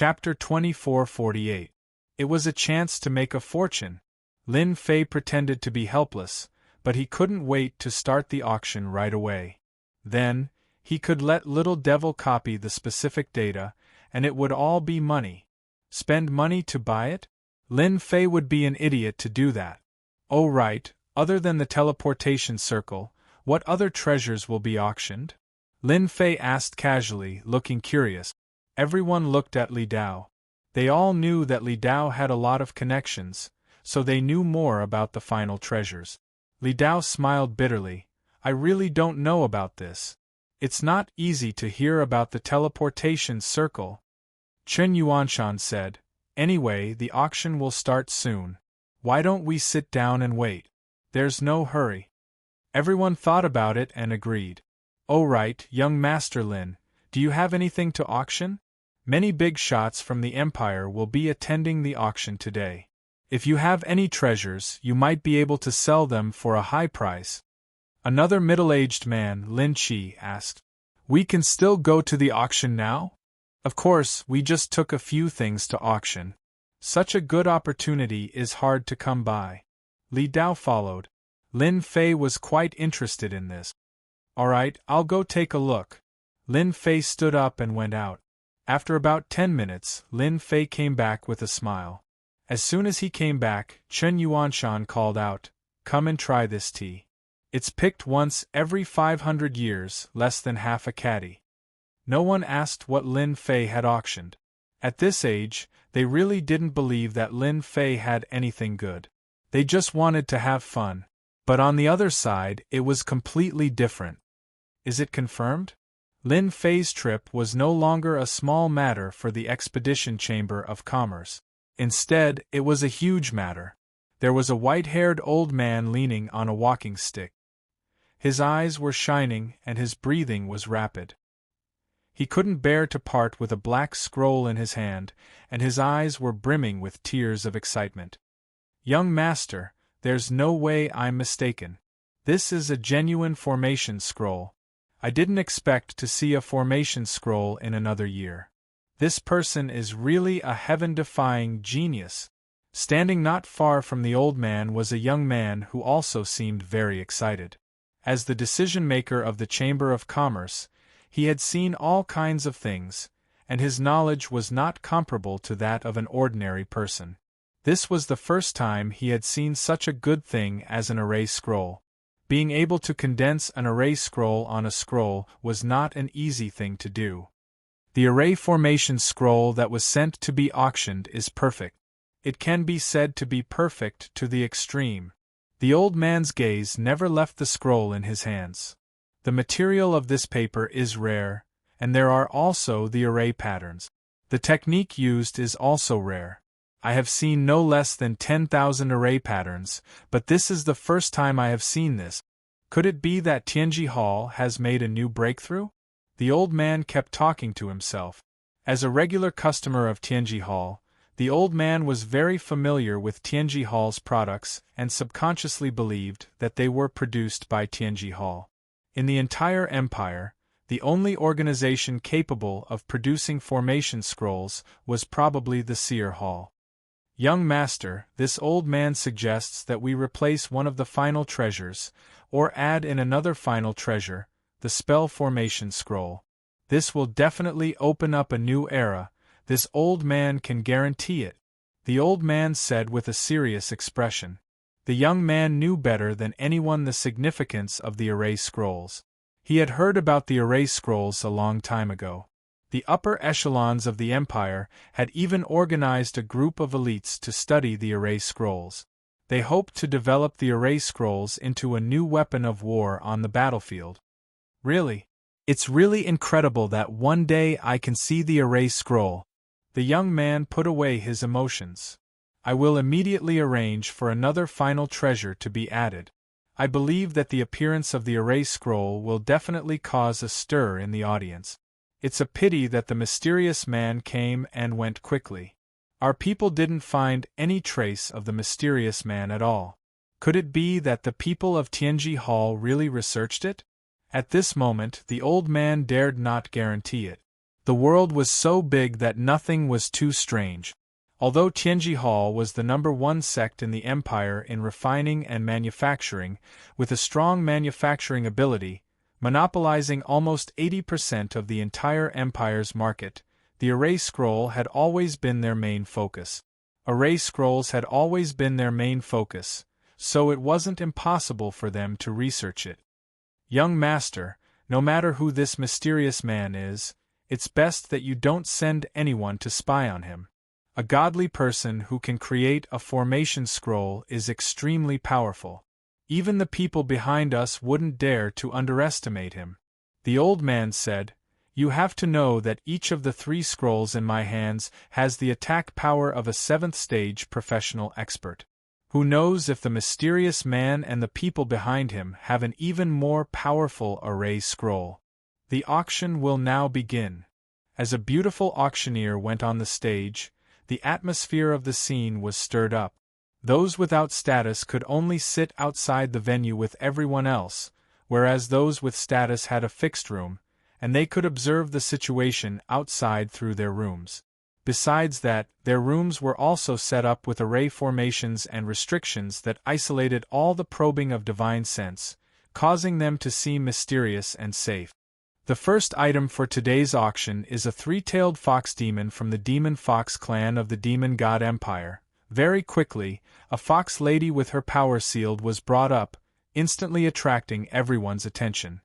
Chapter 2448. It was a chance to make a fortune. Lin Fei pretended to be helpless, but he couldn't wait to start the auction right away. Then, he could let Little Devil copy the specific data, and it would all be money. Spend money to buy it? Lin Fei would be an idiot to do that. Oh right, other than the teleportation circle, what other treasures will be auctioned? Lin Fei asked casually, looking curious. Everyone looked at Li Dao. They all knew that Li Dao had a lot of connections, so they knew more about the final treasures. Li Dao smiled bitterly. I really don't know about this. It's not easy to hear about the teleportation circle. Chen Yuanshan said, Anyway, the auction will start soon. Why don't we sit down and wait? There's no hurry. Everyone thought about it and agreed. Oh right, young Master Lin, do you have anything to auction? Many big shots from the Empire will be attending the auction today. If you have any treasures, you might be able to sell them for a high price. Another middle-aged man, Lin Qi, asked. We can still go to the auction now? Of course, we just took a few things to auction. Such a good opportunity is hard to come by. Li Dao followed. Lin Fei was quite interested in this. Alright, I'll go take a look. Lin Fei stood up and went out. After about 10 minutes, Lin Fei came back with a smile. As soon as he came back, Chen Yuanshan called out, Come and try this tea. It's picked once every 500 years, less than half a caddy. No one asked what Lin Fei had auctioned. At this age, they really didn't believe that Lin Fei had anything good. They just wanted to have fun. But on the other side, it was completely different. Is it confirmed? Lin Fei's trip was no longer a small matter for the Expedition Chamber of Commerce. Instead, it was a huge matter. There was a white-haired old man leaning on a walking stick. His eyes were shining and his breathing was rapid. He couldn't bear to part with a black scroll in his hand, and his eyes were brimming with tears of excitement. Young master, there's no way I'm mistaken. This is a genuine formation scroll. I didn't expect to see a formation scroll in another year. This person is really a heaven-defying genius. Standing not far from the old man was a young man who also seemed very excited. As the decision-maker of the Chamber of Commerce, he had seen all kinds of things, and his knowledge was not comparable to that of an ordinary person. This was the first time he had seen such a good thing as an array scroll. Being able to condense an array scroll on a scroll was not an easy thing to do. The array formation scroll that was sent to be auctioned is perfect. It can be said to be perfect to the extreme. The old man's gaze never left the scroll in his hands. The material of this paper is rare, and there are also the array patterns. The technique used is also rare. I have seen no less than 10,000 array patterns, but this is the first time I have seen this. Could it be that Tianji Hall has made a new breakthrough? The old man kept talking to himself. As a regular customer of Tianji Hall, the old man was very familiar with Tianji Hall's products and subconsciously believed that they were produced by Tianji Hall. In the entire empire, the only organization capable of producing formation scrolls was probably the Seer Hall. Young master, this old man suggests that we replace one of the final treasures, or add in another final treasure, the spell formation scroll. This will definitely open up a new era. This old man can guarantee it. The old man said with a serious expression. The young man knew better than anyone the significance of the array scrolls. He had heard about the array scrolls a long time ago. The upper echelons of the empire had even organized a group of elites to study the array scrolls. They hoped to develop the array scrolls into a new weapon of war on the battlefield. Really? It's really incredible that one day I can see the array scroll. The young man put away his emotions. I will immediately arrange for another final treasure to be added. I believe that the appearance of the array scroll will definitely cause a stir in the audience. It's a pity that the mysterious man came and went quickly. Our people didn't find any trace of the mysterious man at all. Could it be that the people of Tianji Hall really researched it? At this moment, the old man dared not guarantee it. The world was so big that nothing was too strange. Although Tianji Hall was the #1 sect in the empire in refining and manufacturing, with a strong manufacturing ability, monopolizing almost 80% of the entire empire's market, the array scroll had always been their main focus. Array scrolls had always been their main focus, so it wasn't impossible for them to research it. Young master, no matter who this mysterious man is, it's best that you don't send anyone to spy on him. A godly person who can create a formation scroll is extremely powerful. Even the people behind us wouldn't dare to underestimate him. The old man said, "You have to know that each of the 3 scrolls in my hands has the attack power of a 7th stage professional expert. Who knows if the mysterious man and the people behind him have an even more powerful array scroll." The auction will now begin. As a beautiful auctioneer went on the stage, the atmosphere of the scene was stirred up. Those without status could only sit outside the venue with everyone else, whereas those with status had a fixed room, and they could observe the situation outside through their rooms. Besides that, their rooms were also set up with array formations and restrictions that isolated all the probing of divine sense, causing them to seem mysterious and safe. The first item for today's auction is a 3-tailed fox demon from the Demon Fox clan of the Demon God Empire. Very quickly, a fox lady with her power sealed was brought up, instantly attracting everyone's attention.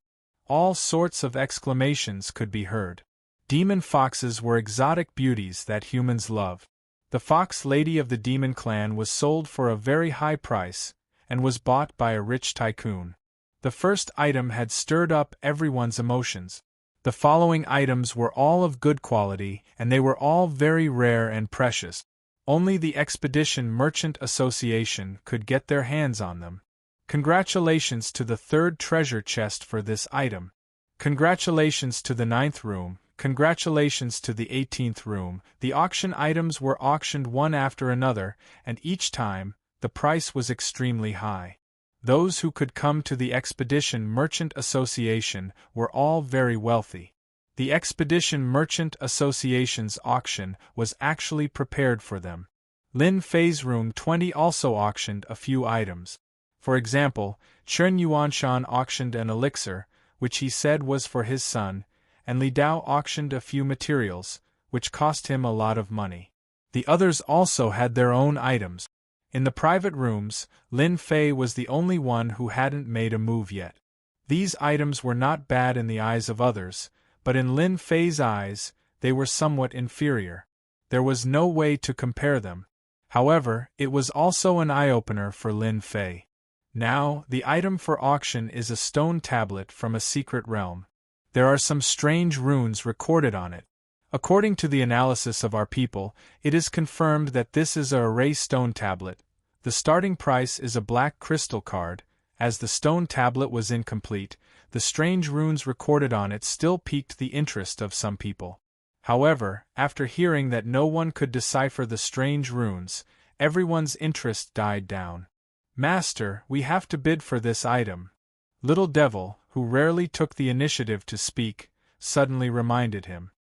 All sorts of exclamations could be heard. Demon foxes were exotic beauties that humans love. The fox lady of the demon clan was sold for a very high price, and was bought by a rich tycoon. The first item had stirred up everyone's emotions. The following items were all of good quality, and they were all very rare and precious. Only the Expedition Merchant Association could get their hands on them. Congratulations to the 3rd treasure chest for this item. Congratulations to the 9th room. Congratulations to the 18th room. The auction items were auctioned one after another, and each time, the price was extremely high. Those who could come to the Expedition Merchant Association were all very wealthy. The Expedition Merchant Association's auction was actually prepared for them. Lin Fei's room 20 also auctioned a few items. For example, Chen Yuanshan auctioned an elixir, which he said was for his son, and Li Dao auctioned a few materials, which cost him a lot of money. The others also had their own items. In the private rooms, Lin Fei was the only one who hadn't made a move yet. These items were not bad in the eyes of others, but in Lin Fei's eyes, they were somewhat inferior. There was no way to compare them. However, it was also an eye-opener for Lin Fei. Now, the item for auction is a stone tablet from a secret realm. There are some strange runes recorded on it. According to the analysis of our people, it is confirmed that this is a array stone tablet. The starting price is a black crystal card. As the stone tablet was incomplete, the strange runes recorded on it still piqued the interest of some people. However, after hearing that no one could decipher the strange runes, everyone's interest died down. "Master, we have to bid for this item." Little Devil, who rarely took the initiative to speak, suddenly reminded him.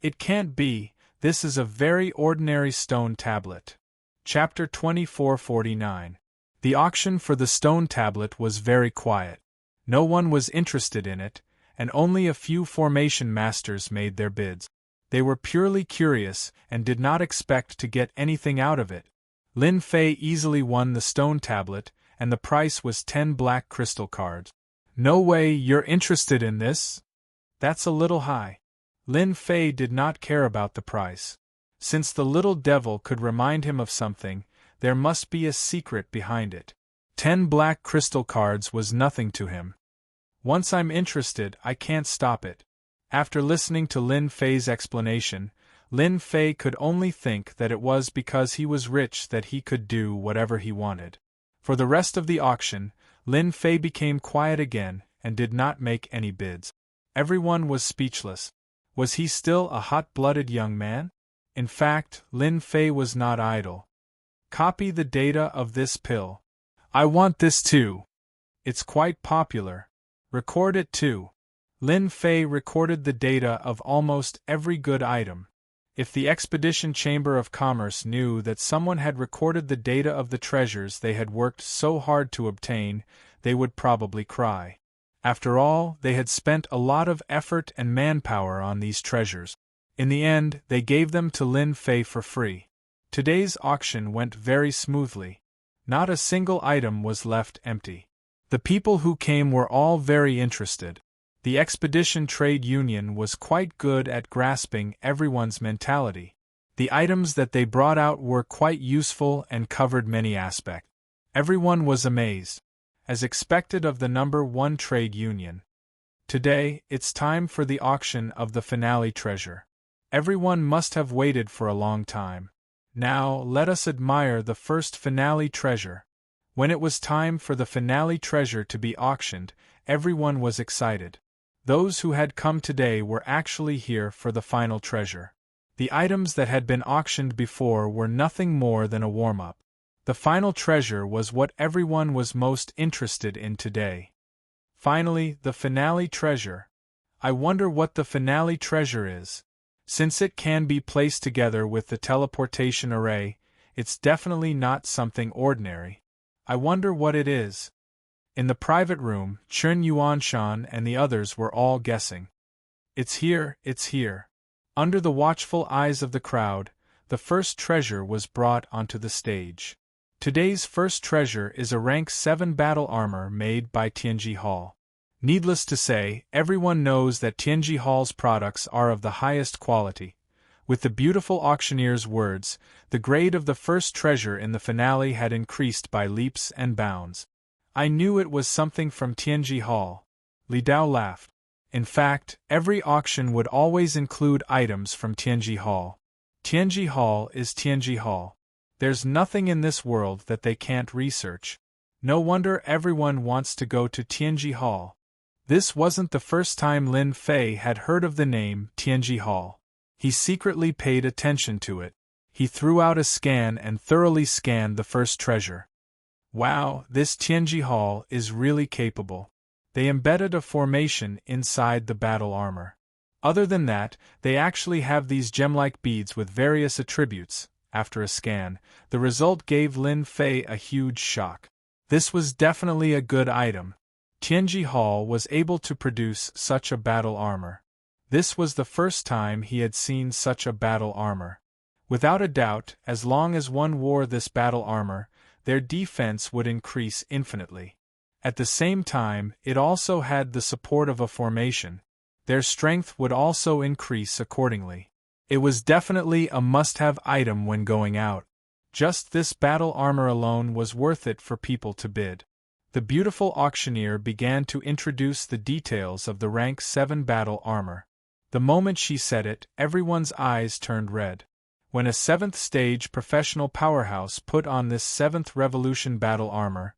"It can't be, this is a very ordinary stone tablet." Chapter 2449. The auction for the stone tablet was very quiet. No one was interested in it, and only a few formation masters made their bids. They were purely curious and did not expect to get anything out of it. Lin Fei easily won the stone tablet, and the price was 10 black crystal cards. "No way you're interested in this? That's a little high." Lin Fei did not care about the price. Since the little devil could remind him of something, there must be a secret behind it. 10 black crystal cards was nothing to him. "Once I'm interested, I can't stop it." After listening to Lin Fei's explanation, Lin Fei could only think that it was because he was rich that he could do whatever he wanted. For the rest of the auction, Lin Fei became quiet again and did not make any bids. Everyone was speechless. Was he still a hot-blooded young man? In fact, Lin Fei was not idle. "Copy the data of this pill." "I want this too. It's quite popular." "Record it too." Lin Fei recorded the data of almost every good item. If the Expedition Chamber of Commerce knew that someone had recorded the data of the treasures they had worked so hard to obtain, they would probably cry. After all, they had spent a lot of effort and manpower on these treasures. In the end, they gave them to Lin Fei for free. Today's auction went very smoothly. Not a single item was left empty. The people who came were all very interested. The Expedition Trade Union was quite good at grasping everyone's mentality. The items that they brought out were quite useful and covered many aspects. Everyone was amazed, as expected of the #1 trade union. Today, it's time for the auction of the finale treasure. Everyone must have waited for a long time. Now, let us admire the first finale treasure. When it was time for the finale treasure to be auctioned, everyone was excited. Those who had come today were actually here for the final treasure. The items that had been auctioned before were nothing more than a warm-up. The final treasure was what everyone was most interested in today. Finally, the finale treasure. I wonder what the finale treasure is. Since it can be placed together with the teleportation array, it's definitely not something ordinary. I wonder what it is. In the private room, Chen Yuanshan and the others were all guessing. It's here, it's here. Under the watchful eyes of the crowd, the first treasure was brought onto the stage. Today's first treasure is a rank 7 battle armor made by Tianji Hall. Needless to say, everyone knows that Tianji Hall's products are of the highest quality. With the beautiful auctioneer's words, the grade of the first treasure in the finale had increased by leaps and bounds. I knew it was something from Tianji Hall. Li Dao laughed. In fact, every auction would always include items from Tianji Hall. Tianji Hall is Tianji Hall. There's nothing in this world that they can't research. No wonder everyone wants to go to Tianji Hall. This wasn't the first time Lin Fei had heard of the name Tianji Hall. He secretly paid attention to it. He threw out a scan and thoroughly scanned the first treasure. Wow, this Tianji Hall is really capable. They embedded a formation inside the battle armor. Other than that, they actually have these gem-like beads with various attributes. After a scan, the result gave Lin Fei a huge shock. This was definitely a good item. Tianji Hall was able to produce such a battle armor. This was the first time he had seen such a battle armor. Without a doubt, as long as one wore this battle armor, their defense would increase infinitely. At the same time, it also had the support of a formation. Their strength would also increase accordingly. It was definitely a must-have item when going out. Just this battle armor alone was worth it for people to bid. The beautiful auctioneer began to introduce the details of the rank 7 battle armor. The moment she said it, everyone's eyes turned red. When a 7th stage professional powerhouse put on this 7th revolution battle armor,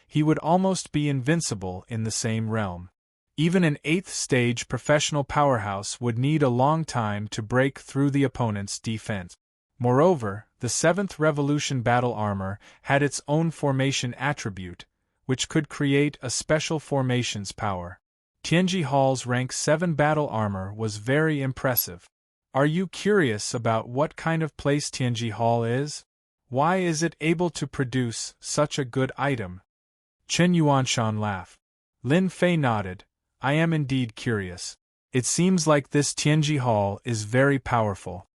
he would almost be invincible in the same realm. Even an 8th stage professional powerhouse would need a long time to break through the opponent's defense. Moreover, the 7th revolution battle armor had its own formation attribute, which could create a special formation's power. Tianji Hall's rank 7 battle armor was very impressive. Are you curious about what kind of place Tianji Hall is? Why is it able to produce such a good item? Chen Yuanshan laughed. Lin Fei nodded. I am indeed curious. It seems like this Tianji Hall is very powerful.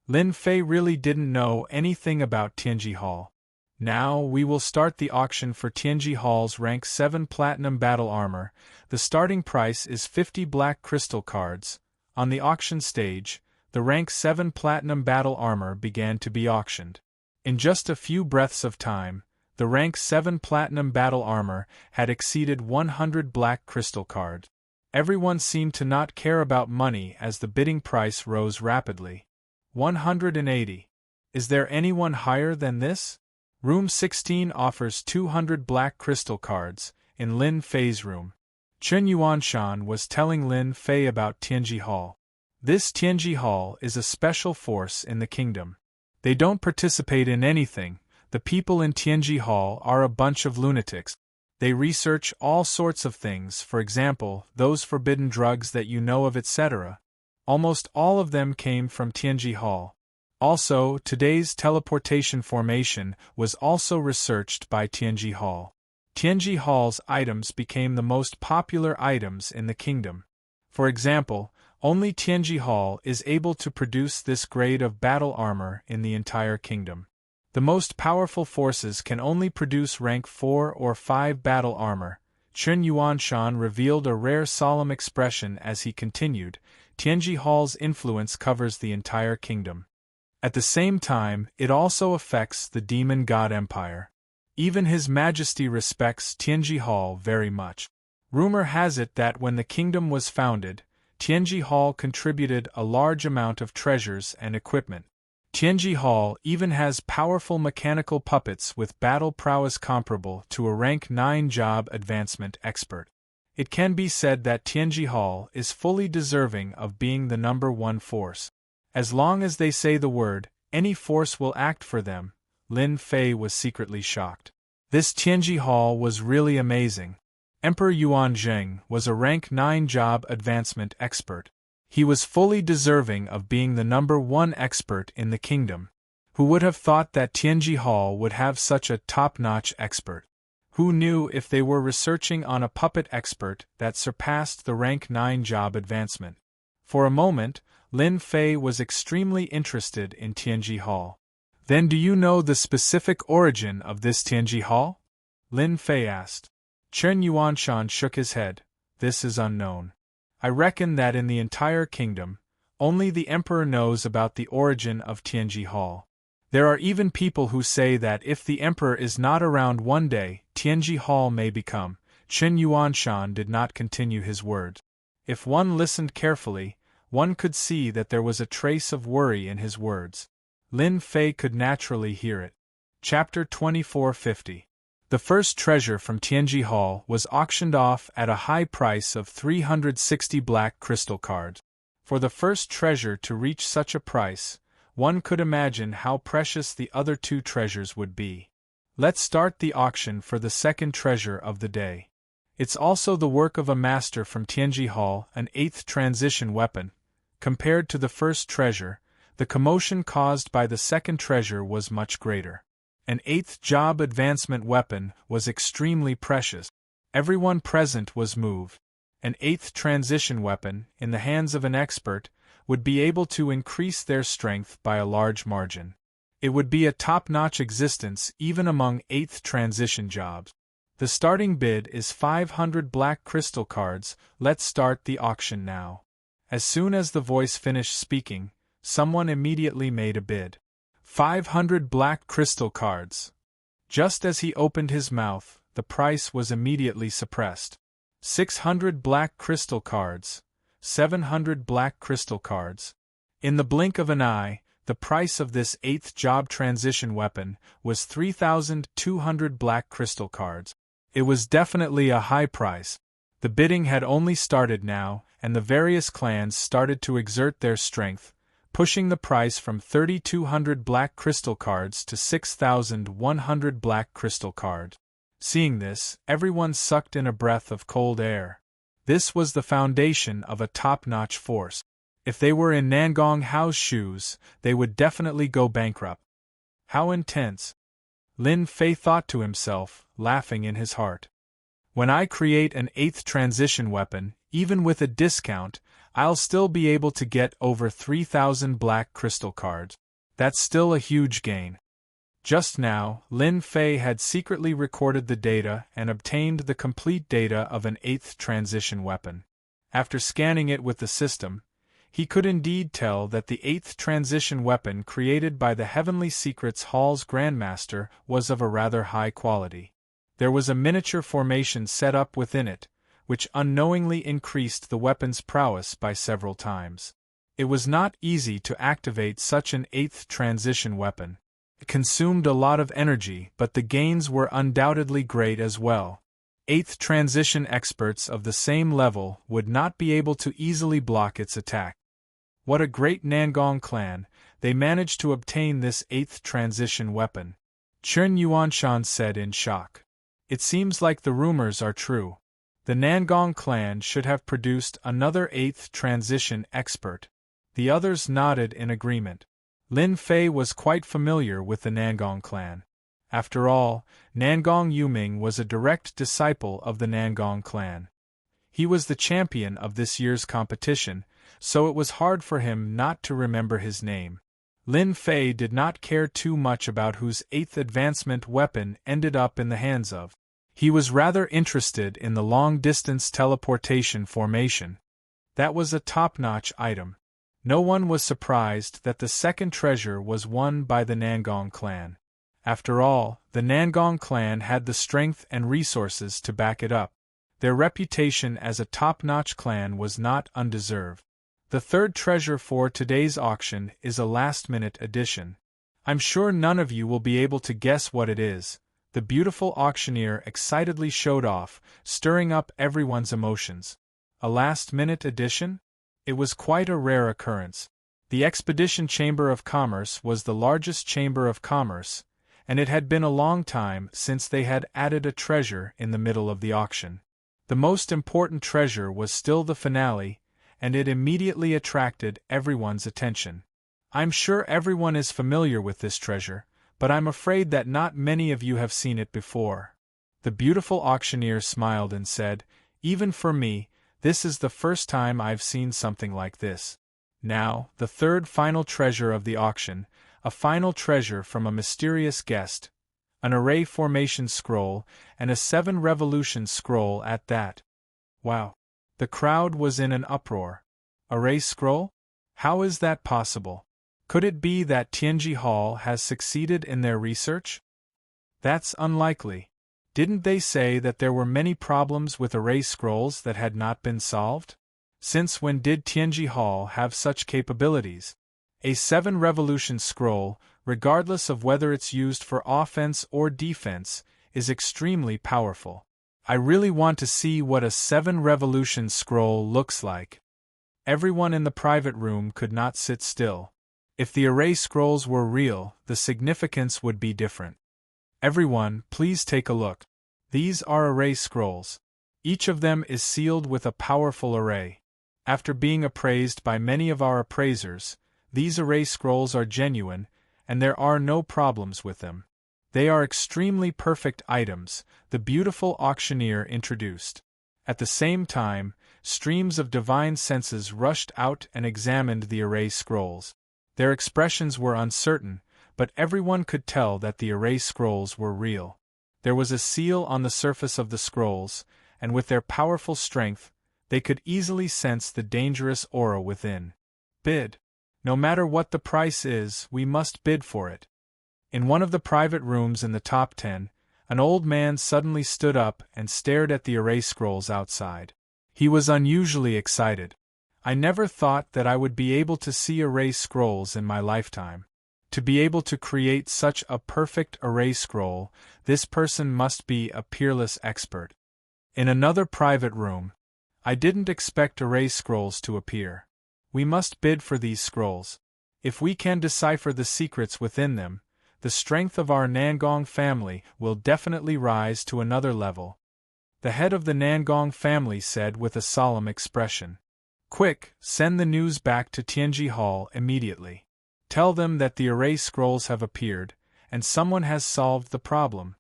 Lin Fei really didn't know anything about Tianji Hall. Now we will start the auction for Tianji Hall's rank 7 platinum battle armor. The starting price is 50 black crystal cards. On the auction stage, the rank 7 platinum battle armor began to be auctioned. In just a few breaths of time, the rank 7 platinum battle armor had exceeded 100 black crystal cards. Everyone seemed to not care about money as the bidding price rose rapidly. 180. Is there anyone higher than this? Room 16 offers 200 black crystal cards, in Lin Fei's room. Chen Yuanshan was telling Lin Fei about Tianji Hall. This Tianji Hall is a special force in the kingdom. They don't participate in anything. The people in Tianji Hall are a bunch of lunatics. They research all sorts of things, for example, those forbidden drugs that you know of, etc. Almost all of them came from Tianji Hall. Also, today's teleportation formation was also researched by Tianji Hall. Tianji Hall's items became the most popular items in the kingdom. For example, only Tianji Hall is able to produce this grade of battle armor in the entire kingdom. The most powerful forces can only produce rank 4 or 5 battle armor. Chen Yuanshan revealed a rare solemn expression as he continued, Tianji Hall's influence covers the entire kingdom. At the same time, it also affects the demon god empire. Even His Majesty respects Tianji Hall very much. Rumor has it that when the kingdom was founded, Tianji Hall contributed a large amount of treasures and equipment. Tianji Hall even has powerful mechanical puppets with battle prowess comparable to a rank 9 job advancement expert. It can be said that Tianji Hall is fully deserving of being the number 1 force. As long as they say the word, any force will act for them. Lin Fei was secretly shocked. This Tianji Hall was really amazing. Emperor Yuan Zheng was a rank 9 job advancement expert. He was fully deserving of being the number 1 expert in the kingdom. Who would have thought that Tianji Hall would have such a top-notch expert? Who knew if they were researching on a puppet expert that surpassed the rank 9 job advancement? For a moment, Lin Fei was extremely interested in Tianji Hall. Then do you know the specific origin of this Tianji Hall? Lin Fei asked. Chen Yuanshan shook his head. This is unknown. I reckon that in the entire kingdom, only the emperor knows about the origin of Tianji Hall. There are even people who say that if the emperor is not around one day, Tianji Hall may become. Chen Yuanshan did not continue his words. If one listened carefully, one could see that there was a trace of worry in his words. Lin Fei could naturally hear it. Chapter 2450. The first treasure from Tianji Hall was auctioned off at a high price of 360 black crystal cards. For the first treasure to reach such a price, one could imagine how precious the other 2 treasures would be. Let's start the auction for the second treasure of the day. It's also the work of a master from Tianji Hall, an 8th transition weapon. Compared to the first treasure, the commotion caused by the second treasure was much greater. An 8th job advancement weapon was extremely precious. Everyone present was moved. An 8th transition weapon, in the hands of an expert, would be able to increase their strength by a large margin. It would be a top-notch existence even among 8th transition jobs. The starting bid is 500 black crystal cards. Let's start the auction now. As soon as the voice finished speaking, someone immediately made a bid. 500 black crystal cards. Just as he opened his mouth, the price was immediately suppressed. 600 black crystal cards. 700 black crystal cards. In the blink of an eye, the price of this 8th job transition weapon was 3,200 black crystal cards. It was definitely a high price. The bidding had only started now, and the various clans started to exert their strength, pushing the price from 3,200 black crystal cards to 6,100 black crystal cards. Seeing this, everyone sucked in a breath of cold air. This was the foundation of a top-notch force. If they were in Nangong Hao's shoes, they would definitely go bankrupt. How intense! Lin Fei thought to himself, laughing in his heart. When I create an 8th transition weapon, even with a discount, I'll still be able to get over 3,000 black crystal cards. That's still a huge gain. Just now, Lin Fei had secretly recorded the data and obtained the complete data of an 8th transition weapon. After scanning it with the system, he could indeed tell that the 8th transition weapon created by the Heavenly Secrets Hall's Grandmaster was of a rather high quality. There was a miniature formation set up within it, which unknowingly increased the weapon's prowess by several times. It was not easy to activate such an 8th transition weapon. It consumed a lot of energy, but the gains were undoubtedly great as well. 8th transition experts of the same level would not be able to easily block its attack. What a great Nangong clan, they managed to obtain this 8th transition weapon. Chen Yuanshan said in shock. It seems like the rumors are true. The Nangong clan should have produced another 8th transition expert. The others nodded in agreement. Lin Fei was quite familiar with the Nangong clan. After all, Nangong Yuming was a direct disciple of the Nangong clan. He was the champion of this year's competition, so it was hard for him not to remember his name. Lin Fei did not care too much about whose 8th advancement weapon ended up in the hands of. He was rather interested in the long-distance teleportation formation. That was a top-notch item. No one was surprised that the second treasure was won by the Nangong clan. After all, the Nangong clan had the strength and resources to back it up. Their reputation as a top-notch clan was not undeserved. The third treasure for today's auction is a last-minute addition. I'm sure none of you will be able to guess what it is, the beautiful auctioneer excitedly showed off, stirring up everyone's emotions. A last-minute addition? It was quite a rare occurrence. The Expedition Chamber of Commerce was the largest chamber of commerce, and it had been a long time since they had added a treasure in the middle of the auction. The most important treasure was still the finale, and it immediately attracted everyone's attention. I'm sure everyone is familiar with this treasure, but I'm afraid that not many of you have seen it before. The beautiful auctioneer smiled and said, "Even for me, this is the first time I've seen something like this." Now, the third final treasure of the auction, a final treasure from a mysterious guest, an array formation scroll, and a 7-revolution scroll at that. Wow! The crowd was in an uproar. Array scroll? How is that possible? Could it be that Tianji Hall has succeeded in their research? That's unlikely. Didn't they say that there were many problems with array scrolls that had not been solved? Since when did Tianji Hall have such capabilities? A 7-revolution scroll, regardless of whether it's used for offense or defense, is extremely powerful. I really want to see what a 7-revolution scroll looks like. Everyone in the private room could not sit still. If the array scrolls were real, the significance would be different. Everyone, please take a look. These are array scrolls. Each of them is sealed with a powerful array. After being appraised by many of our appraisers, these array scrolls are genuine, and there are no problems with them. They are extremely perfect items, the beautiful auctioneer introduced. At the same time, streams of divine senses rushed out and examined the array scrolls. Their expressions were uncertain, but everyone could tell that the array scrolls were real. There was a seal on the surface of the scrolls, and with their powerful strength, they could easily sense the dangerous aura within. Bid. No matter what the price is, we must bid for it. In one of the private rooms in the top 10, an old man suddenly stood up and stared at the array scrolls outside. He was unusually excited. I never thought that I would be able to see array scrolls in my lifetime. To be able to create such a perfect array scroll, this person must be a peerless expert. In another private room, I didn't expect array scrolls to appear. We must bid for these scrolls. If we can decipher the secrets within them, the strength of our Nangong family will definitely rise to another level. The head of the Nangong family said with a solemn expression. Quick, send the news back to Tianji Hall immediately. Tell them that the array scrolls have appeared, and someone has solved the problem.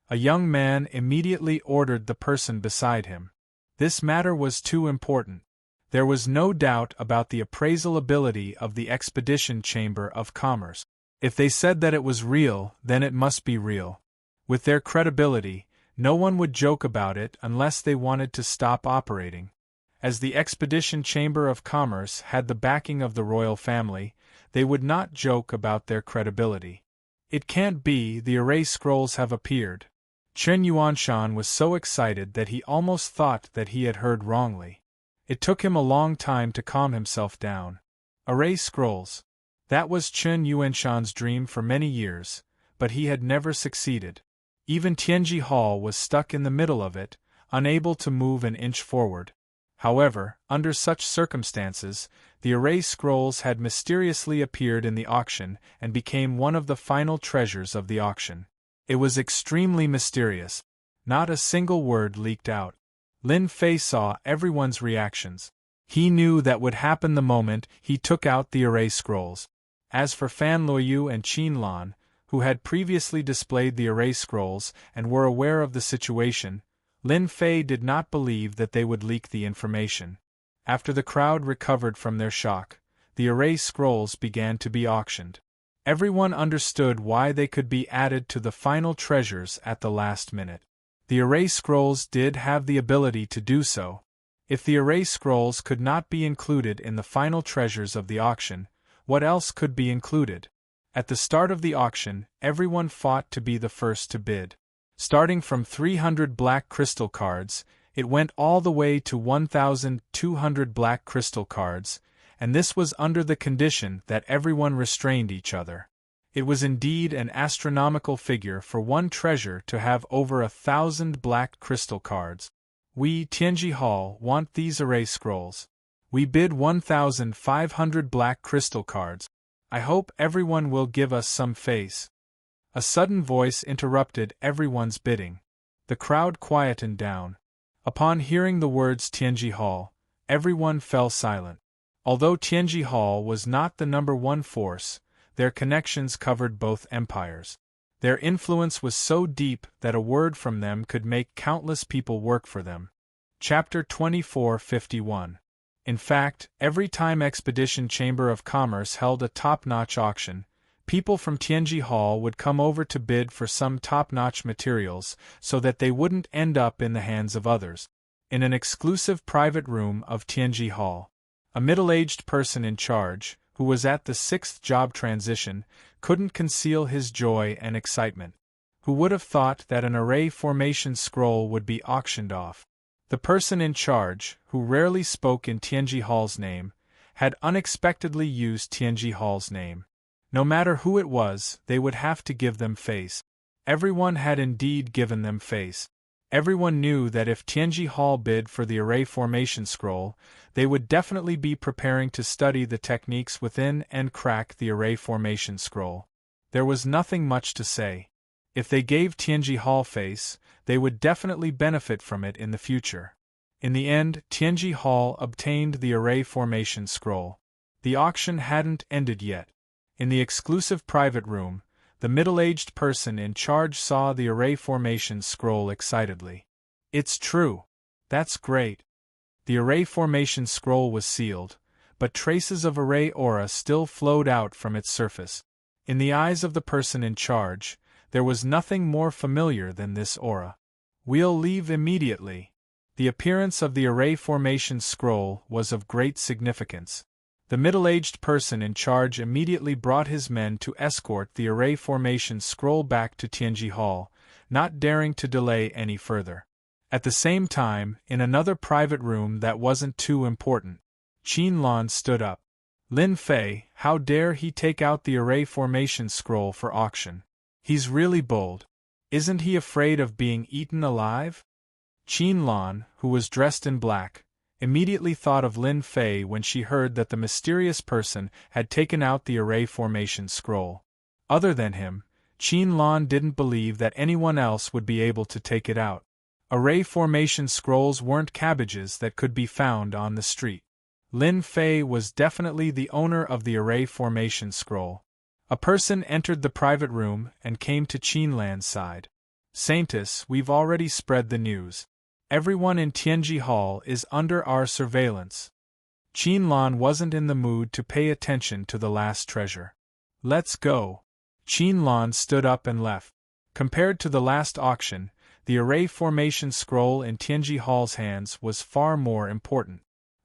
A young man immediately ordered the person beside him. This matter was too important. There was no doubt about the appraisal ability of the Expedition Chamber of Commerce. If they said that it was real, then it must be real. With their credibility, no one would joke about it unless they wanted to stop operating. As the Expedition Chamber of Commerce had the backing of the royal family, they would not joke about their credibility. It can't be, the array scrolls have appeared. Chen Yuanshan was so excited that he almost thought that he had heard wrongly. It took him a long time to calm himself down. Array scrolls. That was Chen Yuanshan's dream for many years, but he had never succeeded. Even Tianji Hall was stuck in the middle of it, unable to move an inch forward. However, under such circumstances, the array scrolls had mysteriously appeared in the auction and became one of the final treasures of the auction. It was extremely mysterious. Not a single word leaked out. Lin Fei saw everyone's reactions. He knew that would happen the moment he took out the array scrolls. As for Fan Luoyu and Qin Lan, who had previously displayed the array scrolls and were aware of the situation, Lin Fei did not believe that they would leak the information. After the crowd recovered from their shock, the array scrolls began to be auctioned. Everyone understood why they could be added to the final treasures at the last minute. The array scrolls did have the ability to do so. If the array scrolls could not be included in the final treasures of the auction, what else could be included? At the start of the auction, everyone fought to be the first to bid. Starting from 300 black crystal cards, it went all the way to 1,200 black crystal cards, and this was under the condition that everyone restrained each other. It was indeed an astronomical figure for one treasure to have over 1,000 black crystal cards. We, Tianji Hall, want these array scrolls. We bid 1,500 black crystal cards. I hope everyone will give us some face. A sudden voice interrupted everyone's bidding. The crowd quietened down. Upon hearing the words Tianji Hall, everyone fell silent. Although Tianji Hall was not the number one force, their connections covered both empires. Their influence was so deep that a word from them could make countless people work for them. Chapter 2451. In fact, every time Expedition Chamber of Commerce held a top-notch auction, people from Tianji Hall would come over to bid for some top-notch materials so that they wouldn't end up in the hands of others. In an exclusive private room of Tianji Hall, a middle-aged person in charge, who was at the 6th job transition, couldn't conceal his joy and excitement. Who would have thought that an array formation scroll would be auctioned off? The person in charge, who rarely spoke in Tianji Hall's name, had unexpectedly used Tianji Hall's name. No matter who it was, they would have to give them face. Everyone had indeed given them face. Everyone knew that if Tianji Hall bid for the array formation scroll, they would definitely be preparing to study the techniques within and crack the array formation scroll. There was nothing much to say. If they gave Tianji Hall face, they would definitely benefit from it in the future. In the end, Tianji Hall obtained the array formation scroll. The auction hadn't ended yet. In the exclusive private room, the middle-aged person in charge saw the array formation scroll excitedly. It's true. That's great. The array formation scroll was sealed, but traces of array aura still flowed out from its surface. In the eyes of the person in charge, there was nothing more familiar than this aura. We'll leave immediately. The appearance of the array formation scroll was of great significance. The middle-aged person in charge immediately brought his men to escort the array formation scroll back to Tianji Hall, not daring to delay any further. At the same time, in another private room that wasn't too important, Qin Lan stood up. Lin Fei, how dare he take out the array formation scroll for auction? He's really bold. Isn't he afraid of being eaten alive? Qin Lan, who was dressed in black, immediately thought of Lin Fei when she heard that the mysterious person had taken out the array formation scroll. Other than him, Qin Lan didn't believe that anyone else would be able to take it out. Array formation scrolls weren't cabbages that could be found on the street. Lin Fei was definitely the owner of the array formation scroll. A person entered the private room and came to Qin Lan's side. Saintus, we've already spread the news. Everyone in Tianji Hall is under our surveillance. Qin Lan wasn't in the mood to pay attention to the last treasure. Let's go. Qin Lan stood up and left. Compared to the last auction, the array formation scroll in Tianji Hall's hands was far more important.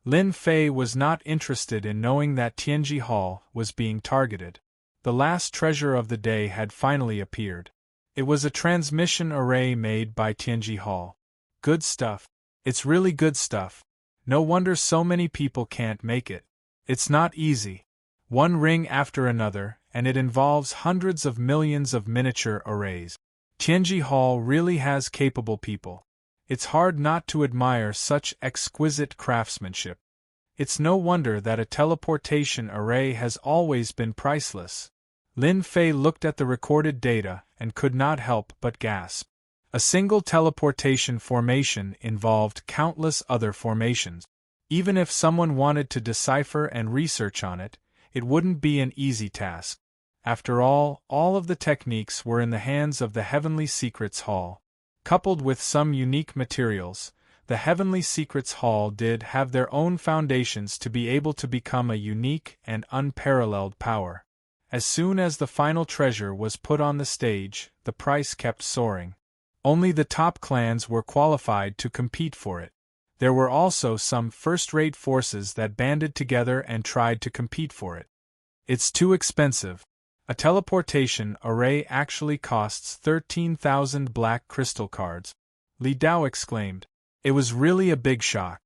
Lin Fei was not interested in knowing that Tianji Hall was being targeted. The last treasure of the day had finally appeared. It was a transmission array made by Tianji Hall. Good stuff. It's really good stuff. No wonder so many people can't make it. It's not easy. One ring after another, and it involves hundreds of millions of miniature arrays. Tianji Hall really has capable people. It's hard not to admire such exquisite craftsmanship. It's no wonder that a teleportation array has always been priceless. Lin Fei looked at the recorded data and could not help but gasp. A single teleportation formation involved countless other formations. Even if someone wanted to decipher and research on it, it wouldn't be an easy task. After all of the techniques were in the hands of the Heavenly Secrets Hall. Coupled with some unique materials, the Heavenly Secrets Hall did have their own foundations to be able to become a unique and unparalleled power. As soon as the final treasure was put on the stage, the price kept soaring. Only the top clans were qualified to compete for it. There were also some first-rate forces that banded together and tried to compete for it. It's too expensive. A teleportation array actually costs 13,000 black crystal cards, Li Dao exclaimed. It was really a big shock.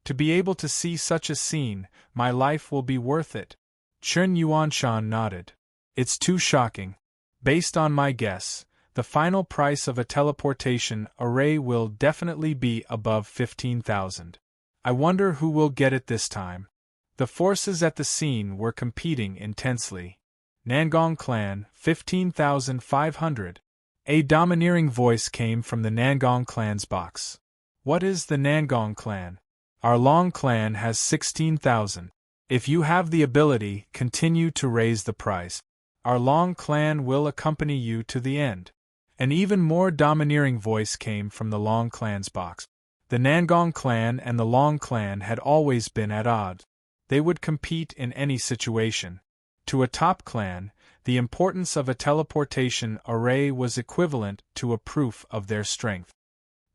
To be able to see such a scene, my life will be worth it. Chen Yuanshan nodded. It's too shocking. Based on my guess, the final price of a teleportation array will definitely be above 15,000. I wonder who will get it this time. The forces at the scene were competing intensely. Nangong Clan, 15,500. A domineering voice came from the Nangong Clan's box. What is the Nangong Clan? Our Long Clan has 16,000. If you have the ability, continue to raise the price. Our Long Clan will accompany you to the end. An even more domineering voice came from the Long Clan's box. The Nangong Clan and the Long Clan had always been at odds. They would compete in any situation. To a top clan, the importance of a teleportation array was equivalent to a proof of their strength.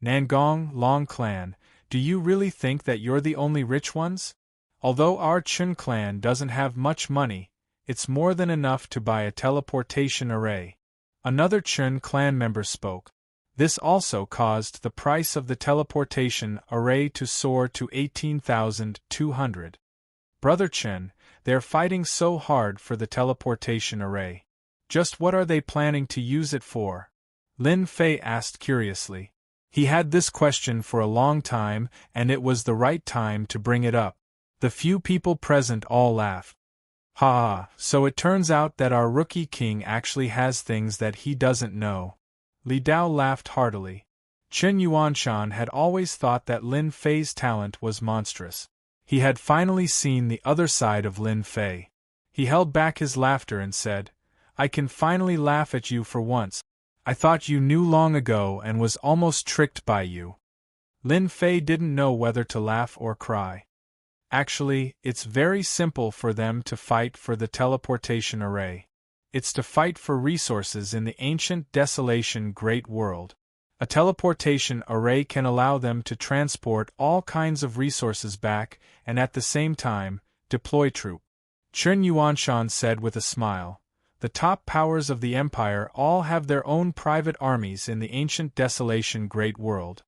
Nangong, Long Clan, do you really think that you're the only rich ones? Although our Chun clan doesn't have much money, it's more than enough to buy a teleportation array. Another Chun clan member spoke. This also caused the price of the teleportation array to soar to 18,200. Brother Chen, they're fighting so hard for the teleportation array. Just what are they planning to use it for? Lin Fei asked curiously. He had this question for a long time, and it was the right time to bring it up. The few people present all laughed. Ha, so it turns out that our rookie king actually has things that he doesn't know. Li Dao laughed heartily. Chen Yuanshan had always thought that Lin Fei's talent was monstrous. He had finally seen the other side of Lin Fei. He held back his laughter and said, I can finally laugh at you for once. I thought you knew long ago and was almost tricked by you. Lin Fei didn't know whether to laugh or cry. Actually, it's very simple for them to fight for the teleportation array. It's to fight for resources in the ancient desolation great world. A teleportation array can allow them to transport all kinds of resources back and at the same time, deploy troops. Chen Yuanshan said with a smile, the top powers of the empire all have their own private armies in the ancient desolation great world.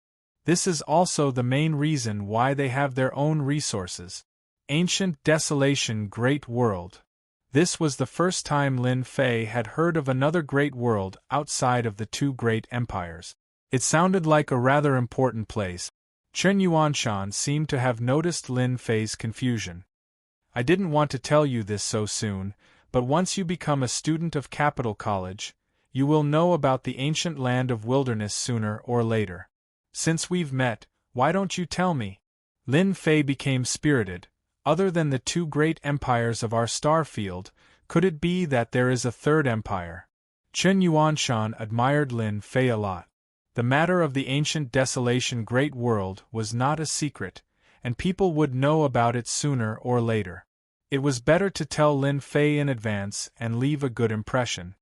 This is also the main reason why they have their own resources. Ancient desolation great world. This was the first time Lin Fei had heard of another great world outside of the two great empires. It sounded like a rather important place. Chen Yuanshan seemed to have noticed Lin Fei's confusion. I didn't want to tell you this so soon, but once you become a student of Capital College, you will know about the ancient land of wilderness sooner or later. Since we've met, why don't you tell me? Lin Fei became spirited. Other than the two great empires of our star field, could it be that there is a third empire? Chen Yuanshan admired Lin Fei a lot. The matter of the ancient desolation great world was not a secret, and people would know about it sooner or later. It was better to tell Lin Fei in advance and leave a good impression.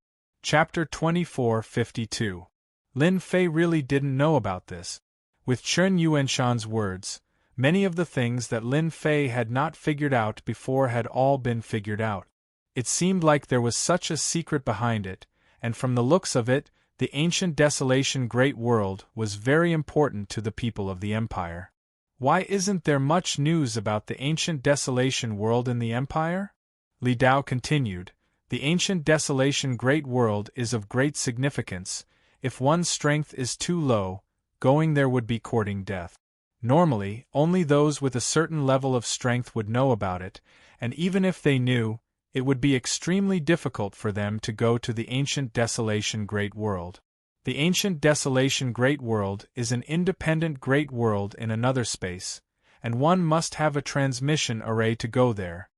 Chapter 2452. Lin Fei really didn't know about this. With Chen Yuanshan's words, many of the things that Lin Fei had not figured out before had all been figured out. It seemed like there was such a secret behind it, and from the looks of it, the ancient desolation great world was very important to the people of the empire. Why isn't there much news about the ancient desolation world in the empire? Li Dao continued, the ancient desolation great world is of great significance. If one's strength is too low, going there would be courting death. Normally, only those with a certain level of strength would know about it, and even if they knew, it would be extremely difficult for them to go to the ancient desolation great world. The ancient desolation great world is an independent great world in another space, and one must have a transmission array to go there.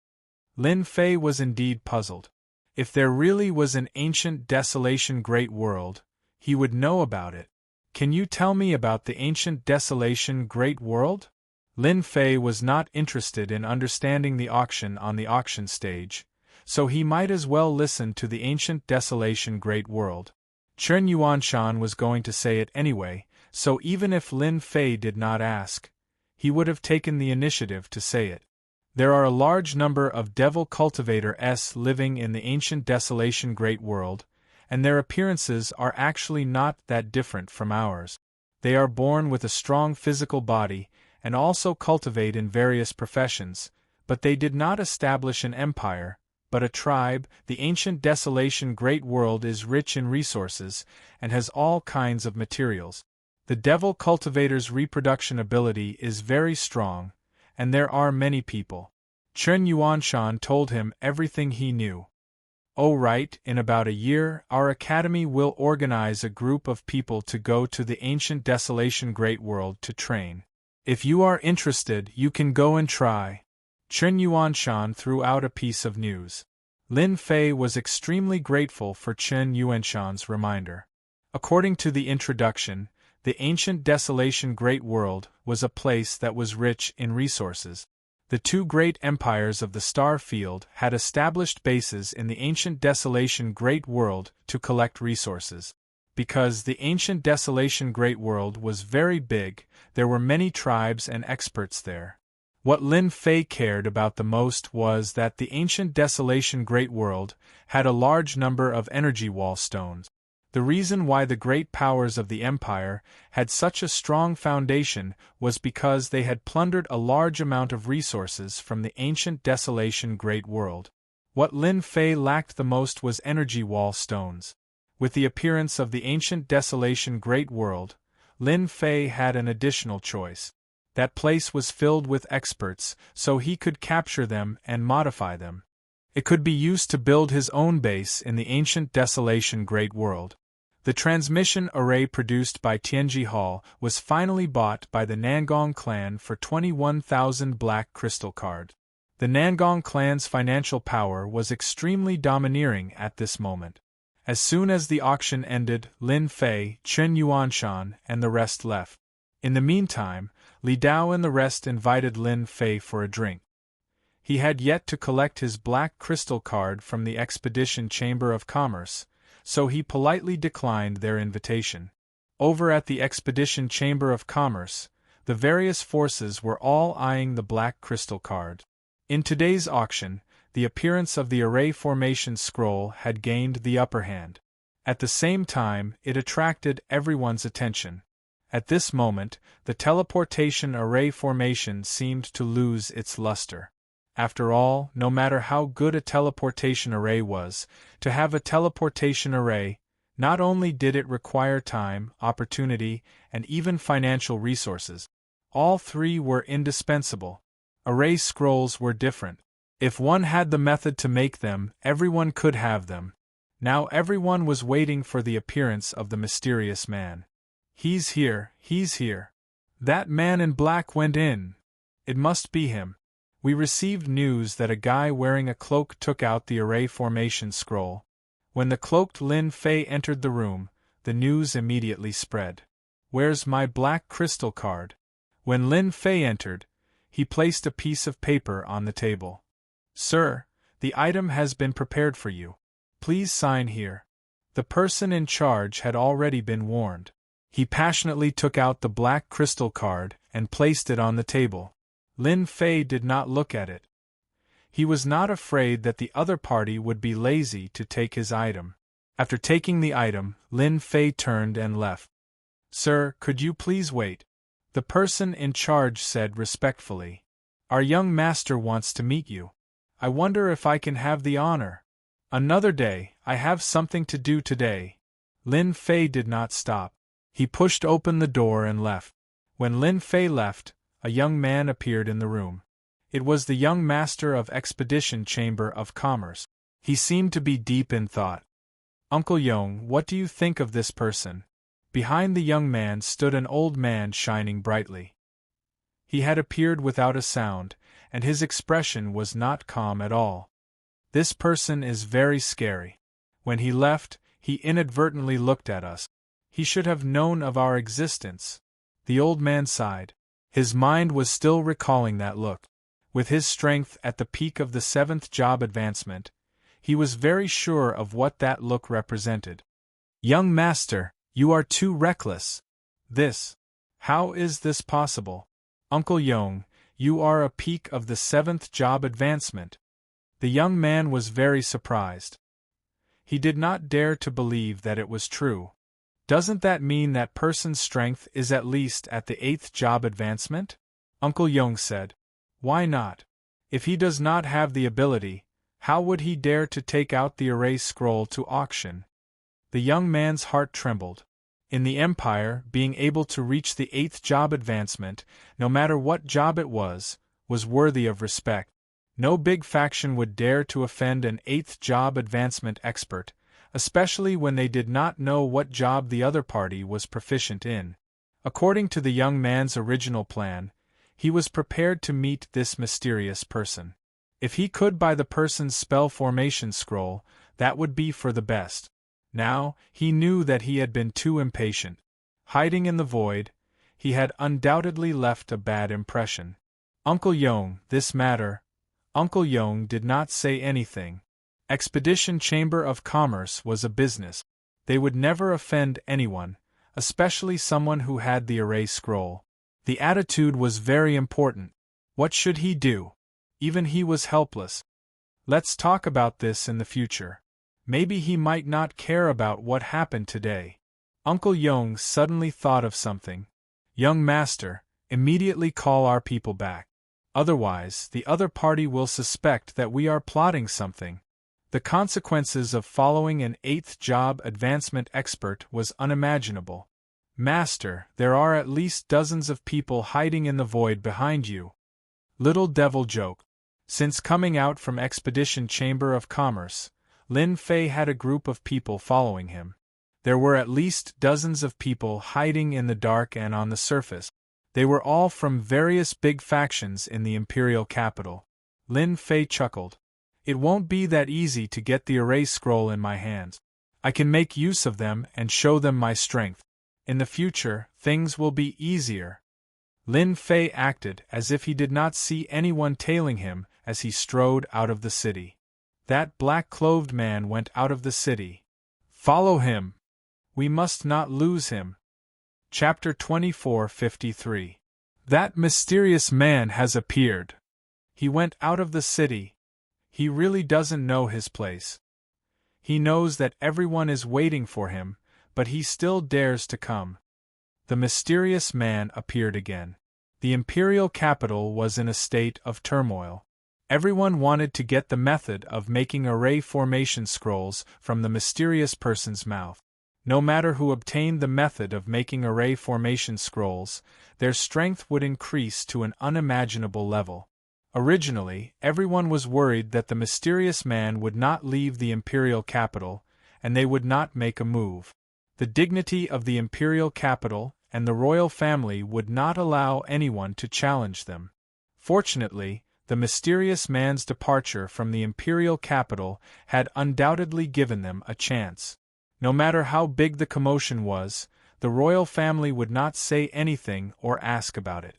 Lin Fei was indeed puzzled. If there really was an ancient desolation great world, he would know about it. Can you tell me about the ancient desolation great world? Lin Fei was not interested in understanding the auction on the auction stage, so he might as well listen to the ancient desolation great world. Chen Yuanshan was going to say it anyway, so even if Lin Fei did not ask, he would have taken the initiative to say it. There are a large number of devil cultivators living in the ancient desolation great world, and their appearances are actually not that different from ours. They are born with a strong physical body, and also cultivate in various professions, but they did not establish an empire, but a tribe. The ancient desolation great world is rich in resources, and has all kinds of materials. The devil cultivator's reproduction ability is very strong, and there are many people. Chen Yuanshan told him everything he knew. Oh right, in about a year, our academy will organize a group of people to go to the ancient desolation great world to train. If you are interested, you can go and try. Chen Yuanshan threw out a piece of news. Lin Fei was extremely grateful for Chen Yuanshan's reminder. According to the introduction, the ancient desolation great world was a place that was rich in resources. The two great empires of the star field had established bases in the ancient desolation great world to collect resources. Because the ancient desolation great world was very big, there were many tribes and experts there. What Lin Fei cared about the most was that the ancient desolation great world had a large number of energy wall stones. The reason why the great powers of the empire had such a strong foundation was because they had plundered a large amount of resources from the ancient desolation great world. What Lin Fei lacked the most was energy wall stones. With the appearance of the ancient desolation great world, Lin Fei had an additional choice. That place was filled with experts, so he could capture them and modify them. It could be used to build his own base in the ancient desolation great world. The transmission array produced by Tianji Hall was finally bought by the Nangong clan for 21,000 black crystal cards. The Nangong clan's financial power was extremely domineering at this moment. As soon as the auction ended, Lin Fei, Chen Yuanshan, and the rest left. In the meantime, Li Dao and the rest invited Lin Fei for a drink. He had yet to collect his black crystal card from the Expedition Chamber of Commerce, so he politely declined their invitation. Over at the Expedition Chamber of Commerce, the various forces were all eyeing the black crystal card. In today's auction, the appearance of the array formation scroll had gained the upper hand. At the same time, it attracted everyone's attention. At this moment, the teleportation array formation seemed to lose its luster. After all, no matter how good a teleportation array was, to have a teleportation array, not only did it require time, opportunity, and even financial resources. All three were indispensable. Array scrolls were different. If one had the method to make them, everyone could have them. Now everyone was waiting for the appearance of the mysterious man. He's here, he's here. That man in black went in. It must be him. We received news that a guy wearing a cloak took out the array formation scroll. When the cloaked Lin Fei entered the room, the news immediately spread. Where's my black crystal card? When Lin Fei entered, he placed a piece of paper on the table. Sir, the item has been prepared for you. Please sign here. The person in charge had already been warned. He passionately took out the black crystal card and placed it on the table. Lin Fei did not look at it. He was not afraid that the other party would be lazy to take his item. After taking the item, Lin Fei turned and left. Sir, could you please wait? The person in charge said respectfully. Our young master wants to meet you. I wonder if I can have the honor. Another day, I have something to do today. Lin Fei did not stop. He pushed open the door and left. When Lin Fei left, a young man appeared in the room. It was the young master of Expedition Chamber of Commerce. He seemed to be deep in thought. Uncle Yong, what do you think of this person? Behind the young man stood an old man shining brightly. He had appeared without a sound, and his expression was not calm at all. This person is very scary. When he left, he inadvertently looked at us. He should have known of our existence. The old man sighed. His mind was still recalling that look. With his strength at the peak of the 7th job advancement, he was very sure of what that look represented. Young master, you are too reckless. How is this possible? Uncle Yong, you are a peak of the 7th job advancement. The young man was very surprised. He did not dare to believe that it was true. Doesn't that mean that person's strength is at least at the 8th job advancement? Uncle Yong said. Why not? If he does not have the ability, how would he dare to take out the erase scroll to auction? The young man's heart trembled. In the Empire, being able to reach the 8th job advancement, no matter what job it was worthy of respect. No big faction would dare to offend an 8th job advancement expert, especially when they did not know what job the other party was proficient in. According to the young man's original plan, he was prepared to meet this mysterious person. If he could buy the person's spell formation scroll, that would be for the best. Now, he knew that he had been too impatient. Hiding in the void, he had undoubtedly left a bad impression. Uncle Yong, this matter. Uncle Yong did not say anything. Expedition Chamber of Commerce was a business. They would never offend anyone, especially someone who had the erase scroll. The attitude was very important. What should he do? Even he was helpless. Let's talk about this in the future. Maybe he might not care about what happened today. Uncle Yong suddenly thought of something. Young master, immediately call our people back. Otherwise, the other party will suspect that we are plotting something. The consequences of following an 8th job advancement expert was unimaginable. Master, there are at least dozens of people hiding in the void behind you. Little devil joke. Since coming out from Expedition Chamber of Commerce, Lin Fei had a group of people following him. There were at least dozens of people hiding in the dark and on the surface. They were all from various big factions in the imperial capital. Lin Fei chuckled. It won't be that easy to get the erase scroll in my hands. I can make use of them and show them my strength. In the future, things will be easier. Lin Fei acted as if he did not see anyone tailing him as he strode out of the city. That black-clothed man went out of the city. Follow him. We must not lose him. Chapter 24:53. That mysterious man has appeared. He went out of the city. He really doesn't know his place. He knows that everyone is waiting for him, but he still dares to come. The mysterious man appeared again. The imperial capital was in a state of turmoil. Everyone wanted to get the method of making array formation scrolls from the mysterious person's mouth. No matter who obtained the method of making array formation scrolls, their strength would increase to an unimaginable level. Originally, everyone was worried that the mysterious man would not leave the imperial capital, and they would not make a move. The dignity of the imperial capital and the royal family would not allow anyone to challenge them. Fortunately, the mysterious man's departure from the imperial capital had undoubtedly given them a chance. No matter how big the commotion was, the royal family would not say anything or ask about it.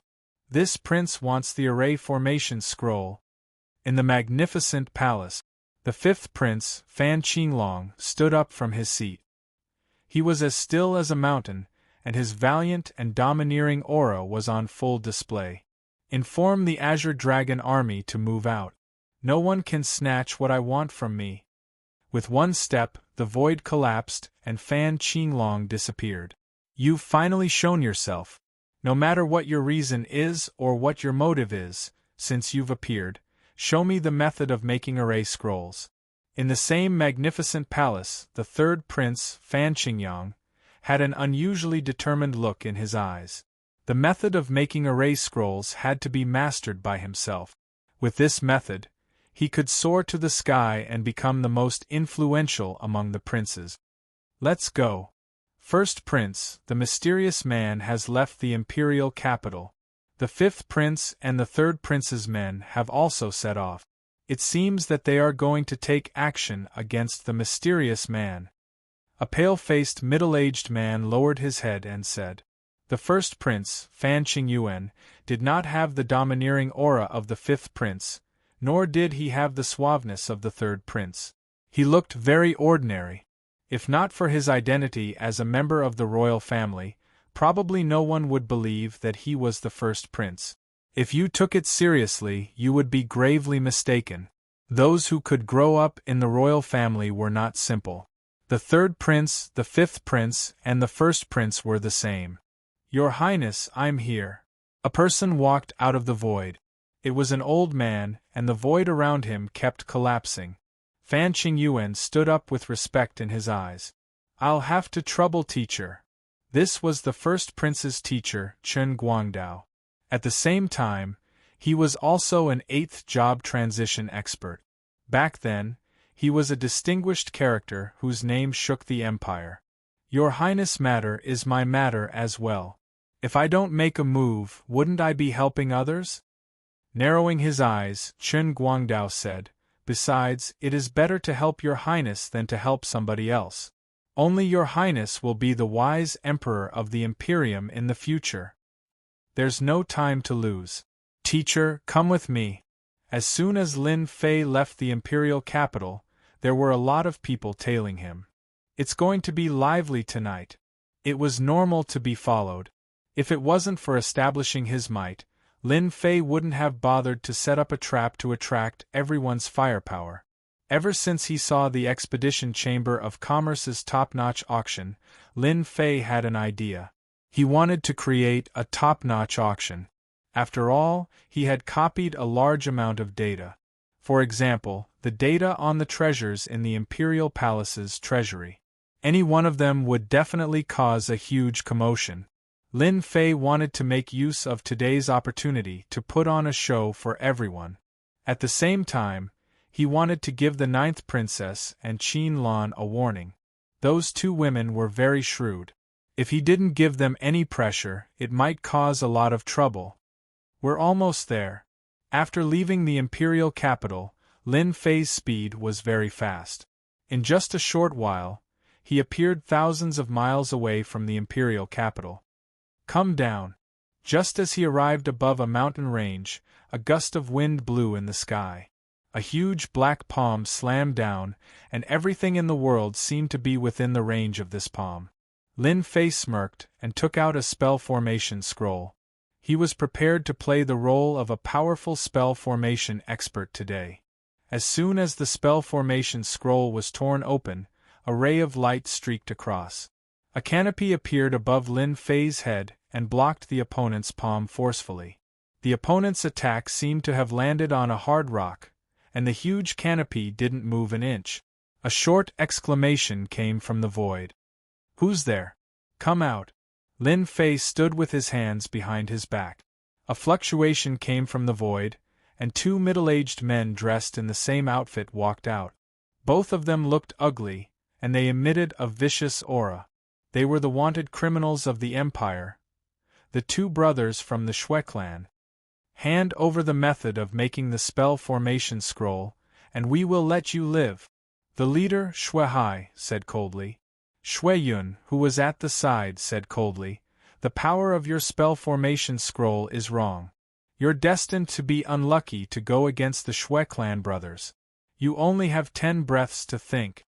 This prince wants the array formation scroll. In the magnificent palace, the 5th prince, Fan Qinglong, stood up from his seat. He was as still as a mountain, and his valiant and domineering aura was on full display. Inform the Azure Dragon army to move out. No one can snatch what I want from me. With one step, the void collapsed, and Fan Qinglong disappeared. You've finally shown yourself. No matter what your reason is or what your motive is, since you've appeared, show me the method of making array scrolls. In the same magnificent palace, the 3rd prince, Fan Qingyang, had an unusually determined look in his eyes. The method of making array scrolls had to be mastered by himself. With this method, he could soar to the sky and become the most influential among the princes. Let's go. First Prince, the mysterious man has left the imperial capital. The fifth prince and the third prince's men have also set off. It seems that they are going to take action against the mysterious man. A pale-faced middle-aged man lowered his head and said, "The first prince, Fan Qingyuan, did not have the domineering aura of the fifth prince, nor did he have the suaveness of the third prince. He looked very ordinary. If not for his identity as a member of the royal family, probably no one would believe that he was the first prince. If you took it seriously, you would be gravely mistaken. Those who could grow up in the royal family were not simple. The third prince, the fifth prince, and the first prince were the same. Your Highness, I'm here." A person walked out of the void. It was an old man, and the void around him kept collapsing. Fan Qingyuan stood up with respect in his eyes. "I'll have to trouble teacher." This was the first prince's teacher, Chen Guangdao. At the same time, he was also an 8th job transition expert. Back then, he was a distinguished character whose name shook the empire. "Your Highness' matter is my matter as well. If I don't make a move, wouldn't I be helping others?" Narrowing his eyes, Chen Guangdao said, "Besides, it is better to help your Highness than to help somebody else. Only your Highness will be the wise emperor of the Imperium in the future. There's no time to lose. Teacher, come with me." As soon as Lin Fei left the imperial capital, there were a lot of people tailing him. "It's going to be lively tonight." It was normal to be followed. If it wasn't for establishing his might, Lin Fei wouldn't have bothered to set up a trap to attract everyone's firepower. Ever since he saw the Expedition Chamber of Commerce's top-notch auction, Lin Fei had an idea. He wanted to create a top-notch auction. After all, he had copied a large amount of data. For example, the data on the treasures in the Imperial Palace's treasury. Any one of them would definitely cause a huge commotion. Lin Fei wanted to make use of today's opportunity to put on a show for everyone. At the same time, he wanted to give the 9th princess and Qin Lan a warning. Those two women were very shrewd. If he didn't give them any pressure, it might cause a lot of trouble. We're almost there. After leaving the imperial capital, Lin Fei's speed was very fast. In just a short while, he appeared thousands of miles away from the imperial capital. "Come down." Just as he arrived above a mountain range, a gust of wind blew in the sky. A huge black palm slammed down, and everything in the world seemed to be within the range of this palm. Lin Fei smirked and took out a spell formation scroll. He was prepared to play the role of a powerful spell formation expert today. As soon as the spell formation scroll was torn open, a ray of light streaked across. A canopy appeared above Lin Fei's head and blocked the opponent's palm forcefully. The opponent's attack seemed to have landed on a hard rock, and the huge canopy didn't move an inch. A short exclamation came from the void. "Who's there? Come out." Lin Fei stood with his hands behind his back. A fluctuation came from the void, and two middle-aged men dressed in the same outfit walked out. Both of them looked ugly, and they emitted a vicious aura. They were the wanted criminals of the Empire, the two brothers from the Shui clan. "Hand over the method of making the spell formation scroll, and we will let you live." The leader, Shui Hai, said coldly. Shui Yun, who was at the side, said coldly, "The power of your spell formation scroll is wrong. You're destined to be unlucky to go against the Shui clan brothers. You only have 10 breaths to think."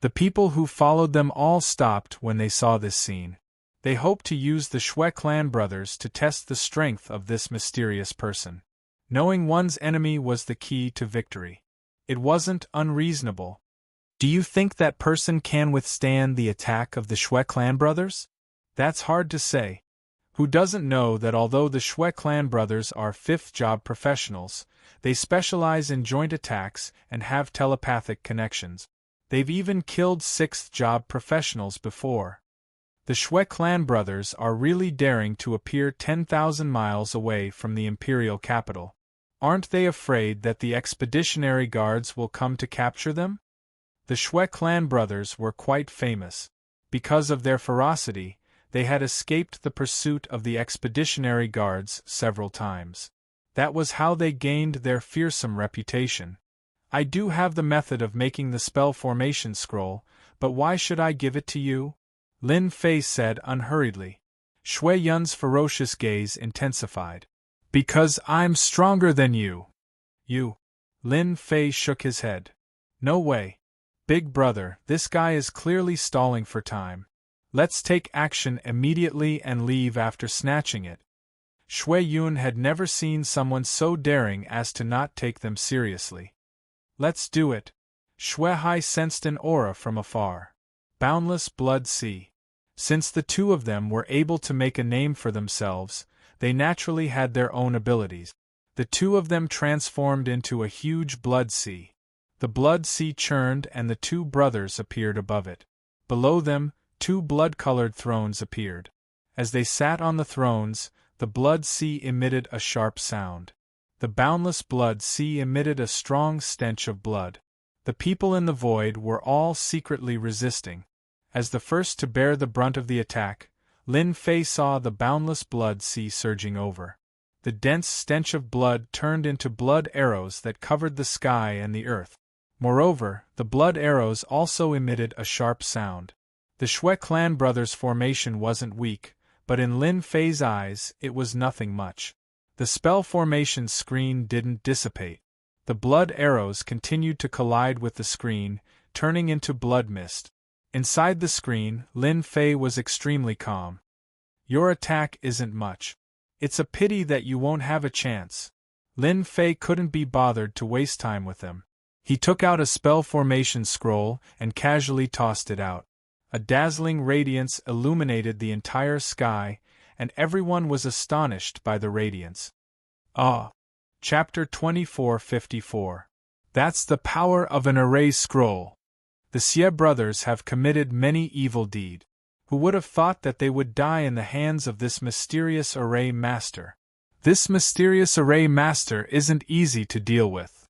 The people who followed them all stopped when they saw this scene. They hoped to use the Shui clan brothers to test the strength of this mysterious person. Knowing one's enemy was the key to victory. It wasn't unreasonable. Do you think that person can withstand the attack of the Shui clan brothers? That's hard to say. Who doesn't know that although the Shui clan brothers are 5th job professionals, they specialize in joint attacks and have telepathic connections. They've even killed 6th job professionals before. The Shui clan brothers are really daring to appear 10,000 miles away from the imperial capital. Aren't they afraid that the expeditionary guards will come to capture them? The Shui clan brothers were quite famous. Because of their ferocity, they had escaped the pursuit of the expeditionary guards several times. That was how they gained their fearsome reputation. I do have the method of making the spell formation scroll, but why should I give it to you? Lin Fei said unhurriedly. Shui Yun's ferocious gaze intensified. Because I'm stronger than you. You. Lin Fei shook his head. No way. Big brother, this guy is clearly stalling for time. Let's take action immediately and leave after snatching it. Shui Yun had never seen someone so daring as to not take them seriously. Let's do it. Shui Hai sensed an aura from afar. Boundless blood sea. Since the two of them were able to make a name for themselves, they naturally had their own abilities. The two of them transformed into a huge blood sea. The blood sea churned and the two brothers appeared above it. Below them, two blood-colored thrones appeared. As they sat on the thrones, the blood sea emitted a sharp sound. The boundless blood sea emitted a strong stench of blood. The people in the void were all secretly resisting. As the first to bear the brunt of the attack, Lin Fei saw the boundless blood sea surging over. The dense stench of blood turned into blood arrows that covered the sky and the earth. Moreover, the blood arrows also emitted a sharp sound. The Shui clan brothers' formation wasn't weak, but in Lin Fei's eyes it was nothing much. The spell formation screen didn't dissipate. The blood arrows continued to collide with the screen, turning into blood mist. Inside the screen, Lin Fei was extremely calm. Your attack isn't much. It's a pity that you won't have a chance. Lin Fei couldn't be bothered to waste time with them. He took out a spell formation scroll and casually tossed it out. A dazzling radiance illuminated the entire sky, and everyone was astonished by the radiance. Ah! Chapter 2454. That's the power of an array scroll. The Xie brothers have committed many evil deeds. Who would have thought that they would die in the hands of this mysterious array master? This mysterious array master isn't easy to deal with.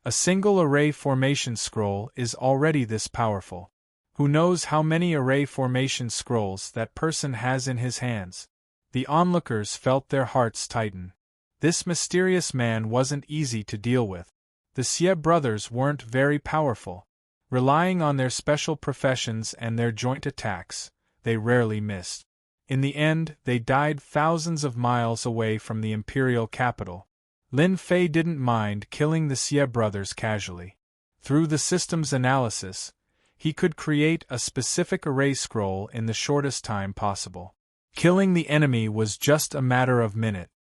A single array formation scroll is already this powerful. Who knows how many array formation scrolls that person has in his hands? The onlookers felt their hearts tighten. This mysterious man wasn't easy to deal with. The Xie brothers weren't very powerful. Relying on their special professions and their joint attacks, they rarely missed. In the end, they died thousands of miles away from the imperial capital. Lin Fei didn't mind killing the Xie brothers casually. Through the system's analysis, he could create a specific array scroll in the shortest time possible. Killing the enemy was just a matter of minutes.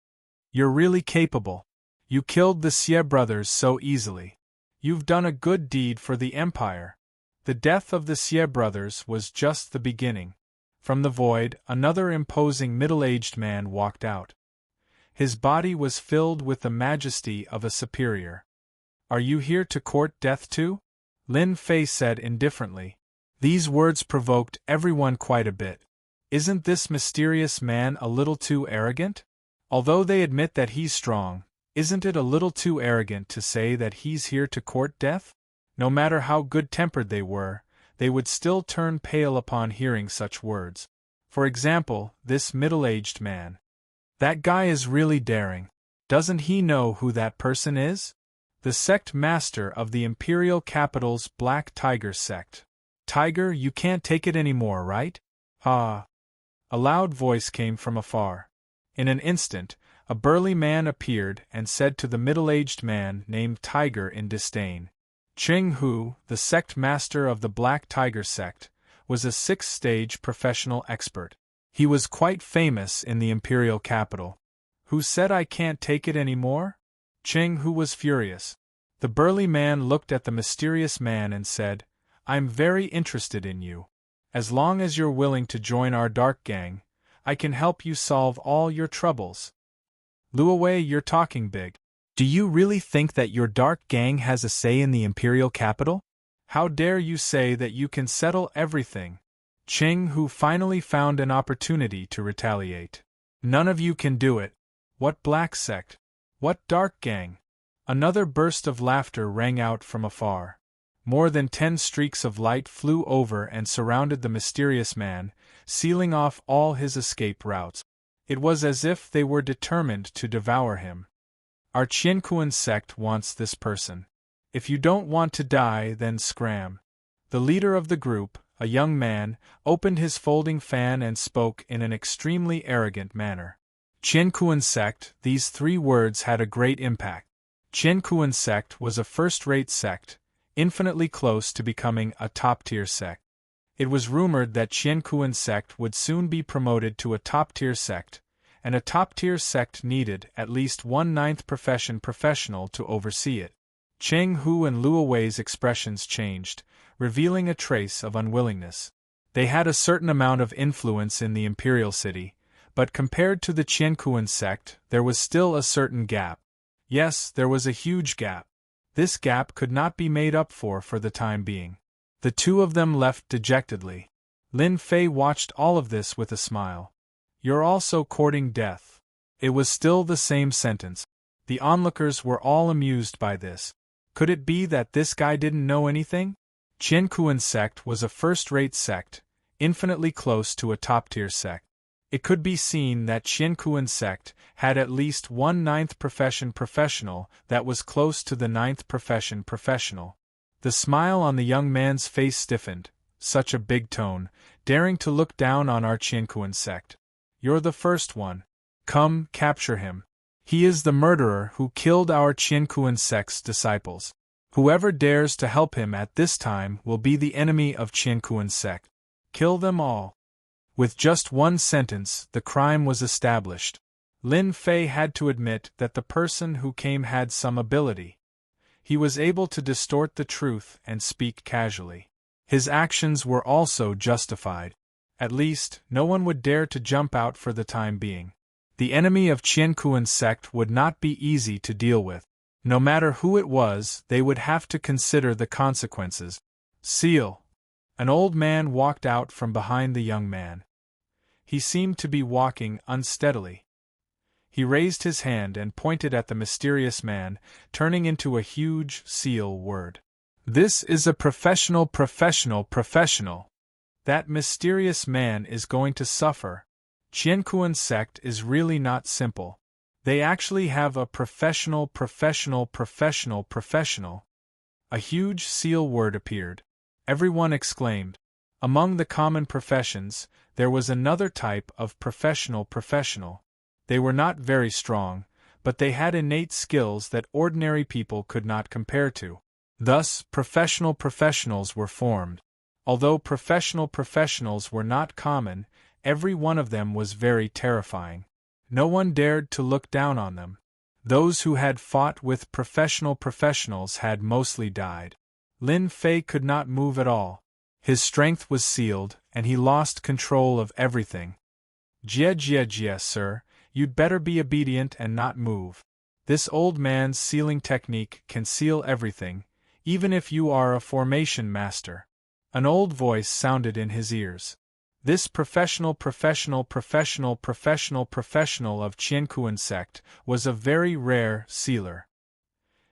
You're really capable. You killed the Xie brothers so easily. You've done a good deed for the Empire. The death of the Xie brothers was just the beginning. From the void, another imposing middle-aged man walked out. His body was filled with the majesty of a superior. Are you here to court death too? Lin Fei said indifferently. These words provoked everyone quite a bit. Isn't this mysterious man a little too arrogant? Although they admit that he's strong, isn't it a little too arrogant to say that he's here to court death? No matter how good-tempered they were, they would still turn pale upon hearing such words. For example, this middle-aged man. That guy is really daring. Doesn't he know who that person is? The sect master of the imperial capital's Black Tiger sect. Tiger, you can't take it anymore, right? Ah! A loud voice came from afar. In an instant, a burly man appeared and said to the middle-aged man named Tiger in disdain. Ching Hu, the sect master of the Black Tiger sect, was a sixth-stage professional expert. He was quite famous in the imperial capital. Who said I can't take it anymore? Ching Hu was furious. The burly man looked at the mysterious man and said, I'm very interested in you. As long as you're willing to join our dark gang, I can help you solve all your troubles. Luowei, you're talking big. Do you really think that your dark gang has a say in the imperial capital? How dare you say that you can settle everything? Ching Hu finally found an opportunity to retaliate. None of you can do it. What black sect? What dark gang? Another burst of laughter rang out from afar. More than 10 streaks of light flew over and surrounded the mysterious man, sealing off all his escape routes. It was as if they were determined to devour him. Our Qianquan sect wants this person. If you don't want to die, then scram. The leader of the group, a young man, opened his folding fan and spoke in an extremely arrogant manner. Qianquan sect, these 3 words had a great impact. Qianquan sect was a first-rate sect, infinitely close to becoming a top-tier sect. It was rumored that Qianquan sect would soon be promoted to a top-tier sect, and a top-tier sect needed at least 1/9 profession professional to oversee it. Cheng Hu and Luo Wei's expressions changed, revealing a trace of unwillingness. They had a certain amount of influence in the imperial city, but compared to the Qianquan sect, there was still a certain gap. Yes, there was a huge gap. This gap could not be made up for the time being. The 2 of them left dejectedly. Lin Fei watched all of this with a smile. You're also courting death. It was still the same sentence. The onlookers were all amused by this. Could it be that this guy didn't know anything? Qianquan sect was a first-rate sect, infinitely close to a top-tier sect. It could be seen that Qianquan sect had at least 1/9 profession professional that was close to the 9th profession professional. The smile on the young man's face stiffened. Such a big tone, daring to look down on our Qianquan sect. You're the first one. Come, capture him. He is the murderer who killed our Qianquan sect's disciples. Whoever dares to help him at this time will be the enemy of Qianquan sect. Kill them all. With just one sentence, the crime was established. Lin Fei had to admit that the person who came had some ability. He was able to distort the truth and speak casually. His actions were also justified. At least, no one would dare to jump out for the time being. The enemy of Qianquan sect would not be easy to deal with. No matter who it was, they would have to consider the consequences. Seal. An old man walked out from behind the young man. He seemed to be walking unsteadily. He raised his hand and pointed at the mysterious man, turning into a huge seal word. This is a professional. That mysterious man is going to suffer. Qianquan sect is really not simple. They actually have a professional. A huge seal word appeared. Everyone exclaimed. Among the common professions, there was another type of professional. They were not very strong, but they had innate skills that ordinary people could not compare to. Thus, professionals were formed. Although professionals were not common, every one of them was very terrifying. No one dared to look down on them. Those who had fought with professionals had mostly died. Lin Fei could not move at all. His strength was sealed, and he lost control of everything. Jia, sir, you'd better be obedient and not move. This old man's sealing technique can seal everything, even if you are a formation master. An old voice sounded in his ears. This professional of Qianquan sect was a very rare sealer.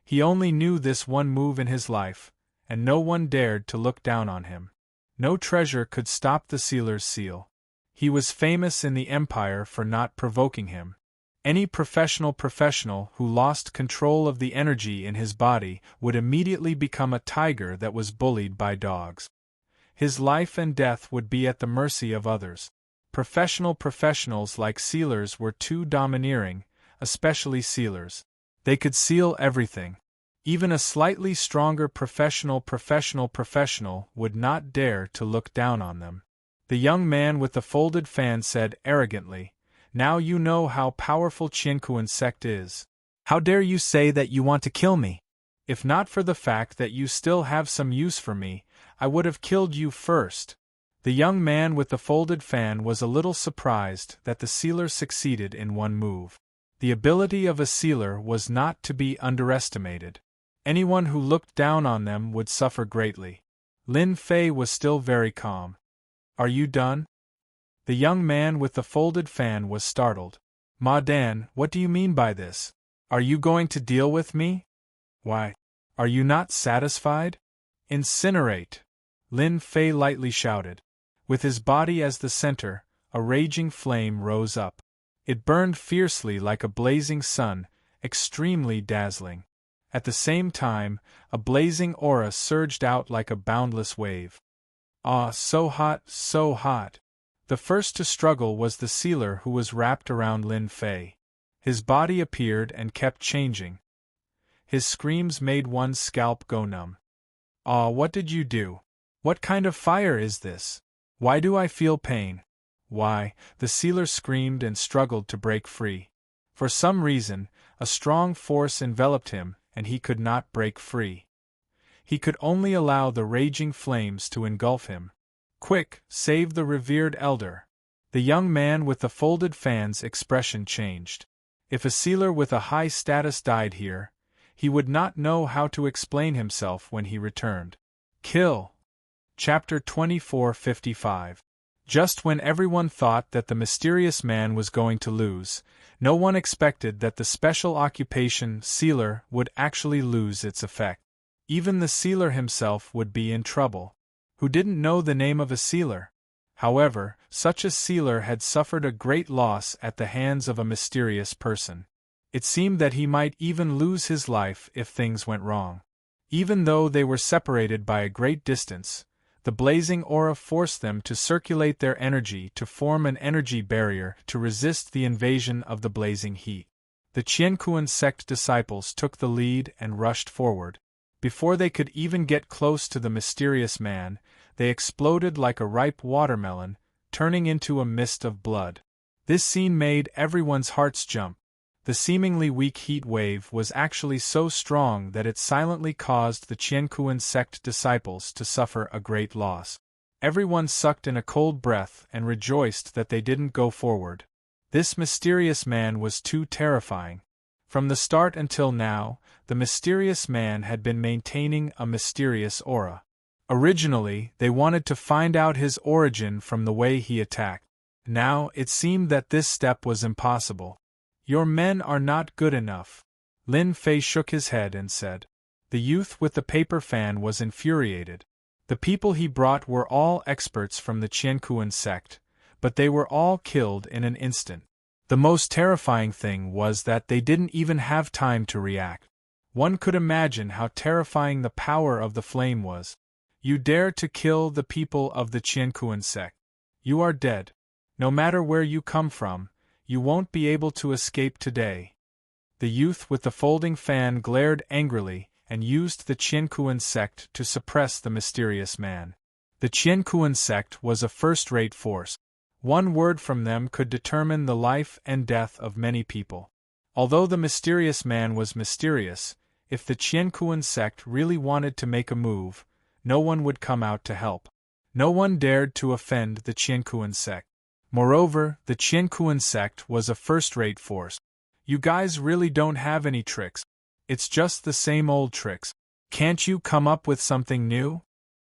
He only knew this one move in his life, and no one dared to look down on him. No treasure could stop the sealer's seal. He was famous in the empire for not provoking him. Any professional who lost control of the energy in his body would immediately become a tiger that was bullied by dogs. His life and death would be at the mercy of others. Professionals like sealers were too domineering, especially sealers. They could seal everything. Even a slightly stronger professional would not dare to look down on them. The young man with the folded fan said arrogantly, "Now you know how powerful Qianquan sect is. How dare you say that you want to kill me? If not for the fact that you still have some use for me, I would have killed you first." The young man with the folded fan was a little surprised that the sealer succeeded in one move. The ability of a sealer was not to be underestimated. Anyone who looked down on them would suffer greatly. Lin Fei was still very calm. "Are you done?" The young man with the folded fan was startled. "Ma Dan, what do you mean by this? Are you going to deal with me? Why? Are you not satisfied?" Incinerate! Lin Fei lightly shouted. With his body as the center, a raging flame rose up. It burned fiercely like a blazing sun, extremely dazzling. At the same time, a blazing aura surged out like a boundless wave. Ah, so hot, so hot! The first to struggle was the sealer who was wrapped around Lin Fei. His body appeared and kept changing. His screams made one's scalp go numb. Ah, what did you do? What kind of fire is this? Why do I feel pain? Why, the sealer screamed and struggled to break free. For some reason, a strong force enveloped him, and he could not break free. He could only allow the raging flames to engulf him. Quick, save the revered elder! The young man with the folded fan's expression changed. If a sealer with a high status died here, he would not know how to explain himself when he returned. Kill! Chapter 2455. Just when everyone thought that the mysterious man was going to lose, no one expected that the special occupation sealer would actually lose its effect. Even the sealer himself would be in trouble. Who didn't know the name of a sealer? However, such a sealer had suffered a great loss at the hands of a mysterious person. It seemed that he might even lose his life if things went wrong. Even though they were separated by a great distance, the blazing aura forced them to circulate their energy to form an energy barrier to resist the invasion of the blazing heat. The Qiankuan sect disciples took the lead and rushed forward. Before they could even get close to the mysterious man, they exploded like a ripe watermelon, turning into a mist of blood. This scene made everyone's hearts jump. The seemingly weak heat wave was actually so strong that it silently caused the Qiankuan sect disciples to suffer a great loss. Everyone sucked in a cold breath and rejoiced that they didn't go forward. This mysterious man was too terrifying. From the start until now, the mysterious man had been maintaining a mysterious aura. Originally, they wanted to find out his origin from the way he attacked. Now, it seemed that this step was impossible. Your men are not good enough. Lin Fei shook his head and said. The youth with the paper fan was infuriated. The people he brought were all experts from the Qiankuan sect, but they were all killed in an instant. The most terrifying thing was that they didn't even have time to react. One could imagine how terrifying the power of the flame was. You dare to kill the people of the Qiankuan sect. You are dead. No matter where you come from, you won't be able to escape today. The youth with the folding fan glared angrily and used the Qiankuan sect to suppress the mysterious man. The Qiankuan sect was a first-rate force. One word from them could determine the life and death of many people. Although the mysterious man was mysterious, if the Qiankuan sect really wanted to make a move, no one would come out to help. No one dared to offend the Qiankuan sect. Moreover, the Qiankuan sect was a first-rate force. You guys really don't have any tricks. It's just the same old tricks. Can't you come up with something new?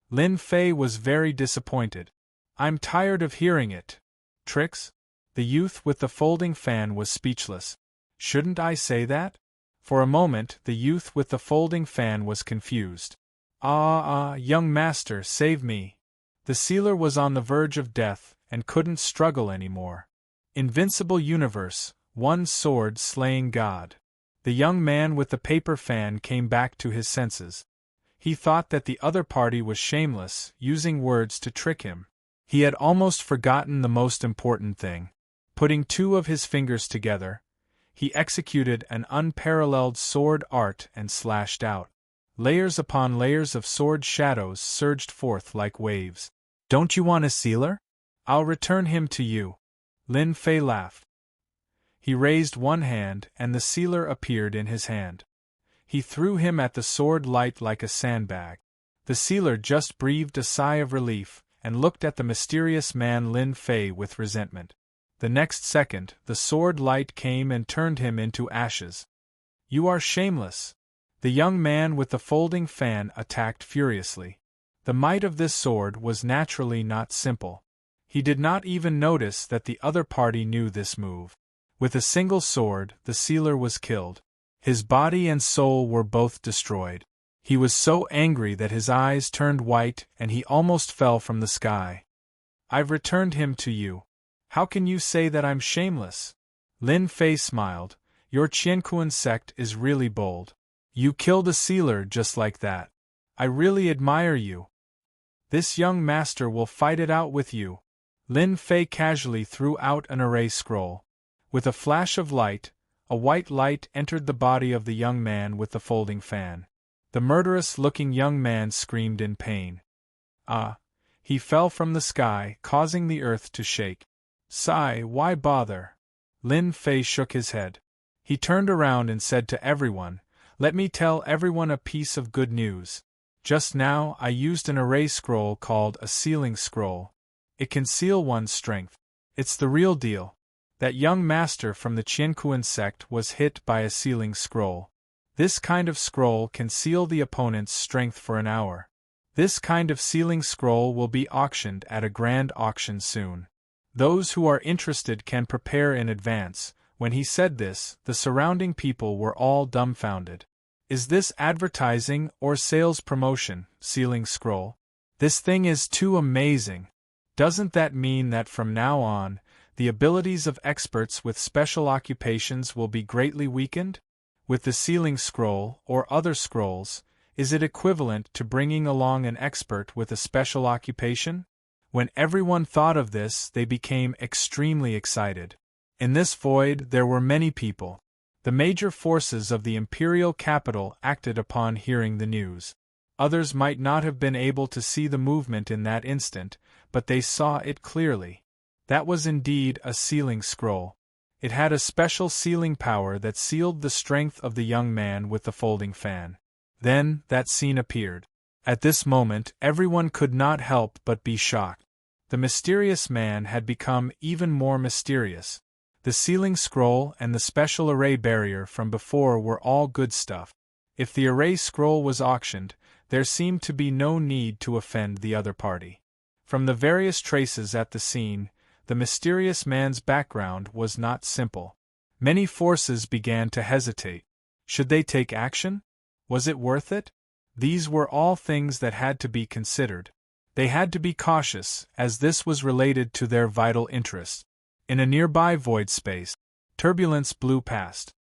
Lin Fei was very disappointed. I'm tired of hearing it. Tricks? The youth with the folding fan was speechless. Shouldn't I say that? For a moment, the youth with the folding fan was confused. Young master, save me. The sealer was on the verge of death and couldn't struggle anymore. Invincible universe, one sword slaying God. The young man with the paper fan came back to his senses. He thought that the other party was shameless, using words to trick him. He had almost forgotten the most important thing. Putting two of his fingers together, he executed an unparalleled sword art and slashed out. Layers upon layers of sword shadows surged forth like waves. Don't you want a sealer? I'll return him to you. Lin Fei laughed. He raised one hand and the sealer appeared in his hand. He threw him at the sword light like a sandbag. The sealer just breathed a sigh of relief and looked at the mysterious man Lin Fei with resentment. The next second, the sword light came and turned him into ashes. You are shameless. The young man with the folding fan attacked furiously. The might of this sword was naturally not simple. He did not even notice that the other party knew this move. With a single sword, the sealer was killed. His body and soul were both destroyed. He was so angry that his eyes turned white and he almost fell from the sky. I've returned him to you. How can you say that I'm shameless? Lin Fei smiled. Your Qianquan sect is really bold. You killed a sealer just like that. I really admire you. This young master will fight it out with you. Lin Fei casually threw out an array scroll. With a flash of light, a white light entered the body of the young man with the folding fan. The murderous-looking young man screamed in pain. Ah! He fell from the sky, causing the earth to shake. Sigh, why bother? Lin Fei shook his head. He turned around and said to everyone, let me tell everyone a piece of good news. Just now I used an array scroll called a sealing scroll. It can seal one's strength. It's the real deal. That young master from the Qianquan sect was hit by a sealing scroll. This kind of scroll can seal the opponent's strength for an hour. This kind of sealing scroll will be auctioned at a grand auction soon. Those who are interested can prepare in advance. When he said this, the surrounding people were all dumbfounded. Is this advertising or sales promotion, sealing scroll? This thing is too amazing. Doesn't that mean that from now on, the abilities of experts with special occupations will be greatly weakened? With the sealing scroll, or other scrolls, is it equivalent to bringing along an expert with a special occupation? When everyone thought of this, they became extremely excited. In this void there were many people. The major forces of the imperial capital acted upon hearing the news. Others might not have been able to see the movement in that instant, but they saw it clearly. That was indeed a sealing scroll. It had a special sealing power that sealed the strength of the young man with the folding fan. Then, that scene appeared. At this moment, everyone could not help but be shocked. The mysterious man had become even more mysterious. The sealing scroll and the special array barrier from before were all good stuff. If the array scroll was auctioned, there seemed to be no need to offend the other party. From the various traces at the scene, the mysterious man's background was not simple. Many forces began to hesitate. Should they take action? Was it worth it? These were all things that had to be considered. They had to be cautious, as this was related to their vital interests. In a nearby void space, turbulence blew past.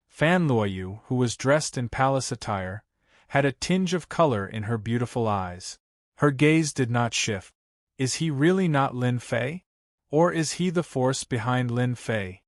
Fan Luoyu, who was dressed in palace attire, had a tinge of color in her beautiful eyes. Her gaze did not shift. Is he really not Lin Fei? Or is he the force behind Lin Fei?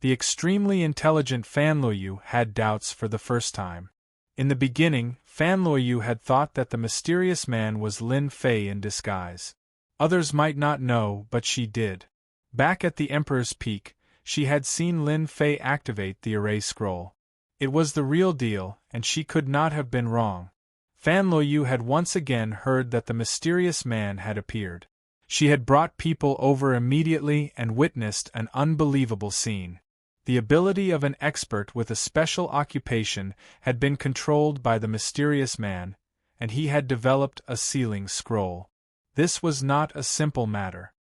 The extremely intelligent Fan Luoyu had doubts for the first time. In the beginning, Fan Luoyu had thought that the mysterious man was Lin Fei in disguise. Others might not know, but she did. Back at the Emperor's Peak, she had seen Lin Fei activate the array scroll. It was the real deal, and she could not have been wrong. Fan Luoyu had once again heard that the mysterious man had appeared. She had brought people over immediately and witnessed an unbelievable scene. The ability of an expert with a special occupation had been controlled by the mysterious man, and he had developed a sealing scroll. This was not a simple matter.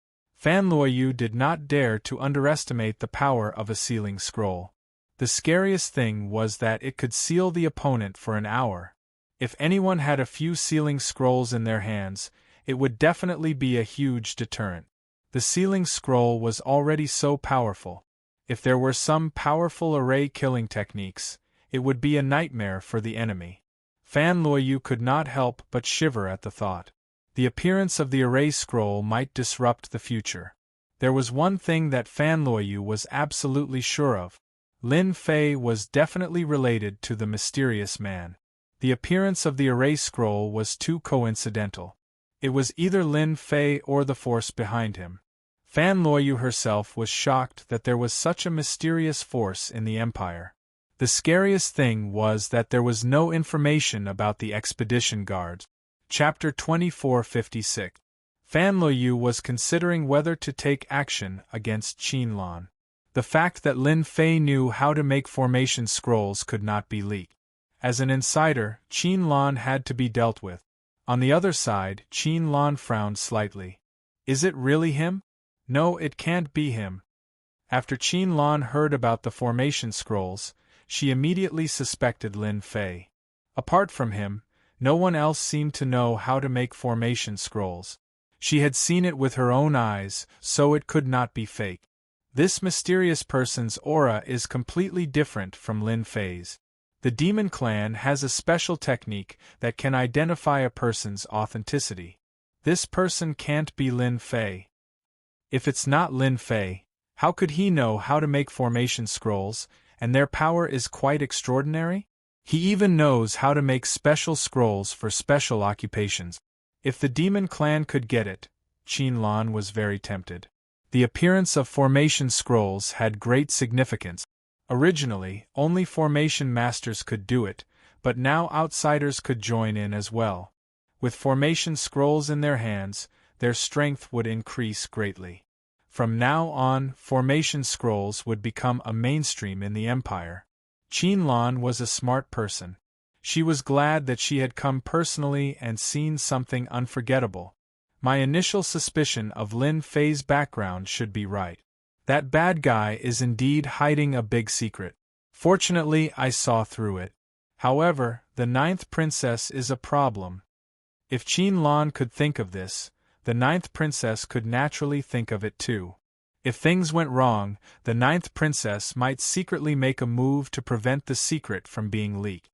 Fan Luoyu did not dare to underestimate the power of a sealing scroll. The scariest thing was that it could seal the opponent for an hour. If anyone had a few sealing scrolls in their hands, it would definitely be a huge deterrent. The sealing scroll was already so powerful. If there were some powerful array killing techniques, it would be a nightmare for the enemy. Fan Luoyu could not help but shiver at the thought. The appearance of the array scroll might disrupt the future. There was one thing that Fan Luoyu was absolutely sure of. Lin Fei was definitely related to the mysterious man. The appearance of the array scroll was too coincidental. It was either Lin Fei or the force behind him. Fan Luoyu herself was shocked that there was such a mysterious force in the Empire. The scariest thing was that there was no information about the expedition guards. Chapter 2456. Fan Luoyu was considering whether to take action against Qinlan. The fact that Lin Fei knew how to make formation scrolls could not be leaked. As an insider, Qinlan had to be dealt with. On the other side, Qinlan frowned slightly. Is it really him? No, it can't be him. After Qinlan heard about the formation scrolls, she immediately suspected Lin Fei. Apart from him, No one else seemed to know how to make formation scrolls. She had seen it with her own eyes, so it could not be fake. This mysterious person's aura is completely different from Lin Fei's. The Demon Clan has a special technique that can identify a person's authenticity. This person can't be Lin Fei. If it's not Lin Fei, how could he know how to make formation scrolls, and their power is quite extraordinary? He even knows how to make special scrolls for special occupations. If the Demon Clan could get it, Qinlan was very tempted. The appearance of formation scrolls had great significance. Originally, only formation masters could do it, but now outsiders could join in as well. With formation scrolls in their hands, their strength would increase greatly. From now on, formation scrolls would become a mainstream in the empire. Qinlan was a smart person. She was glad that she had come personally and seen something unforgettable. My initial suspicion of Lin Fei's background should be right. That bad guy is indeed hiding a big secret. Fortunately, I saw through it. However, the 9th princess is a problem. If Qinlan could think of this, the 9th princess could naturally think of it too. If things went wrong, the 9th princess might secretly make a move to prevent the secret from being leaked.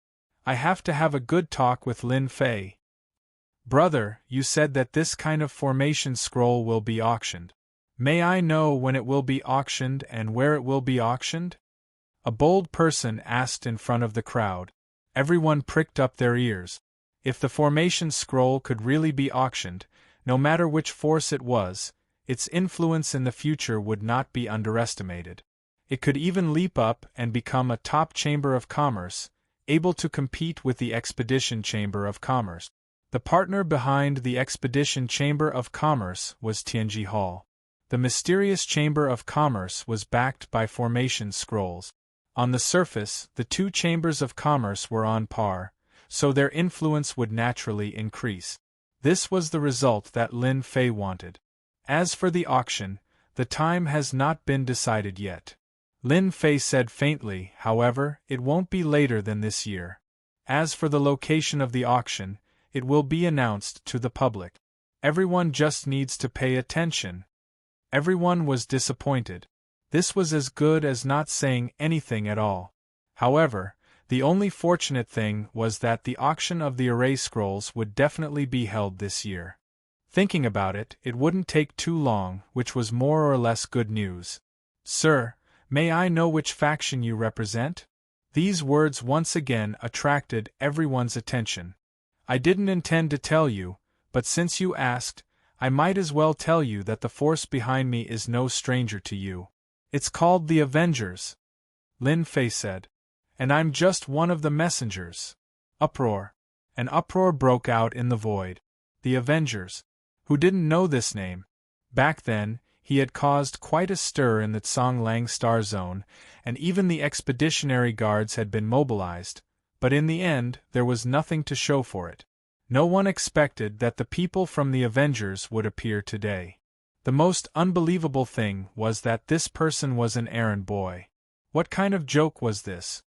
I have to have a good talk with Lin Fei. Brother, you said that this kind of formation scroll will be auctioned. May I know when it will be auctioned and where it will be auctioned? A bold person asked in front of the crowd. Everyone pricked up their ears. If the formation scroll could really be auctioned, no matter which force it was, its influence in the future would not be underestimated. It could even leap up and become a top chamber of commerce, able to compete with the Expedition Chamber of Commerce. The partner behind the Expedition Chamber of Commerce was Tianji Hall. The mysterious Chamber of Commerce was backed by formation scrolls. On the surface, the two chambers of commerce were on par, so their influence would naturally increase. This was the result that Lin Fei wanted. As for the auction, the time has not been decided yet. Lin Fei said faintly, however, it won't be later than this year. As for the location of the auction, it will be announced to the public. Everyone just needs to pay attention. Everyone was disappointed. This was as good as not saying anything at all. However, the only fortunate thing was that the auction of the array scrolls would definitely be held this year. Thinking about it, it wouldn't take too long, which was more or less good news. Sir, may I know which faction you represent? These words once again attracted everyone's attention. I didn't intend to tell you, but since you asked, I might as well tell you that the force behind me is no stranger to you. It's called the Avengers, Lin Fei said. And I'm just one of the messengers. Uproar. An uproar broke out in the void. The Avengers. Who didn't know this name? Back then, he had caused quite a stir in the Tsonglang Star Zone, and even the expeditionary guards had been mobilized, but in the end, there was nothing to show for it. No one expected that the people from the Avengers would appear today. The most unbelievable thing was that this person was an errand boy. What kind of joke was this?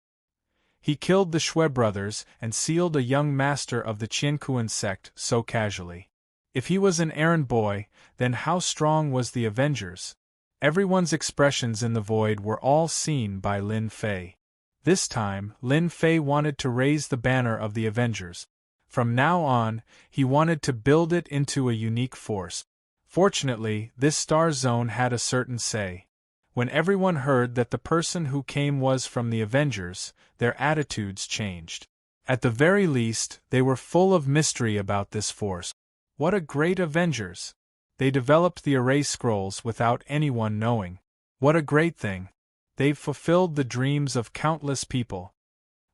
He killed the Shui brothers and sealed a young master of the Qiankuan sect so casually. If he was an errand boy, then how strong was the Avengers? Everyone's expressions in the void were all seen by Lin Fei. This time, Lin Fei wanted to raise the banner of the Avengers. From now on, he wanted to build it into a unique force. Fortunately, this star zone had a certain say. When everyone heard that the person who came was from the Avengers, their attitudes changed. At the very least, they were full of mystery about this force. What a great Avengers! They developed the array scrolls without anyone knowing. What a great thing! They've fulfilled the dreams of countless people.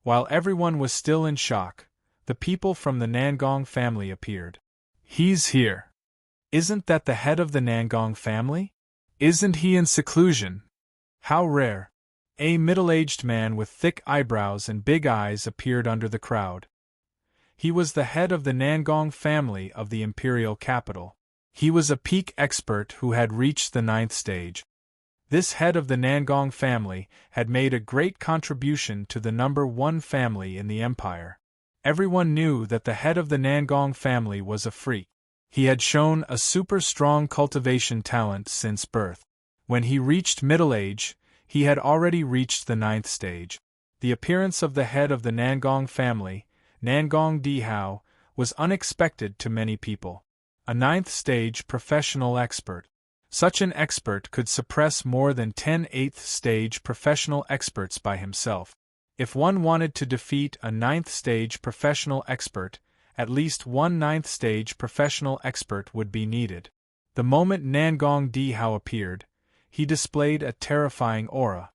While everyone was still in shock, the people from the Nangong family appeared. He's here. Isn't that the head of the Nangong family? Isn't he in seclusion? How rare! A middle-aged man with thick eyebrows and big eyes appeared under the crowd. He was the head of the Nangong family of the imperial capital. He was a peak expert who had reached the 9th stage. This head of the Nangong family had made a great contribution to the #1 family in the empire. Everyone knew that the head of the Nangong family was a freak. He had shown a super strong cultivation talent since birth. When he reached middle age, he had already reached the 9th stage. The appearance of the head of the Nangong family, Nangong Dihao, was unexpected to many people. A 9th stage professional expert. Such an expert could suppress more than 10 8th stage professional experts by himself. If one wanted to defeat a 9th stage professional expert, at least one 9th stage professional expert would be needed. The moment Nangong Dihao appeared, he displayed a terrifying aura.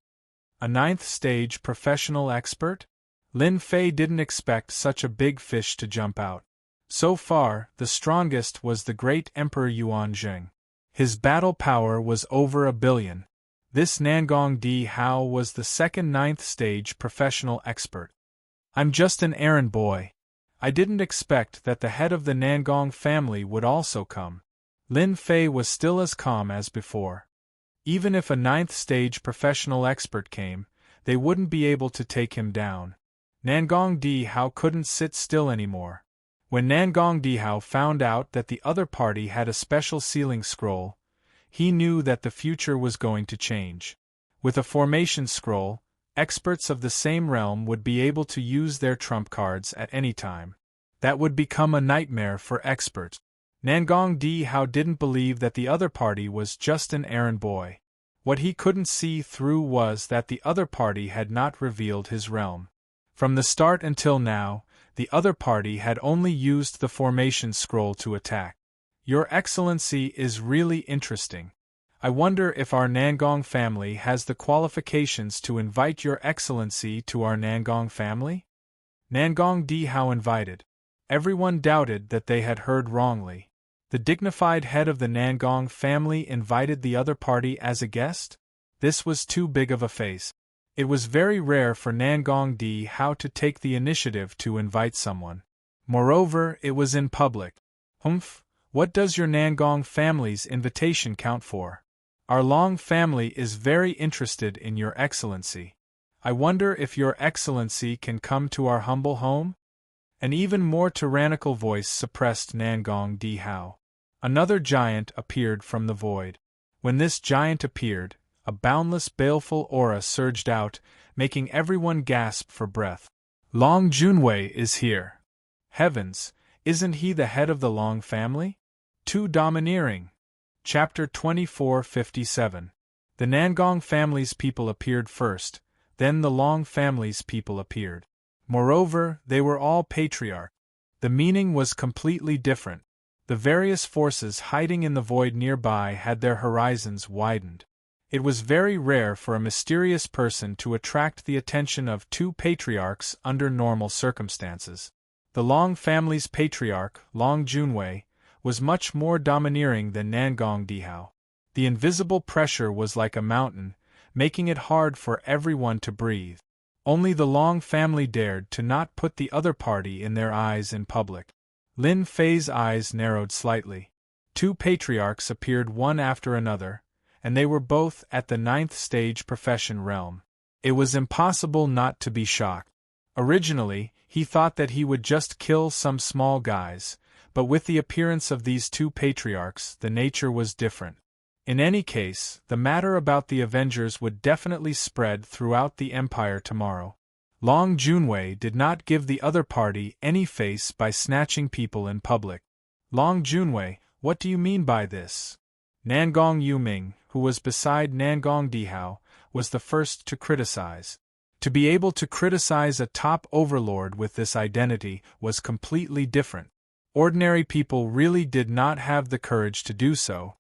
A 9th stage professional expert? Lin Fei didn't expect such a big fish to jump out. So far, the strongest was the great Emperor Yuan Zheng. His battle power was over 1 billion. This Nangong Dihao was the second 9th stage professional expert. I'm just an errand boy. I didn't expect that the head of the Nangong family would also come. Lin Fei was still as calm as before. Even if a 9th stage professional expert came, they wouldn't be able to take him down. Nangong Dihao couldn't sit still anymore. When Nangong Dihao found out that the other party had a special sealing scroll, he knew that the future was going to change. With a formation scroll, experts of the same realm would be able to use their trump cards at any time. That would become a nightmare for experts. Nangong Dihao didn't believe that the other party was just an errand boy. What he couldn't see through was that the other party had not revealed his realm. From the start until now, the other party had only used the formation scroll to attack. Your Excellency is really interesting. I wonder if our Nangong family has the qualifications to invite Your Excellency to our Nangong family? Nangong Dihao invited. Everyone doubted that they had heard wrongly. The dignified head of the Nangong family invited the other party as a guest? This was too big of a face. It was very rare for Nangong Dihao to take the initiative to invite someone. Moreover, it was in public. Humph, what does your Nangong family's invitation count for? Our Long family is very interested in Your Excellency. I wonder if Your Excellency can come to our humble home? An even more tyrannical voice suppressed Nangong Dihao. Another giant appeared from the void. When this giant appeared, a boundless baleful aura surged out, making everyone gasp for breath. Long Junwei is here. Heavens, isn't he the head of the Long family? Too domineering. Chapter 2457. The Nangong family's people appeared first, then the Long family's people appeared. Moreover, they were all patriarch. The meaning was completely different. The various forces hiding in the void nearby had their horizons widened. It was very rare for a mysterious person to attract the attention of two patriarchs under normal circumstances. The Long family's patriarch, Long Junwei, was much more domineering than Nangong Dihao. The invisible pressure was like a mountain, making it hard for everyone to breathe. Only the Long family dared to not put the other party in their eyes in public. Lin Fei's eyes narrowed slightly. Two patriarchs appeared one after another, and they were both at the 9th stage profession realm. It was impossible not to be shocked. Originally, he thought that he would just kill some small guys, but with the appearance of these two patriarchs, the nature was different. In any case, the matter about the Avengers would definitely spread throughout the Empire tomorrow. Long Junwei did not give the other party any face by snatching people in public. Long Junwei, what do you mean by this? Nangong Yuming, who was beside Nangong Dihao, was the first to criticize. To be able to criticize a top overlord with this identity was completely different. Ordinary people really did not have the courage to do so.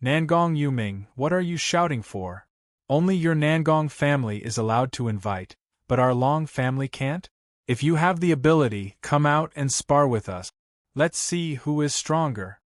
Nangong Yuming, what are you shouting for? Only your Nangong family is allowed to invite, but our Long family can't? If you have the ability, come out and spar with us. Let's see who is stronger.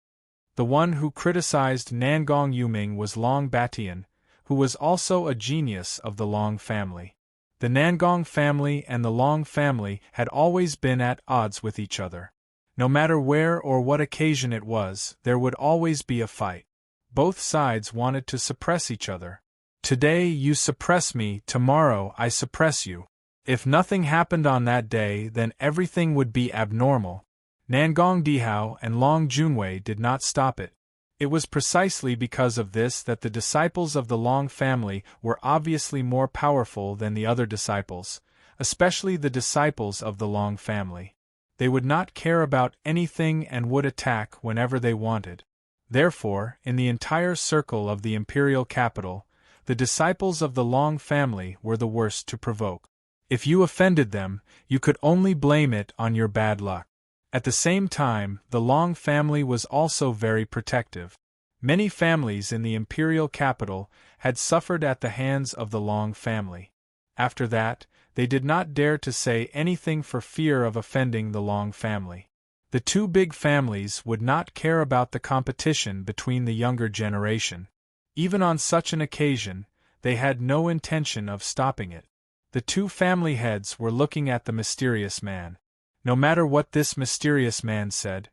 The one who criticized Nangong Yuming was Long Batian, who was also a genius of the Long family. The Nangong family and the Long family had always been at odds with each other. No matter where or what occasion it was, there would always be a fight. Both sides wanted to suppress each other. Today you suppress me, tomorrow I suppress you. If nothing happened on that day, then everything would be abnormal. Nangong Dihao and Long Junwei did not stop it. It was precisely because of this that the disciples of the Long family were obviously more powerful than the other disciples, especially the disciples of the Long family. They would not care about anything and would attack whenever they wanted. Therefore, in the entire circle of the imperial capital, the disciples of the Long family were the worst to provoke. If you offended them, you could only blame it on your bad luck. At the same time, the Long family was also very protective. Many families in the imperial capital had suffered at the hands of the Long family. After that, they did not dare to say anything for fear of offending the Long family. The two big families would not care about the competition between the younger generation. Even on such an occasion, they had no intention of stopping it. The two family heads were looking at the mysterious man. No matter what this mysterious man said,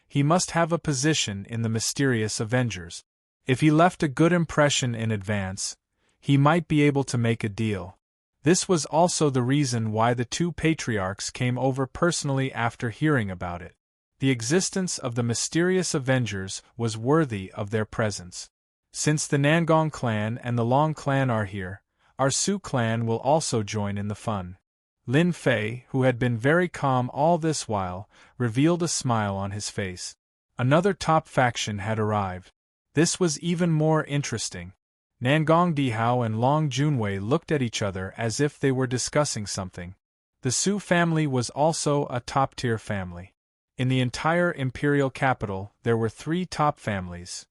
he must have a position in the mysterious Avengers. If he left a good impression in advance, he might be able to make a deal. This was also the reason why the two patriarchs came over personally after hearing about it. The existence of the mysterious Avengers was worthy of their presence. Since the Nangong clan and the Long clan are here, our Su clan will also join in the fun. Lin Fei, who had been very calm all this while, revealed a smile on his face. Another top faction had arrived. This was even more interesting. Nangong Dihao and Long Junwei looked at each other as if they were discussing something. The Su family was also a top-tier family. In the entire imperial capital, there were 3 top families: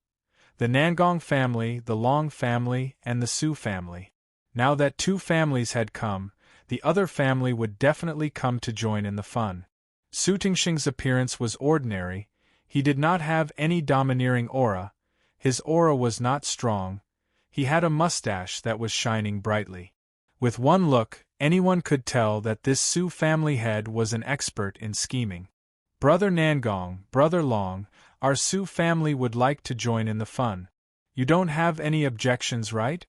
the Nangong family, the Long family, and the Su family. Now that 2 families had come, the other family would definitely come to join in the fun. Su Tingxing's appearance was ordinary. He did not have any domineering aura. His aura was not strong. He had a mustache that was shining brightly. With one look, anyone could tell that this Su family head was an expert in scheming. Brother Nangong, Brother Long, our Su family would like to join in the fun. You don't have any objections, right?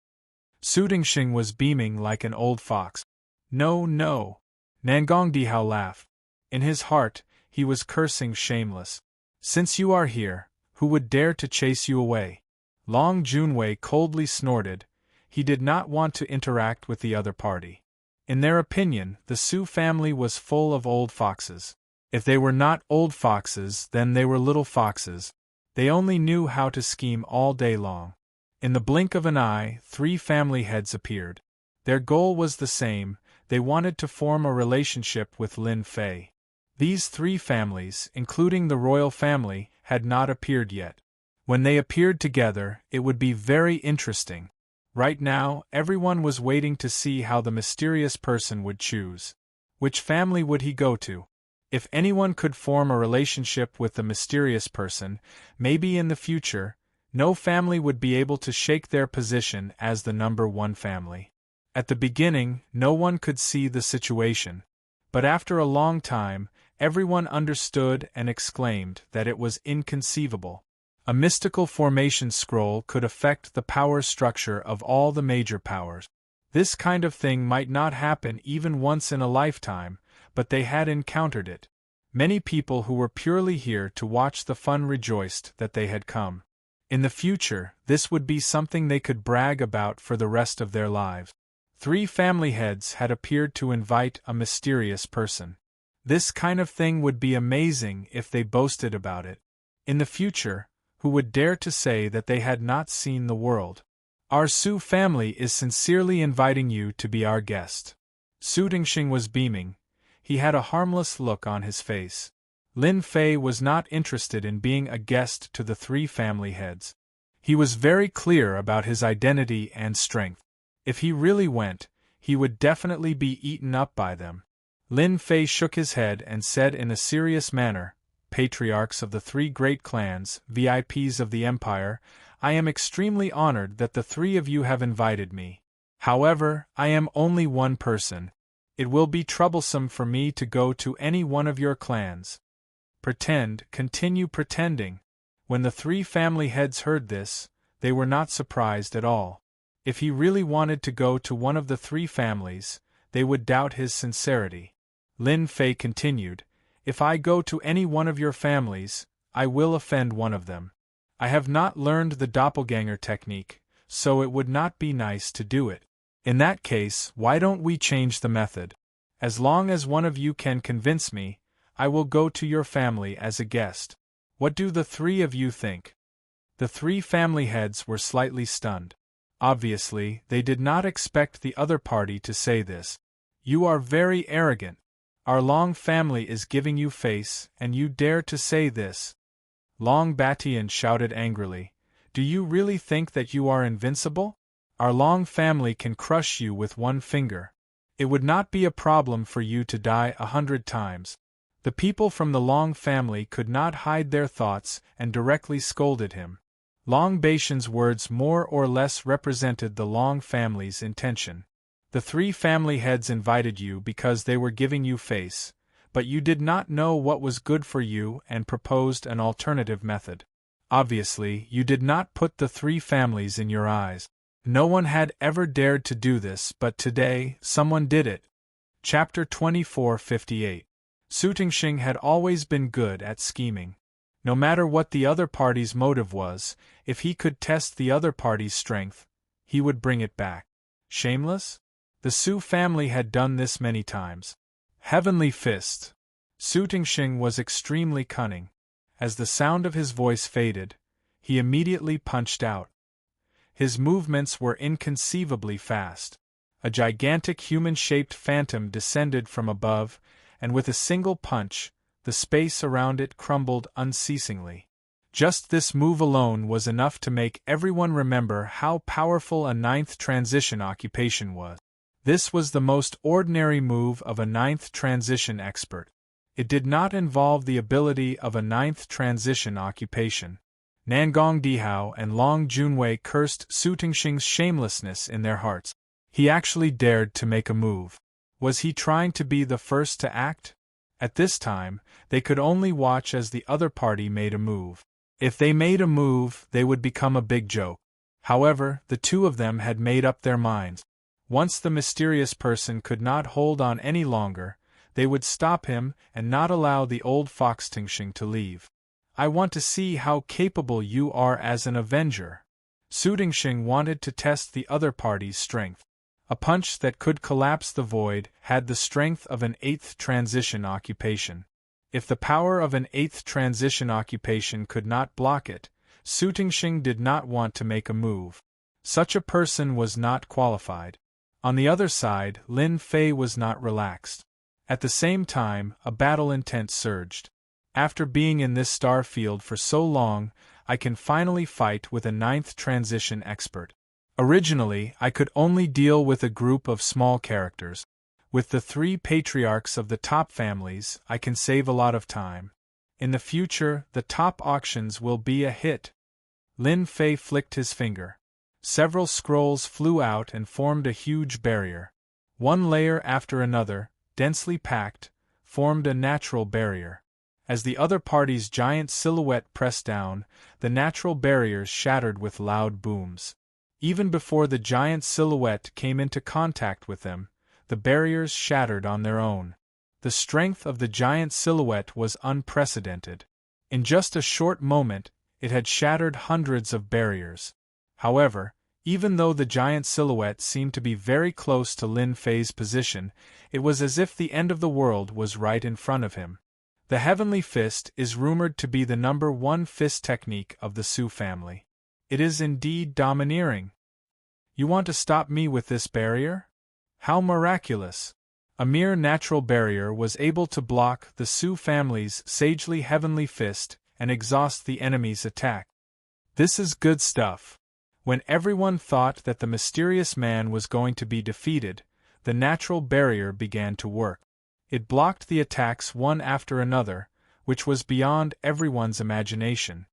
Su Tingxing was beaming like an old fox. No, no. Nangong Dihao laughed. In his heart, he was cursing shameless. Since you are here, who would dare to chase you away? Long Junwei coldly snorted. He did not want to interact with the other party. In their opinion, the Su family was full of old foxes. If they were not old foxes, then they were little foxes. They only knew how to scheme all day long. In the blink of an eye, 3 family heads appeared. Their goal was the same. They wanted to form a relationship with Lin Fei. These 3 families, including the royal family, had not appeared yet. When they appeared together, it would be very interesting. Right now, everyone was waiting to see how the mysterious person would choose. Which family would he go to? If anyone could form a relationship with the mysterious person, maybe in the future, no family would be able to shake their position as the number 1 family. At the beginning, no one could see the situation. But after a long time, everyone understood and exclaimed that it was inconceivable. A mystical formation scroll could affect the power structure of all the major powers. This kind of thing might not happen even once in a lifetime, but they had encountered it. Many people who were purely here to watch the fun rejoiced that they had come. In the future, this would be something they could brag about for the rest of their lives. 3 family heads had appeared to invite a mysterious person. This kind of thing would be amazing if they boasted about it. In the future, who would dare to say that they had not seen the world? Our Su family is sincerely inviting you to be our guest. Su Tingxing was beaming. He had a harmless look on his face. Lin Fei was not interested in being a guest to the 3 family heads. He was very clear about his identity and strength. If he really went, he would definitely be eaten up by them. Lin Fei shook his head and said in a serious manner, "Patriarchs of the 3 great clans, VIPs of the Empire, I am extremely honored that the 3 of you have invited me. However, I am only one person. It will be troublesome for me to go to any one of your clans." Continue pretending. When the 3 family heads heard this, they were not surprised at all. If he really wanted to go to one of the 3 families, they would doubt his sincerity. Lin Fei continued, "If I go to any one of your families, I will offend one of them. I have not learned the doppelganger technique, so it would not be nice to do it. In that case, why don't we change the method? As long as one of you can convince me, I will go to your family as a guest. What do the three of you think?" The three family heads were slightly stunned. Obviously, they did not expect the other party to say this. "You are very arrogant. Our Long family is giving you face, and you dare to say this?" Long Batian shouted angrily, "Do you really think that you are invincible? Our Long family can crush you with one finger. It would not be a problem for you to die 100 times. The people from the Long family could not hide their thoughts and directly scolded him. Long Batian's words more or less represented the Long family's intention. The three family heads invited you because they were giving you face, but you did not know what was good for you and proposed an alternative method. Obviously, you did not put the three families in your eyes. No one had ever dared to do this, but today, someone did it. Chapter 2458. Su Tingxing had always been good at scheming. No matter what the other party's motive was, if he could test the other party's strength, he would bring it back. Shameless? The Su family had done this many times. Heavenly Fist. Su Tingxing was extremely cunning. As the sound of his voice faded, he immediately punched out. His movements were inconceivably fast. A gigantic human-shaped phantom descended from above, and with a single punch, the space around it crumbled unceasingly. Just this move alone was enough to make everyone remember how powerful a ninth transition occupation was. This was the most ordinary move of a ninth transition expert. It did not involve the ability of a ninth transition occupation. Nangong Dihao and Long Junwei cursed Su Tingxing's shamelessness in their hearts. He actually dared to make a move. Was he trying to be the first to act? At this time, they could only watch as the other party made a move. If they made a move, they would become a big joke. However, the two of them had made up their minds. Once the mysterious person could not hold on any longer, they would stop him and not allow the old fox Tingxing to leave. "I want to see how capable you are as an avenger." Su Tingxing wanted to test the other party's strength. A punch that could collapse the void had the strength of an eighth transition occupation. If the power of an eighth transition occupation could not block it, Su Tingxing did not want to make a move. Such a person was not qualified. On the other side, Lin Fei was not relaxed. At the same time, a battle intent surged. "After being in this star field for so long, I can finally fight with a ninth transition expert. Originally, I could only deal with a group of small characters. With the three patriarchs of the top families, I can save a lot of time. In the future, the top auctions will be a hit." Lin Fei flicked his finger. Several scrolls flew out and formed a huge barrier. One layer after another, densely packed, formed a natural barrier. As the other party's giant silhouette pressed down, the natural barriers shattered with loud booms. Even before the giant silhouette came into contact with them, the barriers shattered on their own. The strength of the giant silhouette was unprecedented. In just a short moment, it had shattered hundreds of barriers. However, even though the giant silhouette seemed to be very close to Lin Fei's position, it was as if the end of the world was right in front of him. The Heavenly Fist is rumored to be the #1 fist technique of the Su family. It is indeed domineering. "You want to stop me with this barrier? How miraculous!" A mere natural barrier was able to block the Su family's sagely Heavenly Fist and exhaust the enemy's attack. This is good stuff. When everyone thought that the mysterious man was going to be defeated, the natural barrier began to work. It blocked the attacks one after another, which was beyond everyone's imagination.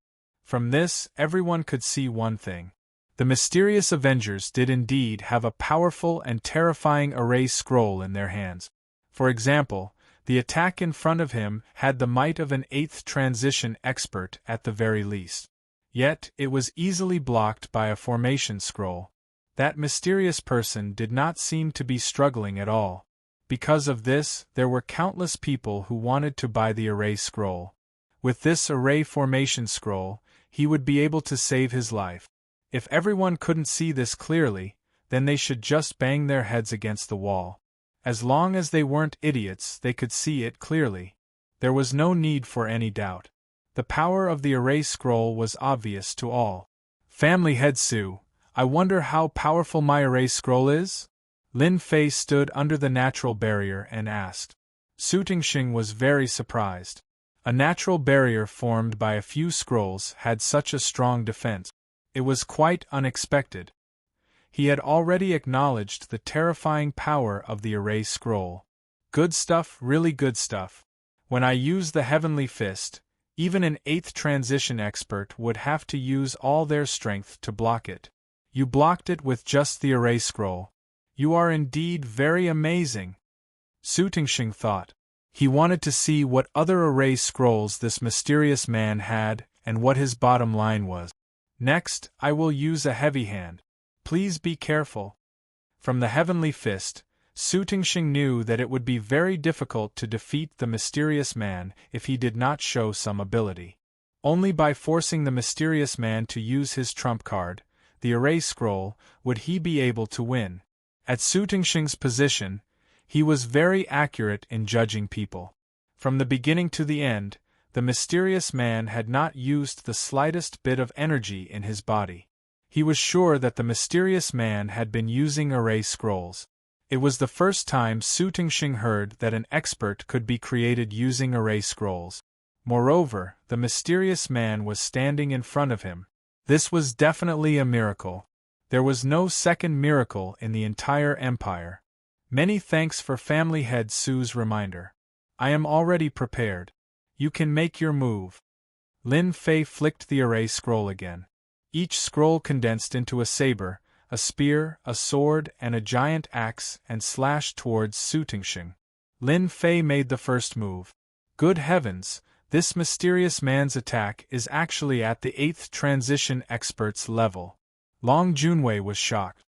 From this, everyone could see one thing. The mysterious Avengers did indeed have a powerful and terrifying array scroll in their hands. For example, the attack in front of him had the might of an 8th transition expert at the very least. Yet, it was easily blocked by a formation scroll. That mysterious person did not seem to be struggling at all. Because of this, there were countless people who wanted to buy the array scroll. With this array formation scroll, he would be able to save his life. If everyone couldn't see this clearly, then they should just bang their heads against the wall. As long as they weren't idiots, they could see it clearly. There was no need for any doubt. The power of the array scroll was obvious to all. Family head Sue, I wonder how powerful my array scroll is? Lin Fei stood under the natural barrier and asked. Su Tingxing was very surprised. A natural barrier formed by a few scrolls had such a strong defense. It was quite unexpected. He had already acknowledged the terrifying power of the array scroll. Good stuff, really good stuff. When I use the Heavenly Fist, even an 8th transition expert would have to use all their strength to block it. You blocked it with just the array scroll. You are indeed very amazing. Su Tingxing thought. He wanted to see what other array scrolls this mysterious man had and what his bottom line was. Next, I will use a heavy hand. Please be careful. From the Heavenly Fist, Su Tingxing knew that it would be very difficult to defeat the mysterious man if he did not show some ability. Only by forcing the mysterious man to use his trump card, the array scroll, would he be able to win. At Su Tingxing's position, he was very accurate in judging people. From the beginning to the end, the mysterious man had not used the slightest bit of energy in his body. He was sure that the mysterious man had been using array scrolls. It was the first time Su Tingxing heard that an expert could be created using array scrolls. Moreover, the mysterious man was standing in front of him. This was definitely a miracle. There was no second miracle in the entire empire. Many thanks for family head Su's reminder. I am already prepared. You can make your move. Lin Fei flicked the array scroll again. Each scroll condensed into a saber, a spear, a sword, and a giant axe and slashed towards Su Tingxing. Lin Fei made the first move. Good heavens, this mysterious man's attack is actually at the 8th transition expert's level. Long Junwei was shocked.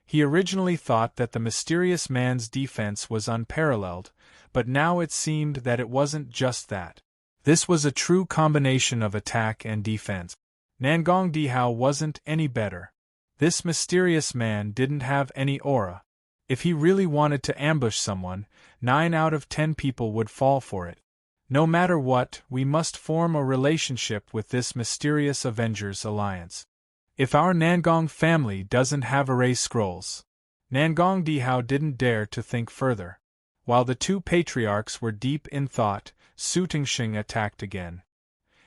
He originally thought that the mysterious man's defense was unparalleled, but now it seemed that it wasn't just that. This was a true combination of attack and defense. Nangong Dihao wasn't any better. This mysterious man didn't have any aura. If he really wanted to ambush someone, 9 out of 10 people would fall for it. No matter what, we must form a relationship with this mysterious Avengers alliance. If our Nangong family doesn't have array scrolls. Nangong Dihao didn't dare to think further. While the two patriarchs were deep in thought, Su Tingxing attacked again.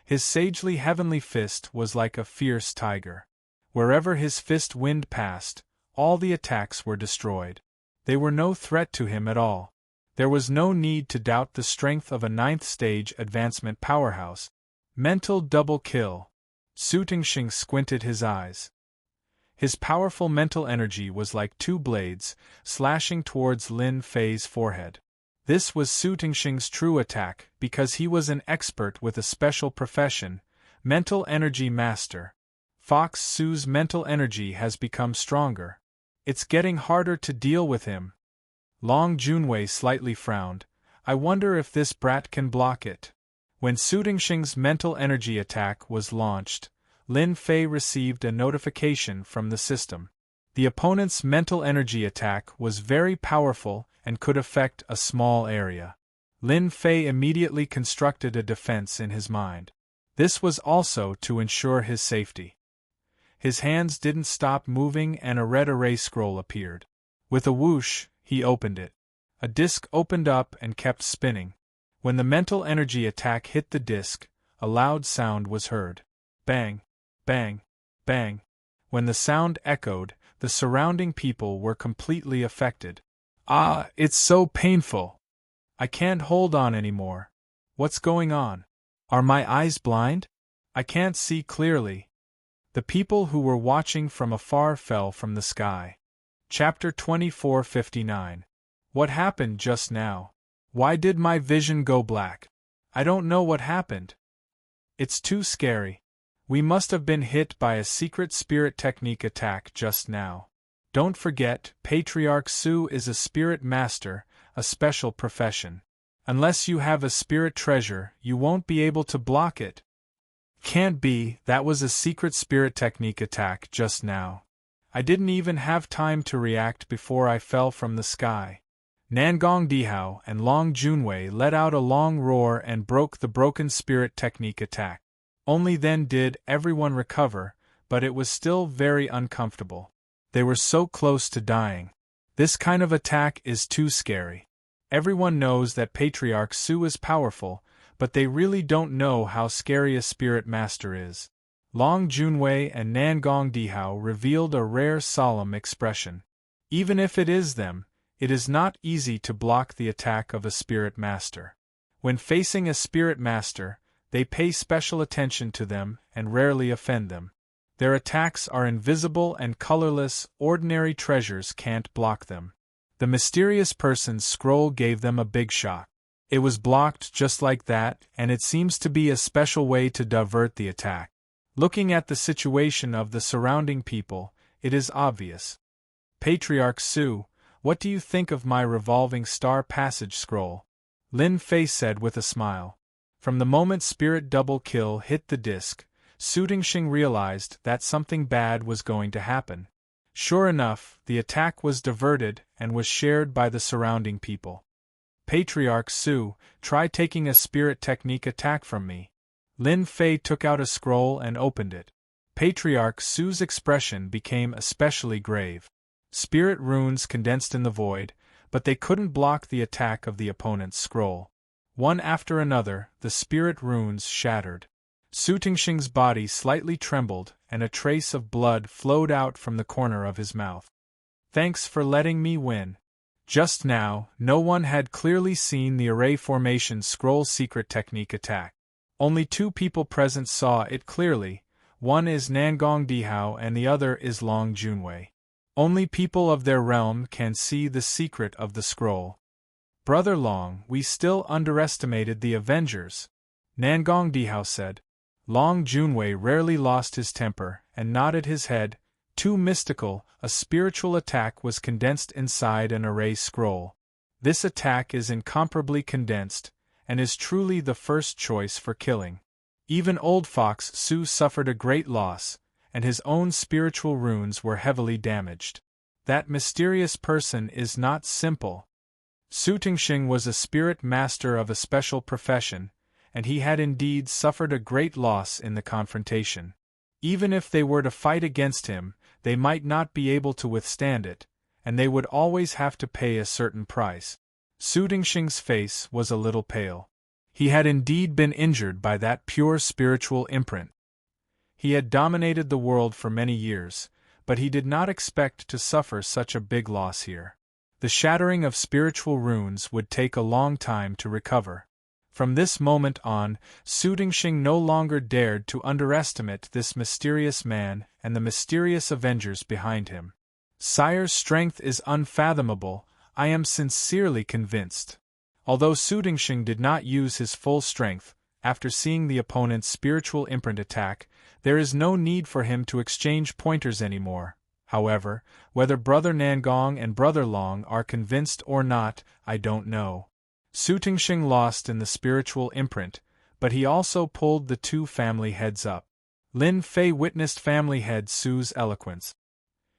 His sagely heavenly fist was like a fierce tiger. Wherever his fist wind passed, all the attacks were destroyed. They were no threat to him at all. There was no need to doubt the strength of a 9th stage advancement powerhouse. Mental double kill. Su Tingxing squinted his eyes. His powerful mental energy was like 2 blades, slashing towards Lin Fei's forehead. This was Su Tingxing's true attack because he was an expert with a special profession, mental energy master. Fox Su's mental energy has become stronger. It's getting harder to deal with him. Long Junwei slightly frowned. I wonder if this brat can block it. When Su Tingxing's mental energy attack was launched, Lin Fei received a notification from the system. The opponent's mental energy attack was very powerful and could affect a small area. Lin Fei immediately constructed a defense in his mind. This was also to ensure his safety. His hands didn't stop moving and a red array scroll appeared. With a whoosh, he opened it. A disc opened up and kept spinning. When the mental energy attack hit the disc, a loud sound was heard. Bang, bang, bang. When the sound echoed, the surrounding people were completely affected. Ah, it's so painful. I can't hold on anymore. What's going on? Are my eyes blind? I can't see clearly. The people who were watching from afar fell from the sky. Chapter 24:59. What happened just now? Why did my vision go black? I don't know what happened. It's too scary. We must have been hit by a secret spirit technique attack just now. Don't forget, Patriarch Su is a spirit master, a special profession. Unless you have a spirit treasure, you won't be able to block it. Can't be, that was a secret spirit technique attack just now. I didn't even have time to react before I fell from the sky. Nangong Dihao and Long Junwei let out a long roar and broke the broken spirit technique attack. Only then did everyone recover, but it was still very uncomfortable. They were so close to dying. This kind of attack is too scary. Everyone knows that Patriarch Su is powerful, but they really don't know how scary a spirit master is. Long Junwei and Nangong Dihao revealed a rare solemn expression. Even if it is them, it is not easy to block the attack of a spirit master. When facing a spirit master, they pay special attention to them and rarely offend them. Their attacks are invisible and colorless, ordinary treasures can't block them. The mysterious person's scroll gave them a big shock. It was blocked just like that, and it seems to be a special way to divert the attack. Looking at the situation of the surrounding people, it is obvious. Patriarch Su, what do you think of my revolving star passage scroll? Lin Fei said with a smile. From the moment Spirit Double Kill hit the disc, Su Tingxing realized that something bad was going to happen. Sure enough, the attack was diverted and was shared by the surrounding people. Patriarch Su, try taking a spirit technique attack from me. Lin Fei took out a scroll and opened it. Patriarch Su's expression became especially grave. Spirit runes condensed in the void, but they couldn't block the attack of the opponent's scroll. One after another, the spirit runes shattered. Su Tingxing's body slightly trembled, and a trace of blood flowed out from the corner of his mouth. Thanks for letting me win. Just now, no one had clearly seen the array formation scroll secret technique attack. Only 2 people present saw it clearly, one is Nangong Dihao and the other is Long Junwei. Only people of their realm can see the secret of the scroll. Brother Long, we still underestimated the Avengers, Nangong Dihao said. Long Junwei rarely lost his temper and nodded his head. Too mystical, a spiritual attack was condensed inside an array scroll. This attack is incomparably condensed, and is truly the first choice for killing. Even Old Fox Su suffered a great loss, and his own spiritual runes were heavily damaged. That mysterious person is not simple. Su Tingxing was a spirit master of a special profession, and he had indeed suffered a great loss in the confrontation. Even if they were to fight against him, they might not be able to withstand it, and they would always have to pay a certain price. Su Tingxing's face was a little pale. He had indeed been injured by that pure spiritual imprint. He had dominated the world for many years, but he did not expect to suffer such a big loss here. The shattering of spiritual runes would take a long time to recover. From this moment on, Su Tingxing no longer dared to underestimate this mysterious man and the mysterious Avengers behind him. Sire's strength is unfathomable, I am sincerely convinced. Although Su Tingxing did not use his full strength, after seeing the opponent's spiritual imprint attack, there is no need for him to exchange pointers anymore. However, whether Brother Nangong and Brother Long are convinced or not, I don't know. Su Tingxing lost in the spiritual imprint, but he also pulled the 2 family heads up. Lin Fei witnessed family head Su's eloquence.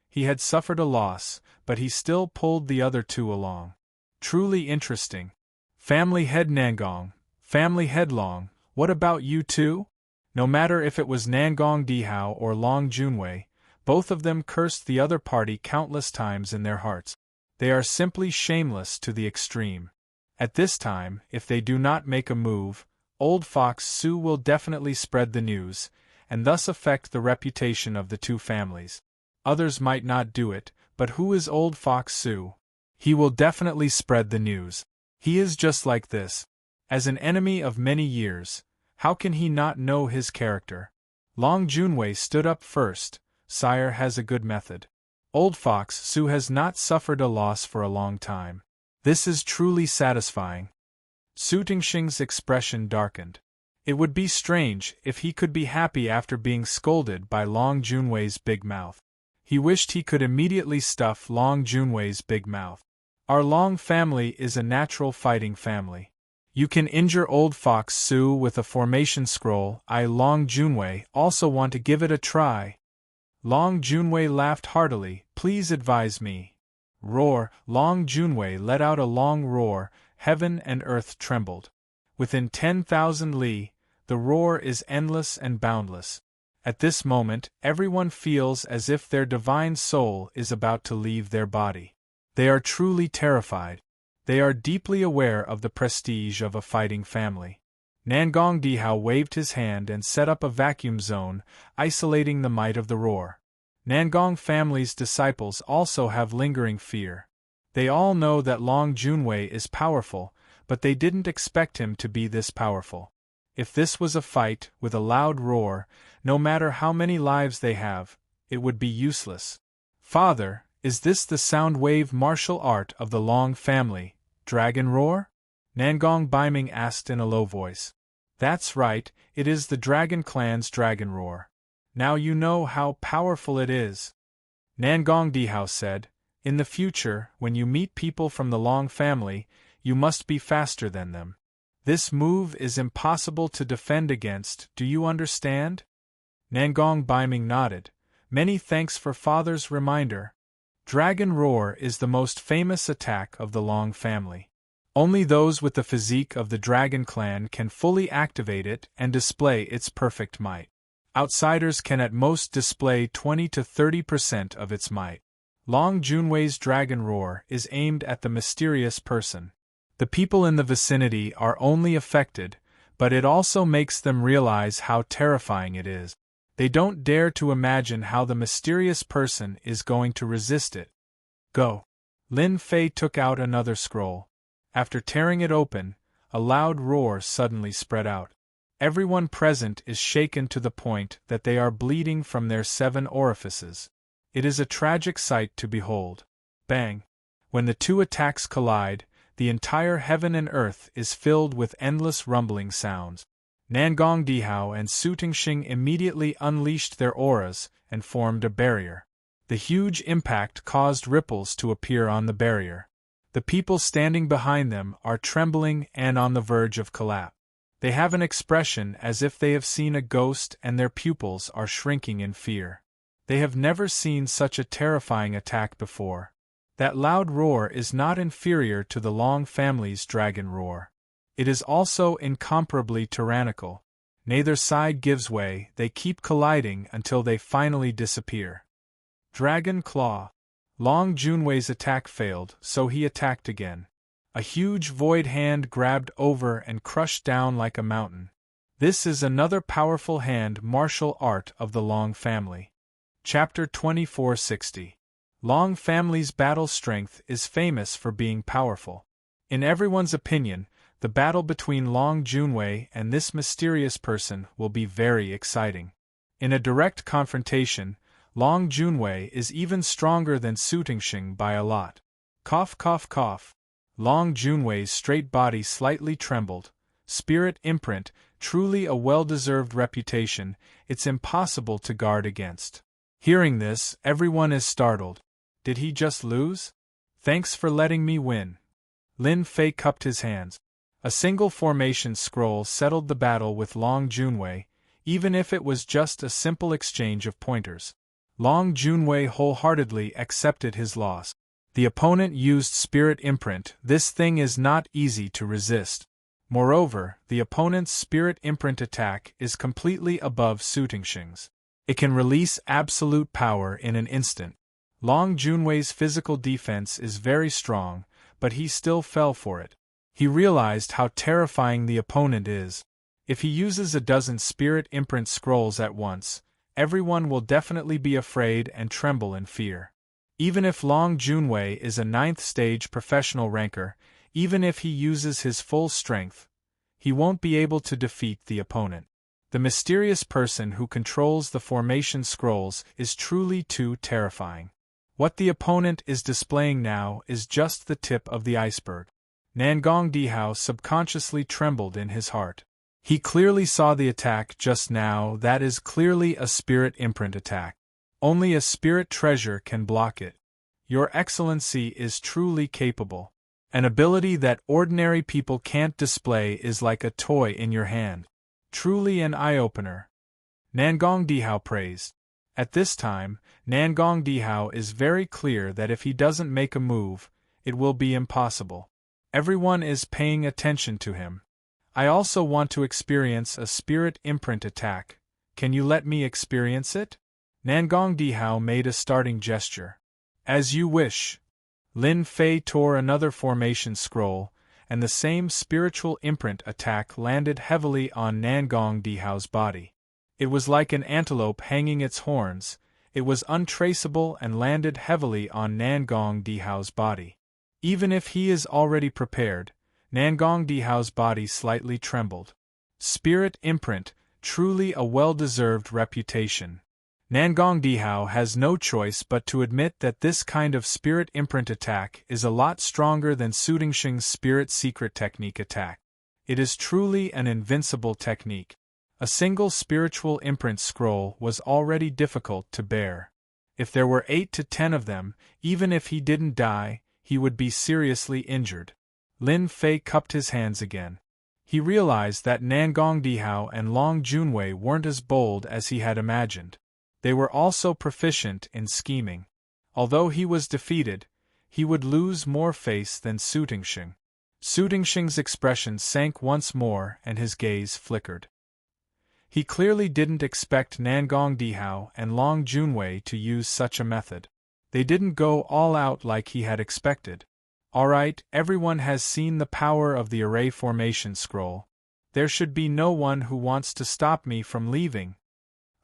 He had suffered a loss, but he still pulled the other 2 along. Truly interesting. Family head Nangong, family head Long, what about you 2? No matter if it was Nangong Dihao or Long Junwei, both of them cursed the other party countless times in their hearts. They are simply shameless to the extreme. At this time, if they do not make a move, Old Fox Su will definitely spread the news, and thus affect the reputation of the 2 families. Others might not do it, but who is Old Fox Su? He will definitely spread the news. He is just like this. As an enemy of many years, how can he not know his character? Long Junwei stood up first. Sire has a good method. Old Fox Su has not suffered a loss for a long time. This is truly satisfying. Su Tingxing's expression darkened. It would be strange if he could be happy after being scolded by Long Junwei's big mouth. He wished he could immediately stuff Long Junwei's big mouth. Our Long family is a natural fighting family. You can injure Old Fox Sue with a formation scroll. I, Long Junwei, also want to give it a try. Long Junwei laughed heartily. Please advise me. Roar! Long Junwei let out a long roar. Heaven and earth trembled. Within 10,000 li, the roar is endless and boundless. At this moment, everyone feels as if their divine soul is about to leave their body. They are truly terrified. They are deeply aware of the prestige of a fighting family. Nangong Dihao waved his hand and set up a vacuum zone, isolating the might of the roar. Nangong family's disciples also have lingering fear. They all know that Long Junwei is powerful, but they didn't expect him to be this powerful. If this was a fight with a loud roar, no matter how many lives they have, it would be useless. Father, is this the sound wave martial art of the Long family, Dragon Roar? Nangong Biming asked in a low voice. That's right, it is the Dragon Clan's Dragon Roar. Now you know how powerful it is. Nangong Dihao said, in the future, when you meet people from the Long family, you must be faster than them. This move is impossible to defend against, do you understand? Nangong Biming nodded. Many thanks for Father's reminder. Dragon Roar is the most famous attack of the Long family. Only those with the physique of the Dragon Clan can fully activate it and display its perfect might. Outsiders can at most display 20 to 30% of its might. Long Junwei's Dragon Roar is aimed at the mysterious person. The people in the vicinity are only affected, but it also makes them realize how terrifying it is. They don't dare to imagine how the mysterious person is going to resist it. Go! Lin Fei took out another scroll. After tearing it open, a loud roar suddenly spread out. Everyone present is shaken to the point that they are bleeding from their 7 orifices. It is a tragic sight to behold. Bang! When the two attacks collide, the entire heaven and earth is filled with endless rumbling sounds. Nangong Dihao and Su Tingxing immediately unleashed their auras and formed a barrier. The huge impact caused ripples to appear on the barrier. The people standing behind them are trembling and on the verge of collapse. They have an expression as if they have seen a ghost and their pupils are shrinking in fear. They have never seen such a terrifying attack before. That loud roar is not inferior to the Long family's Dragon Roar. It is also incomparably tyrannical. Neither side gives way, they keep colliding until they finally disappear. Dragon Claw. Long Junwei's attack failed, so he attacked again. A huge void hand grabbed over and crushed down like a mountain. This is another powerful hand martial art of the Long family. Chapter 2460. Long family's battle strength is famous for being powerful. In everyone's opinion, the battle between Long Junwei and this mysterious person will be very exciting. In a direct confrontation, Long Junwei is even stronger than Su Tingxing by a lot. Cough cough cough. Long Junwei's straight body slightly trembled. Spirit imprint, truly a well-deserved reputation, it's impossible to guard against. Hearing this, everyone is startled. Did he just lose? Thanks for letting me win. Lin Fei cupped his hands. A single formation scroll settled the battle with Long Junwei, even if it was just a simple exchange of pointers. Long Junwei wholeheartedly accepted his loss. The opponent used Spirit Imprint. This thing is not easy to resist. Moreover, the opponent's Spirit Imprint attack is completely above Su Tingxing's. It can release absolute power in an instant. Long Junwei's physical defense is very strong, but he still fell for it. He realized how terrifying the opponent is. If he uses a dozen Spirit Imprint scrolls at once, everyone will definitely be afraid and tremble in fear. Even if Long Junwei is a 9th stage professional ranker, even if he uses his full strength, he won't be able to defeat the opponent. The mysterious person who controls the formation scrolls is truly too terrifying. What the opponent is displaying now is just the tip of the iceberg. Nangong Dihao subconsciously trembled in his heart. He clearly saw the attack just now. That is clearly a Spirit Imprint attack. Only a Spirit Treasure can block it. Your Excellency is truly capable. An ability that ordinary people can't display is like a toy in your hand. Truly an eye-opener. Nangong Dihao praised. At this time, Nangong Dihao is very clear that if he doesn't make a move, it will be impossible. Everyone is paying attention to him. I also want to experience a spirit imprint attack. Can you let me experience it? Nangong Dihao made a starting gesture. As you wish. Lin Fei tore another formation scroll, and the same spiritual imprint attack landed heavily on Nangong Dihao's body. It was like an antelope hanging its horns. It was untraceable and landed heavily on Nangong Dihao's body. Even if he is already prepared, Nangong Dihao's body slightly trembled. Spirit imprint, truly a well-deserved reputation. Nangong Dihao has no choice but to admit that this kind of spirit imprint attack is a lot stronger than Sutingsheng's spirit secret technique attack. It is truly an invincible technique. A single spiritual imprint scroll was already difficult to bear. If there were 8 to 10 of them, even if he didn't die, he would be seriously injured. Lin Fei cupped his hands again. He realized that Nangong Dihao and Long Junwei weren't as bold as he had imagined. They were also proficient in scheming. Although he was defeated, he would lose more face than Sutingsheng. Sutingsheng's expression sank once more and his gaze flickered. He clearly didn't expect Nangong Dihao and Long Junwei to use such a method. They didn't go all out like he had expected. Alright, everyone has seen the power of the array formation scroll. There should be no one who wants to stop me from leaving.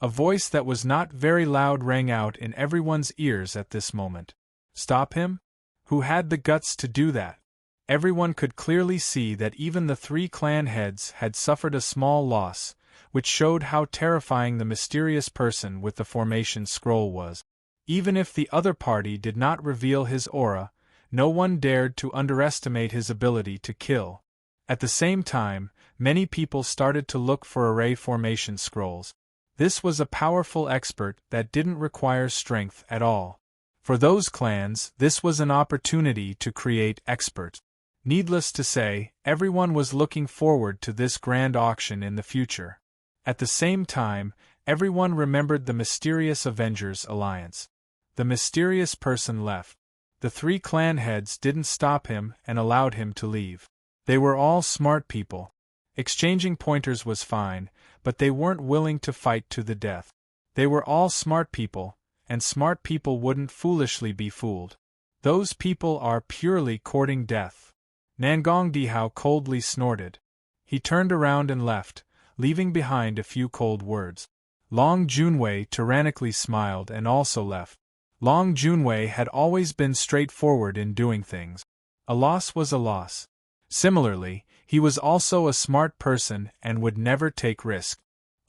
A voice that was not very loud rang out in everyone's ears at this moment. Stop him? Who had the guts to do that? Everyone could clearly see that even the 3 clan heads had suffered a small loss, which showed how terrifying the mysterious person with the formation scroll was. Even if the other party did not reveal his aura, no one dared to underestimate his ability to kill. At the same time, many people started to look for array formation scrolls. This was a powerful expert that didn't require strength at all. For those clans, this was an opportunity to create experts. Needless to say, everyone was looking forward to this grand auction in the future. At the same time, everyone remembered the mysterious Avengers Alliance. The mysterious person left. The 3 clan heads didn't stop him and allowed him to leave. They were all smart people. Exchanging pointers was fine, but they weren't willing to fight to the death. They were all smart people, and smart people wouldn't foolishly be fooled. Those people are purely courting death. Nangong Dihao coldly snorted. He turned around and left, leaving behind a few cold words. Long Junwei tyrannically smiled and also left. Long Junwei had always been straightforward in doing things. A loss was a loss. Similarly, he was also a smart person and would never take risk.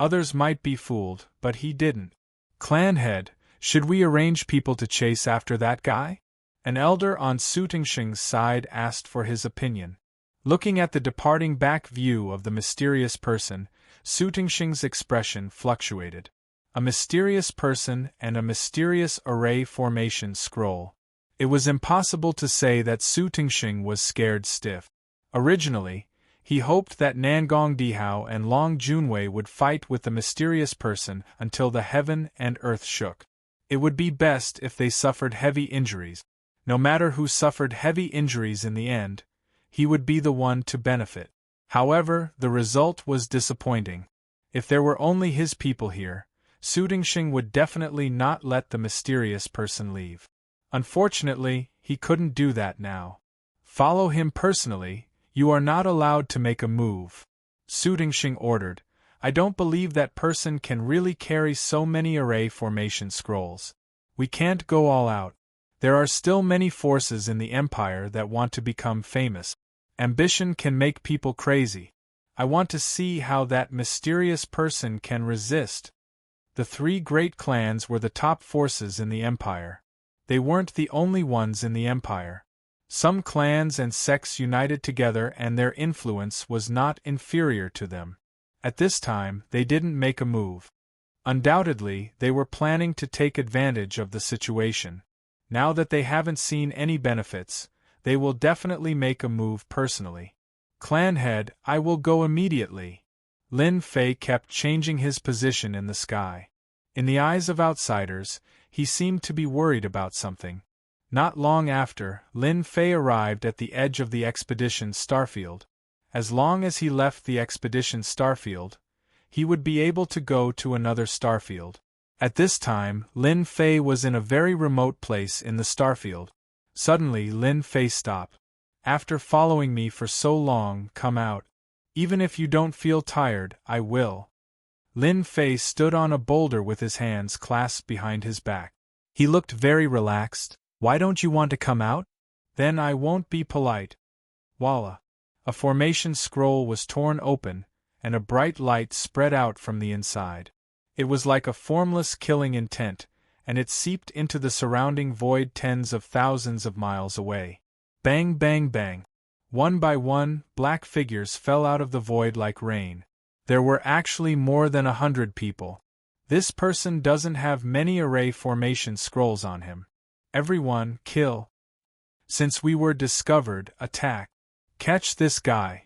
Others might be fooled, but he didn't. Clan head, should we arrange people to chase after that guy? An elder on Sutingsheng's side asked for his opinion. Looking at the departing back view of the mysterious person, Sutingsheng's expression fluctuated. A mysterious person and a mysterious array formation scroll. It was impossible to say that Sutingsheng was scared stiff. Originally, he hoped that Nangong Dihao and Long Junwei would fight with the mysterious person until the heaven and earth shook. It would be best if they suffered heavy injuries. No matter who suffered heavy injuries in the end, he would be the one to benefit. However, the result was disappointing. If there were only his people here, Sutingsheng would definitely not let the mysterious person leave. Unfortunately, he couldn't do that now. Follow him personally. You are not allowed to make a move. Sutingsheng ordered. I don't believe that person can really carry so many array formation scrolls. We can't go all out. There are still many forces in the Empire that want to become famous. Ambition can make people crazy. I want to see how that mysterious person can resist. The 3 great clans were the top forces in the Empire. They weren't the only ones in the Empire. Some clans and sects united together and their influence was not inferior to them. At this time, they didn't make a move. Undoubtedly, they were planning to take advantage of the situation. Now that they haven't seen any benefits, they will definitely make a move personally. Clan head, I will go immediately. Lin Fei kept changing his position in the sky. In the eyes of outsiders, he seemed to be worried about something. Not long after, Lin Fei arrived at the edge of the expedition's starfield. As long as he left the expedition's starfield, he would be able to go to another starfield. At this time, Lin Fei was in a very remote place in the starfield. Suddenly, Lin Fei stopped. After following me for so long, come out. Even if you don't feel tired, I will. Lin Fei stood on a boulder with his hands clasped behind his back. He looked very relaxed. Why don't you want to come out? Then I won't be polite. Voila! A formation scroll was torn open, and a bright light spread out from the inside. It was like a formless killing intent, and it seeped into the surrounding void tens of thousands of miles away. Bang, bang, bang. One by one, black figures fell out of the void like rain. There were actually more than 100 people. This person doesn't have many array formation scrolls on him. Everyone, kill. Since we were discovered, attack. Catch this guy.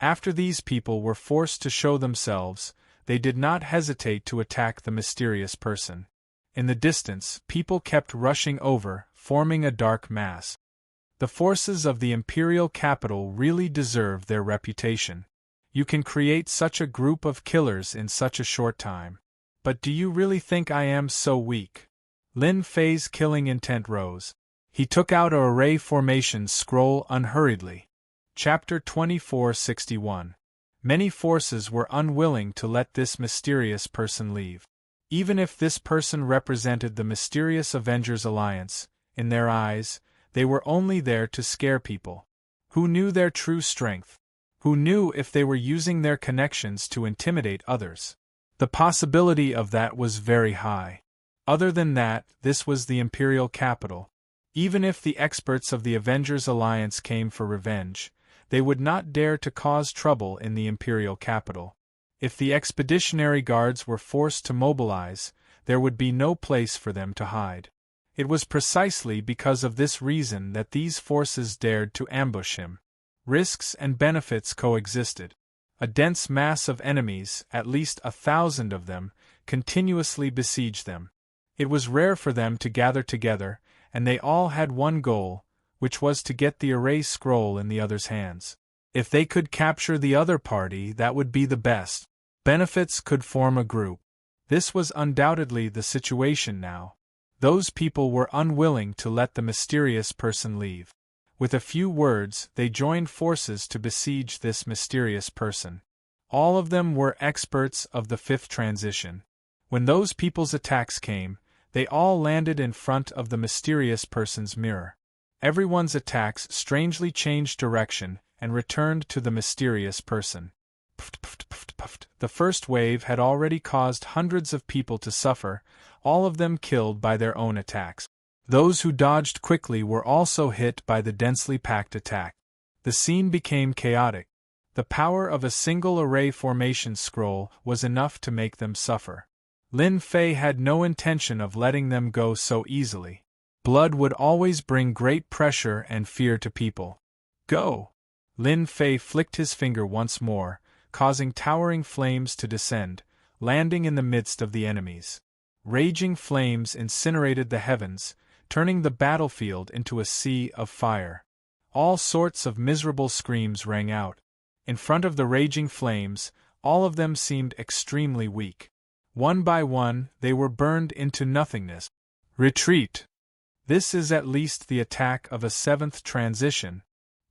After these people were forced to show themselves, they did not hesitate to attack the mysterious person. In the distance, people kept rushing over, forming a dark mass. The forces of the imperial capital really deserve their reputation. You can create such a group of killers in such a short time. But do you really think I am so weak? Lin Fei's killing intent rose. He took out a array formation scroll unhurriedly. Chapter 2461. Many forces were unwilling to let this mysterious person leave. Even if this person represented the mysterious Avengers Alliance, in their eyes, they were only there to scare people. Who knew their true strength? Who knew if they were using their connections to intimidate others? The possibility of that was very high. Other than that, this was the imperial capital. Even if the experts of the Avengers Alliance came for revenge, they would not dare to cause trouble in the imperial capital. If the expeditionary guards were forced to mobilize, there would be no place for them to hide. It was precisely because of this reason that these forces dared to ambush him. Risks and benefits coexisted. A dense mass of enemies, at least 1,000 of them, continuously besieged them. It was rare for them to gather together, and they all had one goal, which was to get the array scroll in the other's hands. If they could capture the other party, that would be the best. Benefits could form a group. This was undoubtedly the situation now. Those people were unwilling to let the mysterious person leave. With a few words, they joined forces to besiege this mysterious person. All of them were experts of the fifth transition. When those people's attacks came, they all landed in front of the mysterious person's mirror. Everyone's attacks strangely changed direction and returned to the mysterious person. Puft, puft, puft, puft. The first wave had already caused hundreds of people to suffer, all of them killed by their own attacks. Those who dodged quickly were also hit by the densely packed attack. The scene became chaotic. The power of a single array formation scroll was enough to make them suffer. Lin Fei had no intention of letting them go so easily. Blood would always bring great pressure and fear to people. Go! Lin Fei flicked his finger once more, causing towering flames to descend, landing in the midst of the enemies. Raging flames incinerated the heavens, turning the battlefield into a sea of fire. All sorts of miserable screams rang out. In front of the raging flames, all of them seemed extremely weak. One by one, they were burned into nothingness. Retreat! This is at least the attack of a seventh transition.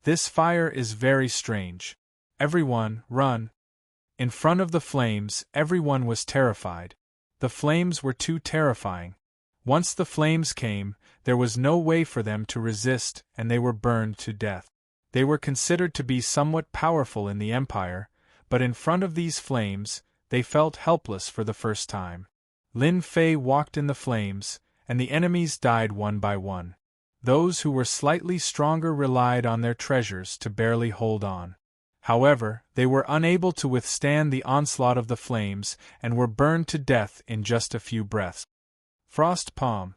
This fire is very strange. Everyone, run! In front of the flames, everyone was terrified. The flames were too terrifying. Once the flames came, there was no way for them to resist, and they were burned to death. They were considered to be somewhat powerful in the Empire, but in front of these flames, they felt helpless for the first time. Lin Fei walked in the flames, and the enemies died one by one. Those who were slightly stronger relied on their treasures to barely hold on. However, they were unable to withstand the onslaught of the flames and were burned to death in just a few breaths. Frost Palm.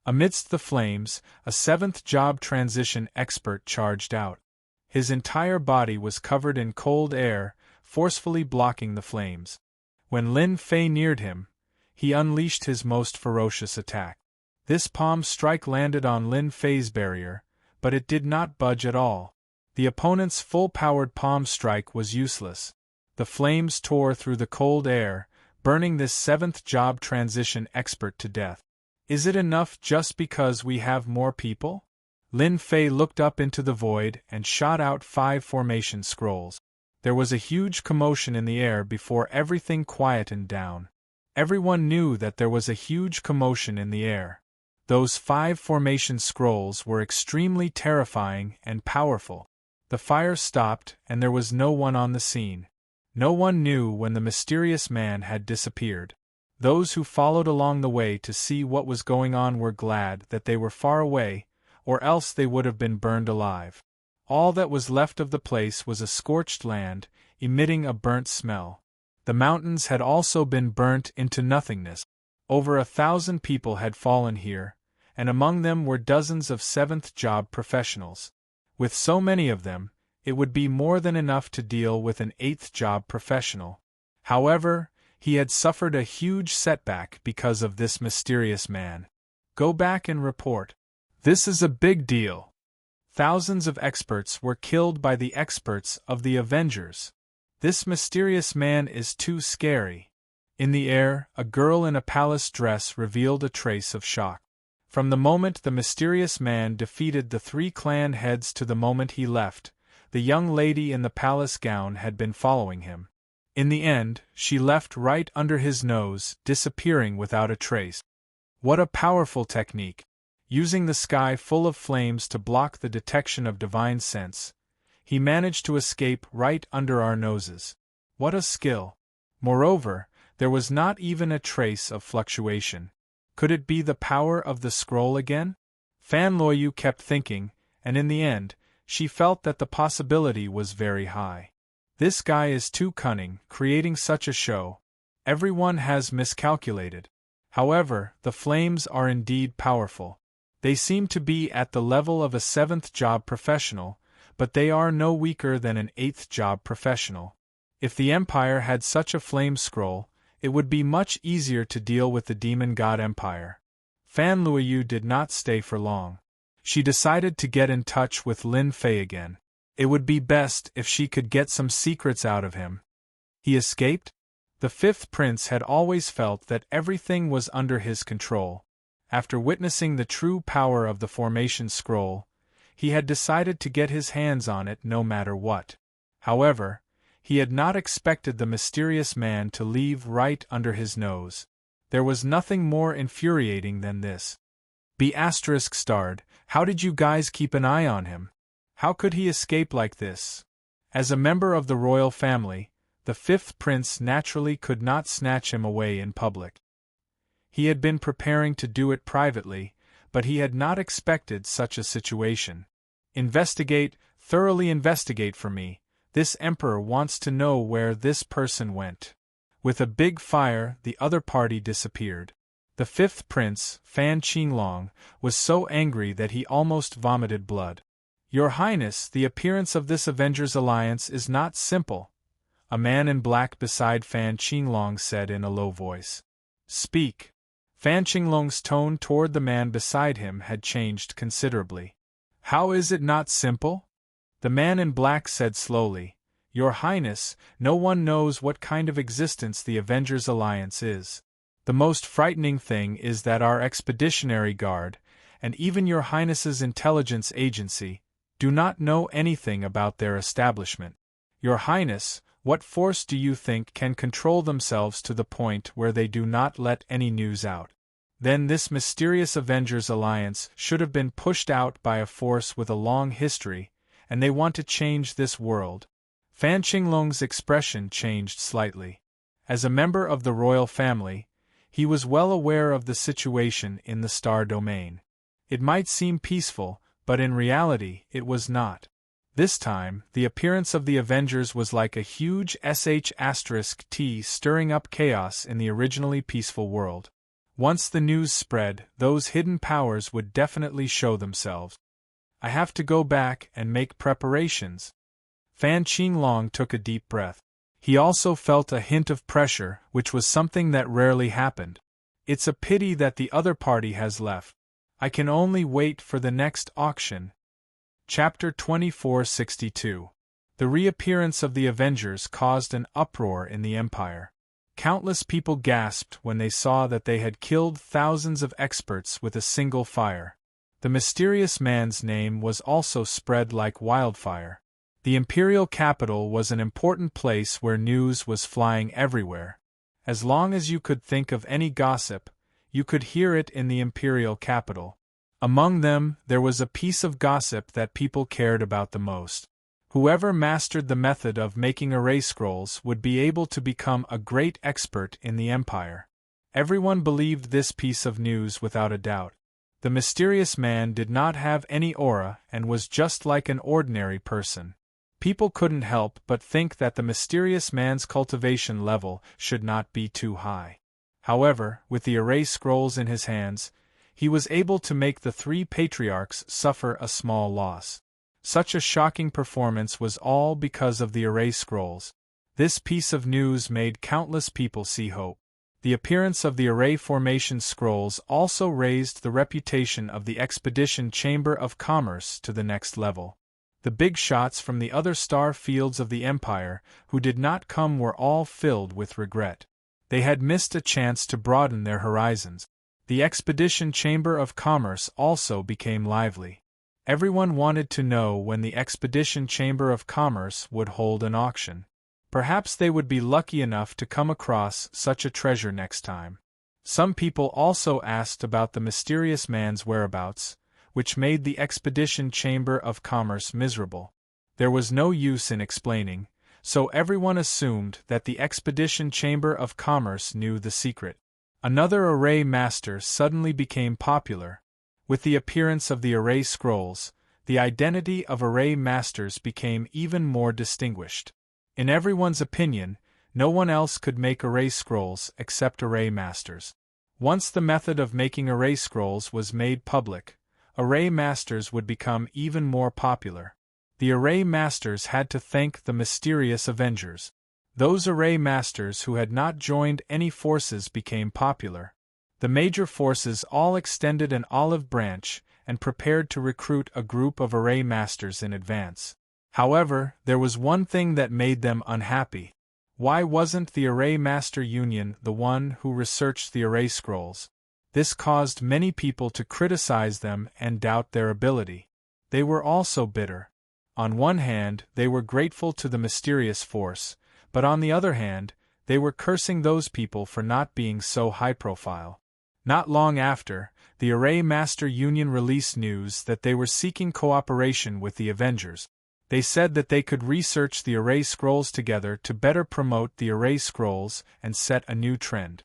Amidst the flames, a seventh job transition expert charged out. His entire body was covered in cold air, forcefully blocking the flames. When Lin Fei neared him, he unleashed his most ferocious attack. This palm strike landed on Lin Fei's barrier, but it did not budge at all. The opponent's full-powered palm strike was useless. The flames tore through the cold air, burning this seventh job transition expert to death. Is it enough just because we have more people? Lin Fei looked up into the void and shot out 5 formation scrolls. There was a huge commotion in the air before everything quietened down. Everyone knew that there was a huge commotion in the air. Those 5 formation scrolls were extremely terrifying and powerful. The fire stopped and there was no one on the scene. No one knew when the mysterious man had disappeared. Those who followed along the way to see what was going on were glad that they were far away, or else they would have been burned alive. All that was left of the place was a scorched land, emitting a burnt smell. The mountains had also been burnt into nothingness. Over 1,000 people had fallen here, and among them were dozens of seventh job professionals. With so many of them, it would be more than enough to deal with an 8th job professional. However, he had suffered a huge setback because of this mysterious man. Go back and report. This is a big deal. Thousands of experts were killed by the experts of the Avengers. This mysterious man is too scary. In the air, a girl in a palace dress revealed a trace of shock. From the moment the mysterious man defeated the 3 clan heads to the moment he left, the young lady in the palace gown had been following him. In the end, she left right under his nose, disappearing without a trace. What a powerful technique! Using the sky full of flames to block the detection of divine sense, he managed to escape right under our noses. What a skill! Moreover, there was not even a trace of fluctuation. Could it be the power of the scroll again? Fan Luoyu kept thinking, and in the end, she felt that the possibility was very high. This guy is too cunning, creating such a show. Everyone has miscalculated. However, the flames are indeed powerful. They seem to be at the level of a 7th job professional, but they are no weaker than an 8th job professional. If the Empire had such a flame scroll, it would be much easier to deal with the Demon God Empire. Fan Luoyu did not stay for long. She decided to get in touch with Lin Fei again. It would be best if she could get some secrets out of him. He escaped? The 5th prince had always felt that everything was under his control. After witnessing the true power of the formation scroll, he had decided to get his hands on it no matter what. However, he had not expected the mysterious man to leave right under his nose. There was nothing more infuriating than this. ****, how did you guys keep an eye on him? How could he escape like this? As a member of the royal family, the 5th prince naturally could not snatch him away in public. He had been preparing to do it privately, but he had not expected such a situation. Investigate, thoroughly investigate for me. This emperor wants to know where this person went. With a big fire, the other party disappeared. The 5th prince, Fan Qinglong, was so angry that he almost vomited blood. Your Highness, the appearance of this Avengers Alliance is not simple, a man in black beside Fan Qinglong said in a low voice. Speak. Fan Qinglong's tone toward the man beside him had changed considerably. How is it not simple? The man in black said slowly, Your Highness, no one knows what kind of existence the Avengers Alliance is. The most frightening thing is that our Expeditionary Guard, and even Your Highness's intelligence agency, do not know anything about their establishment. Your Highness, what force do you think can control themselves to the point where they do not let any news out? Then this mysterious Avengers Alliance should have been pushed out by a force with a long history, and they want to change this world. Fan Qinglong's expression changed slightly. As a member of the royal family, he was well aware of the situation in the star domain. It might seem peaceful, but in reality it was not. This time, the appearance of the Avengers was like a huge **T stirring up chaos in the originally peaceful world. Once the news spread, those hidden powers would definitely show themselves. I have to go back and make preparations. Fan Qinglong took a deep breath. He also felt a hint of pressure, which was something that rarely happened. It's a pity that the other party has left. I can only wait for the next auction. Chapter 2462. The reappearance of the Avengers caused an uproar in the Empire. Countless people gasped when they saw that they had killed thousands of experts with a single fire. The mysterious man's name was also spread like wildfire. The imperial capital was an important place where news was flying everywhere. As long as you could think of any gossip, you could hear it in the imperial capital. Among them, there was a piece of gossip that people cared about the most. Whoever mastered the method of making array scrolls would be able to become a great expert in the empire. Everyone believed this piece of news without a doubt. The mysterious man did not have any aura and was just like an ordinary person. People couldn't help but think that the mysterious man's cultivation level should not be too high. However, with the array scrolls in his hands, he was able to make the three patriarchs suffer a small loss. Such a shocking performance was all because of the array scrolls. This piece of news made countless people see hope. The appearance of the array formation scrolls also raised the reputation of the Expedition Chamber of Commerce to the next level. The big shots from the other star fields of the Empire who did not come were all filled with regret. They had missed a chance to broaden their horizons. The Expedition Chamber of Commerce also became lively. Everyone wanted to know when the Expedition Chamber of Commerce would hold an auction. Perhaps they would be lucky enough to come across such a treasure next time. Some people also asked about the mysterious man's whereabouts, which made the Expedition Chamber of Commerce miserable. There was no use in explaining, so everyone assumed that the Expedition Chamber of Commerce knew the secret. Another array master suddenly became popular. With the appearance of the array scrolls, the identity of array masters became even more distinguished. In everyone's opinion, no one else could make array scrolls except array masters. Once the method of making array scrolls was made public, array masters would become even more popular. The array masters had to thank the mysterious Avengers. Those array masters who had not joined any forces became popular. The major forces all extended an olive branch and prepared to recruit a group of array masters in advance. However, there was one thing that made them unhappy. Why wasn't the Array Master Union the one who researched the array scrolls? This caused many people to criticize them and doubt their ability. They were also bitter. On one hand, they were grateful to the mysterious force, but on the other hand, they were cursing those people for not being so high-profile. Not long after, the Array Master Union released news that they were seeking cooperation with the Avengers. They said that they could research the array scrolls together to better promote the array scrolls and set a new trend.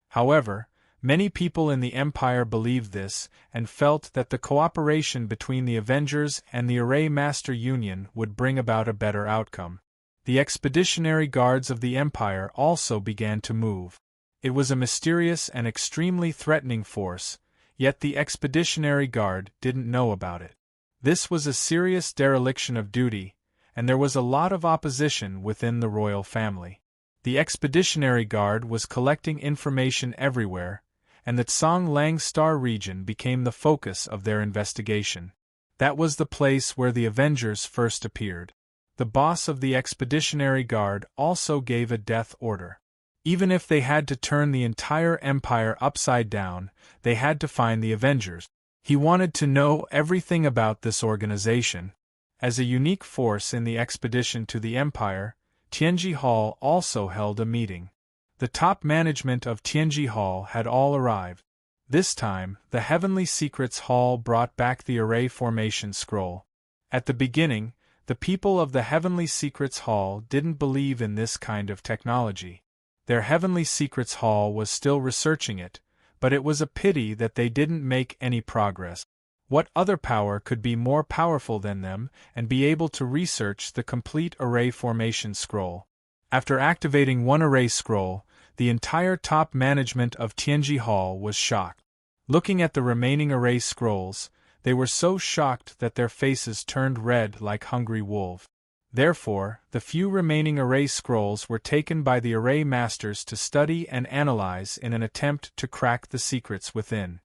However, many people in the Empire believed this and felt that the cooperation between the Avengers and the Array Master Union would bring about a better outcome. The expeditionary guards of the Empire also began to move. It was a mysterious and extremely threatening force, yet the Expeditionary Guard didn't know about it. This was a serious dereliction of duty, and there was a lot of opposition within the royal family. The Expeditionary Guard was collecting information everywhere, and the Tsang Lang Star region became the focus of their investigation. That was the place where the Avengers first appeared. The boss of the Expeditionary Guard also gave a death order. Even if they had to turn the entire empire upside down, they had to find the Avengers. He wanted to know everything about this organization. As a unique force in the expedition to the Empire, Tianji Hall also held a meeting. The top management of Tianji Hall had all arrived. This time, the Heavenly Secrets Hall brought back the Array Formation Scroll. At the beginning, the people of the Heavenly Secrets Hall didn't believe in this kind of technology. Their Heavenly Secrets Hall was still researching it, but it was a pity that they didn't make any progress. What other power could be more powerful than them and be able to research the complete array formation scroll? After activating one array scroll, the entire top management of Tianji Hall was shocked. Looking at the remaining array scrolls, they were so shocked that their faces turned red like hungry wolves. Therefore, the few remaining array scrolls were taken by the array masters to study and analyze in an attempt to crack the secrets within.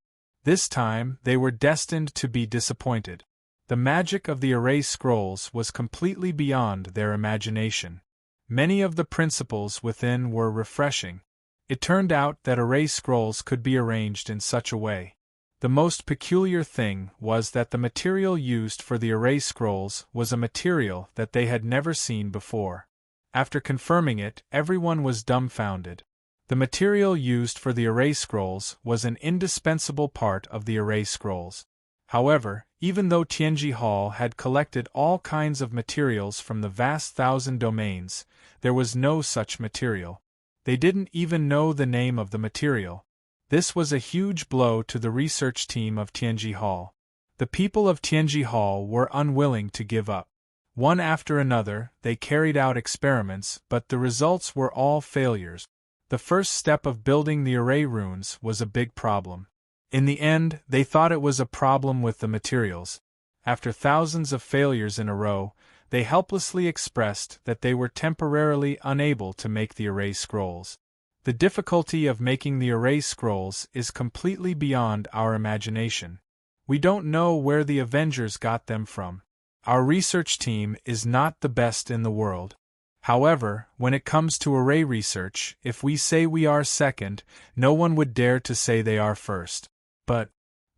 This time, they were destined to be disappointed. The magic of the array scrolls was completely beyond their imagination. Many of the principles within were refreshing. It turned out that array scrolls could be arranged in such a way. The most peculiar thing was that the material used for the array scrolls was a material that they had never seen before. After confirming it, everyone was dumbfounded. The material used for the array scrolls was an indispensable part of the array scrolls. However, even though Tianji Hall had collected all kinds of materials from the vast 1,000 domains, there was no such material. They didn't even know the name of the material. This was a huge blow to the research team of Tianji Hall. The people of Tianji Hall were unwilling to give up. One after another, they carried out experiments, but the results were all failures. The first step of building the array runes was a big problem. In the end, they thought it was a problem with the materials. After thousands of failures in a row, they helplessly expressed that they were temporarily unable to make the array scrolls. The difficulty of making the array scrolls is completely beyond our imagination. We don't know where the Avengers got them from. Our research team is not the best in the world. However, when it comes to array research, if we say we are second, no one would dare to say they are first. But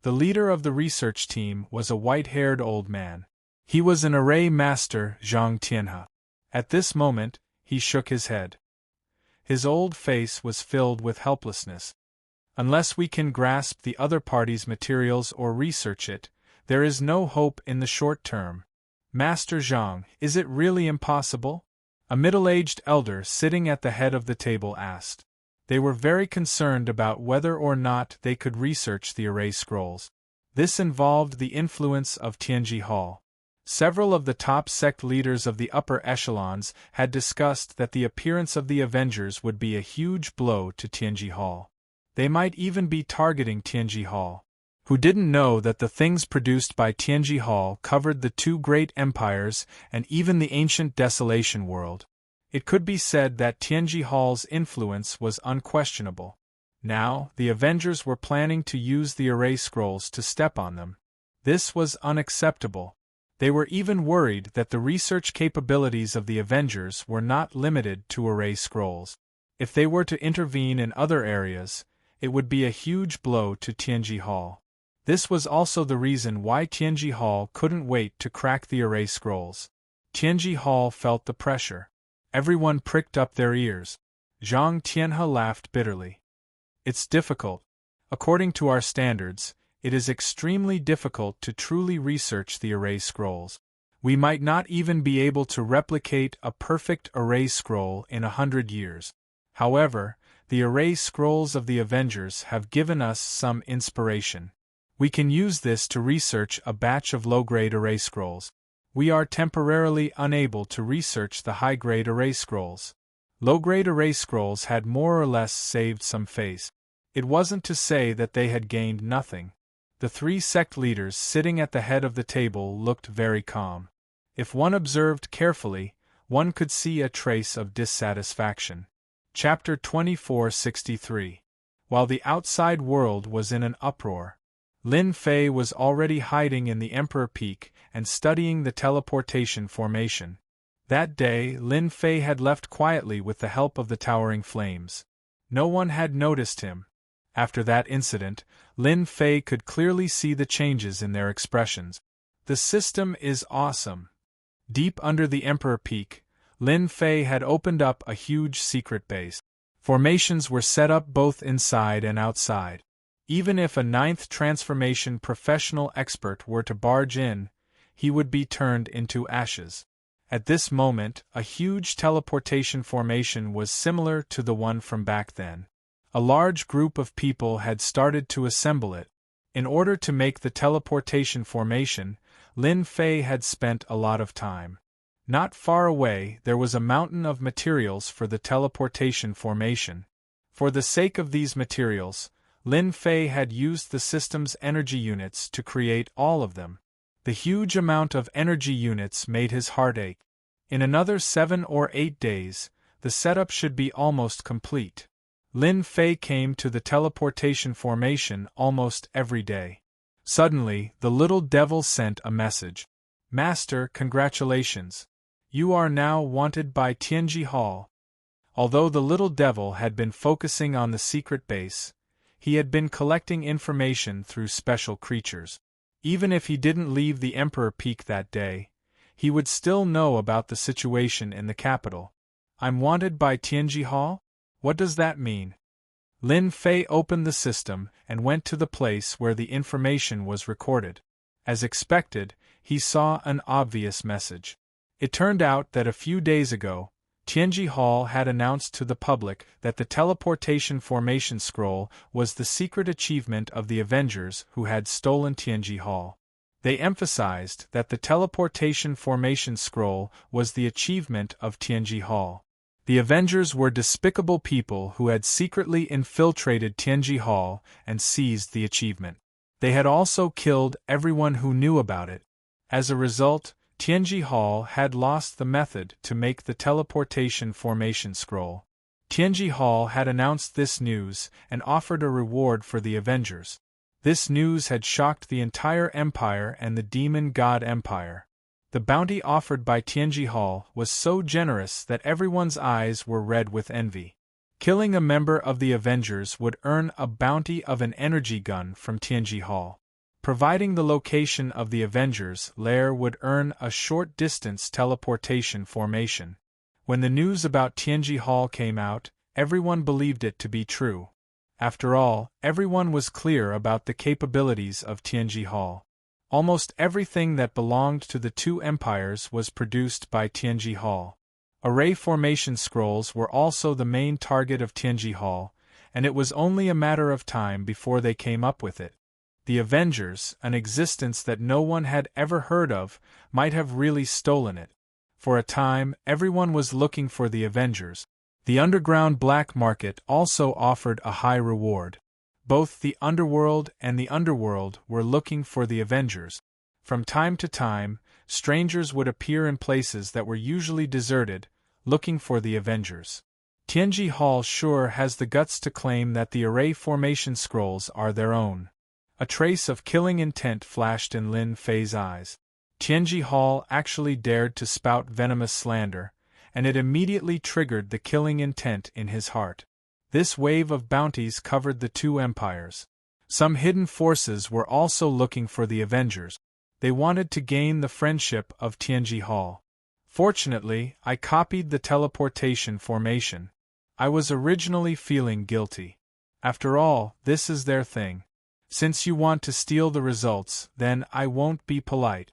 the leader of the research team was a white-haired old man. He was an array master, Zhang Tianhe. At this moment, he shook his head. His old face was filled with helplessness. Unless we can grasp the other party's materials or research it, there is no hope in the short term. Master Zhang, is it really impossible? A middle-aged elder sitting at the head of the table asked. They were very concerned about whether or not they could research the array scrolls. This involved the influence of Tianji Hall. Several of the top sect leaders of the upper echelons had discussed that the appearance of the Avengers would be a huge blow to Tianji Hall. They might even be targeting Tianji Hall. Who didn't know that the things produced by Tianji Hall covered the two great empires and even the ancient desolation world? It could be said that Tianji Hall's influence was unquestionable. Now, the Avengers were planning to use the array scrolls to step on them. This was unacceptable. They were even worried that the research capabilities of the Avengers were not limited to array scrolls. If they were to intervene in other areas, it would be a huge blow to Tianji Hall. This was also the reason why Tianji Hall couldn't wait to crack the array scrolls. Tianji Hall felt the pressure. Everyone pricked up their ears. Zhang Tianhe laughed bitterly. It's difficult. According to our standards, it is extremely difficult to truly research the array scrolls. We might not even be able to replicate a perfect array scroll in 100 years. However, the array scrolls of the Avengers have given us some inspiration. We can use this to research a batch of low-grade array scrolls. We are temporarily unable to research the high-grade array scrolls. Low-grade array scrolls had more or less saved some face. It wasn't to say that they had gained nothing. The three sect leaders sitting at the head of the table looked very calm. If one observed carefully, one could see a trace of dissatisfaction. Chapter 2463. While the outside world was in an uproar, Lin Fei was already hiding in the Emperor Peak and studying the teleportation formation. That day, Lin Fei had left quietly with the help of the towering flames. No one had noticed him. After that incident, Lin Fei could clearly see the changes in their expressions. The system is awesome. Deep under the Emperor Peak, Lin Fei had opened up a huge secret base. Formations were set up both inside and outside. Even if a 9th transformation professional expert were to barge in, he would be turned into ashes. At this moment, a huge teleportation formation was similar to the one from back then. A large group of people had started to assemble it. In order to make the teleportation formation, Lin Fei had spent a lot of time. Not far away, there was a mountain of materials for the teleportation formation. For the sake of these materials, Lin Fei had used the system's energy units to create all of them. The huge amount of energy units made his heart ache. In another 7 or 8 days, the setup should be almost complete. Lin Fei came to the teleportation formation almost every day. Suddenly, the little devil sent a message. Master, congratulations. You are now wanted by Tianji Hall. Although the little devil had been focusing on the secret base, he had been collecting information through special creatures. Even if he didn't leave the Emperor Peak that day, he would still know about the situation in the capital. I'm wanted by Tianji Hall? What does that mean? Lin Fei opened the system and went to the place where the information was recorded. As expected, he saw an obvious message. It turned out that a few days ago, Tianji Hall had announced to the public that the teleportation formation scroll was the secret achievement of the Avengers who had stolen Tianji Hall. They emphasized that the teleportation formation scroll was the achievement of Tianji Hall. The Avengers were despicable people who had secretly infiltrated Tianji Hall and seized the achievement. They had also killed everyone who knew about it. As a result, Tianji Hall had lost the method to make the teleportation formation scroll. Tianji Hall had announced this news and offered a reward for the Avengers. This news had shocked the entire Empire and the Demon God Empire. The bounty offered by Tianji Hall was so generous that everyone's eyes were red with envy. Killing a member of the Avengers would earn a bounty of an energy gun from Tianji Hall. Providing the location of the Avengers' lair would earn a short-distance teleportation formation. When the news about Tianji Hall came out, everyone believed it to be true. After all, everyone was clear about the capabilities of Tianji Hall. Almost everything that belonged to the two empires was produced by Tianji Hall. Array formation scrolls were also the main target of Tianji Hall, and it was only a matter of time before they came up with it. The Avengers, an existence that no one had ever heard of, might have really stolen it. For a time, everyone was looking for the Avengers. The underground black market also offered a high reward. Both the underworld and the underworld were looking for the Avengers. From time to time, strangers would appear in places that were usually deserted, looking for the Avengers. Tianji Hall sure has the guts to claim that the array formation scrolls are their own. A trace of killing intent flashed in Lin Fei's eyes. Tianji Hall actually dared to spout venomous slander, and it immediately triggered the killing intent in his heart. This wave of bounties covered the two empires. Some hidden forces were also looking for the Avengers. They wanted to gain the friendship of Tianji Hall. Fortunately, I copied the teleportation formation. I was originally feeling guilty. After all, this is their thing. Since you want to steal the results, then I won't be polite.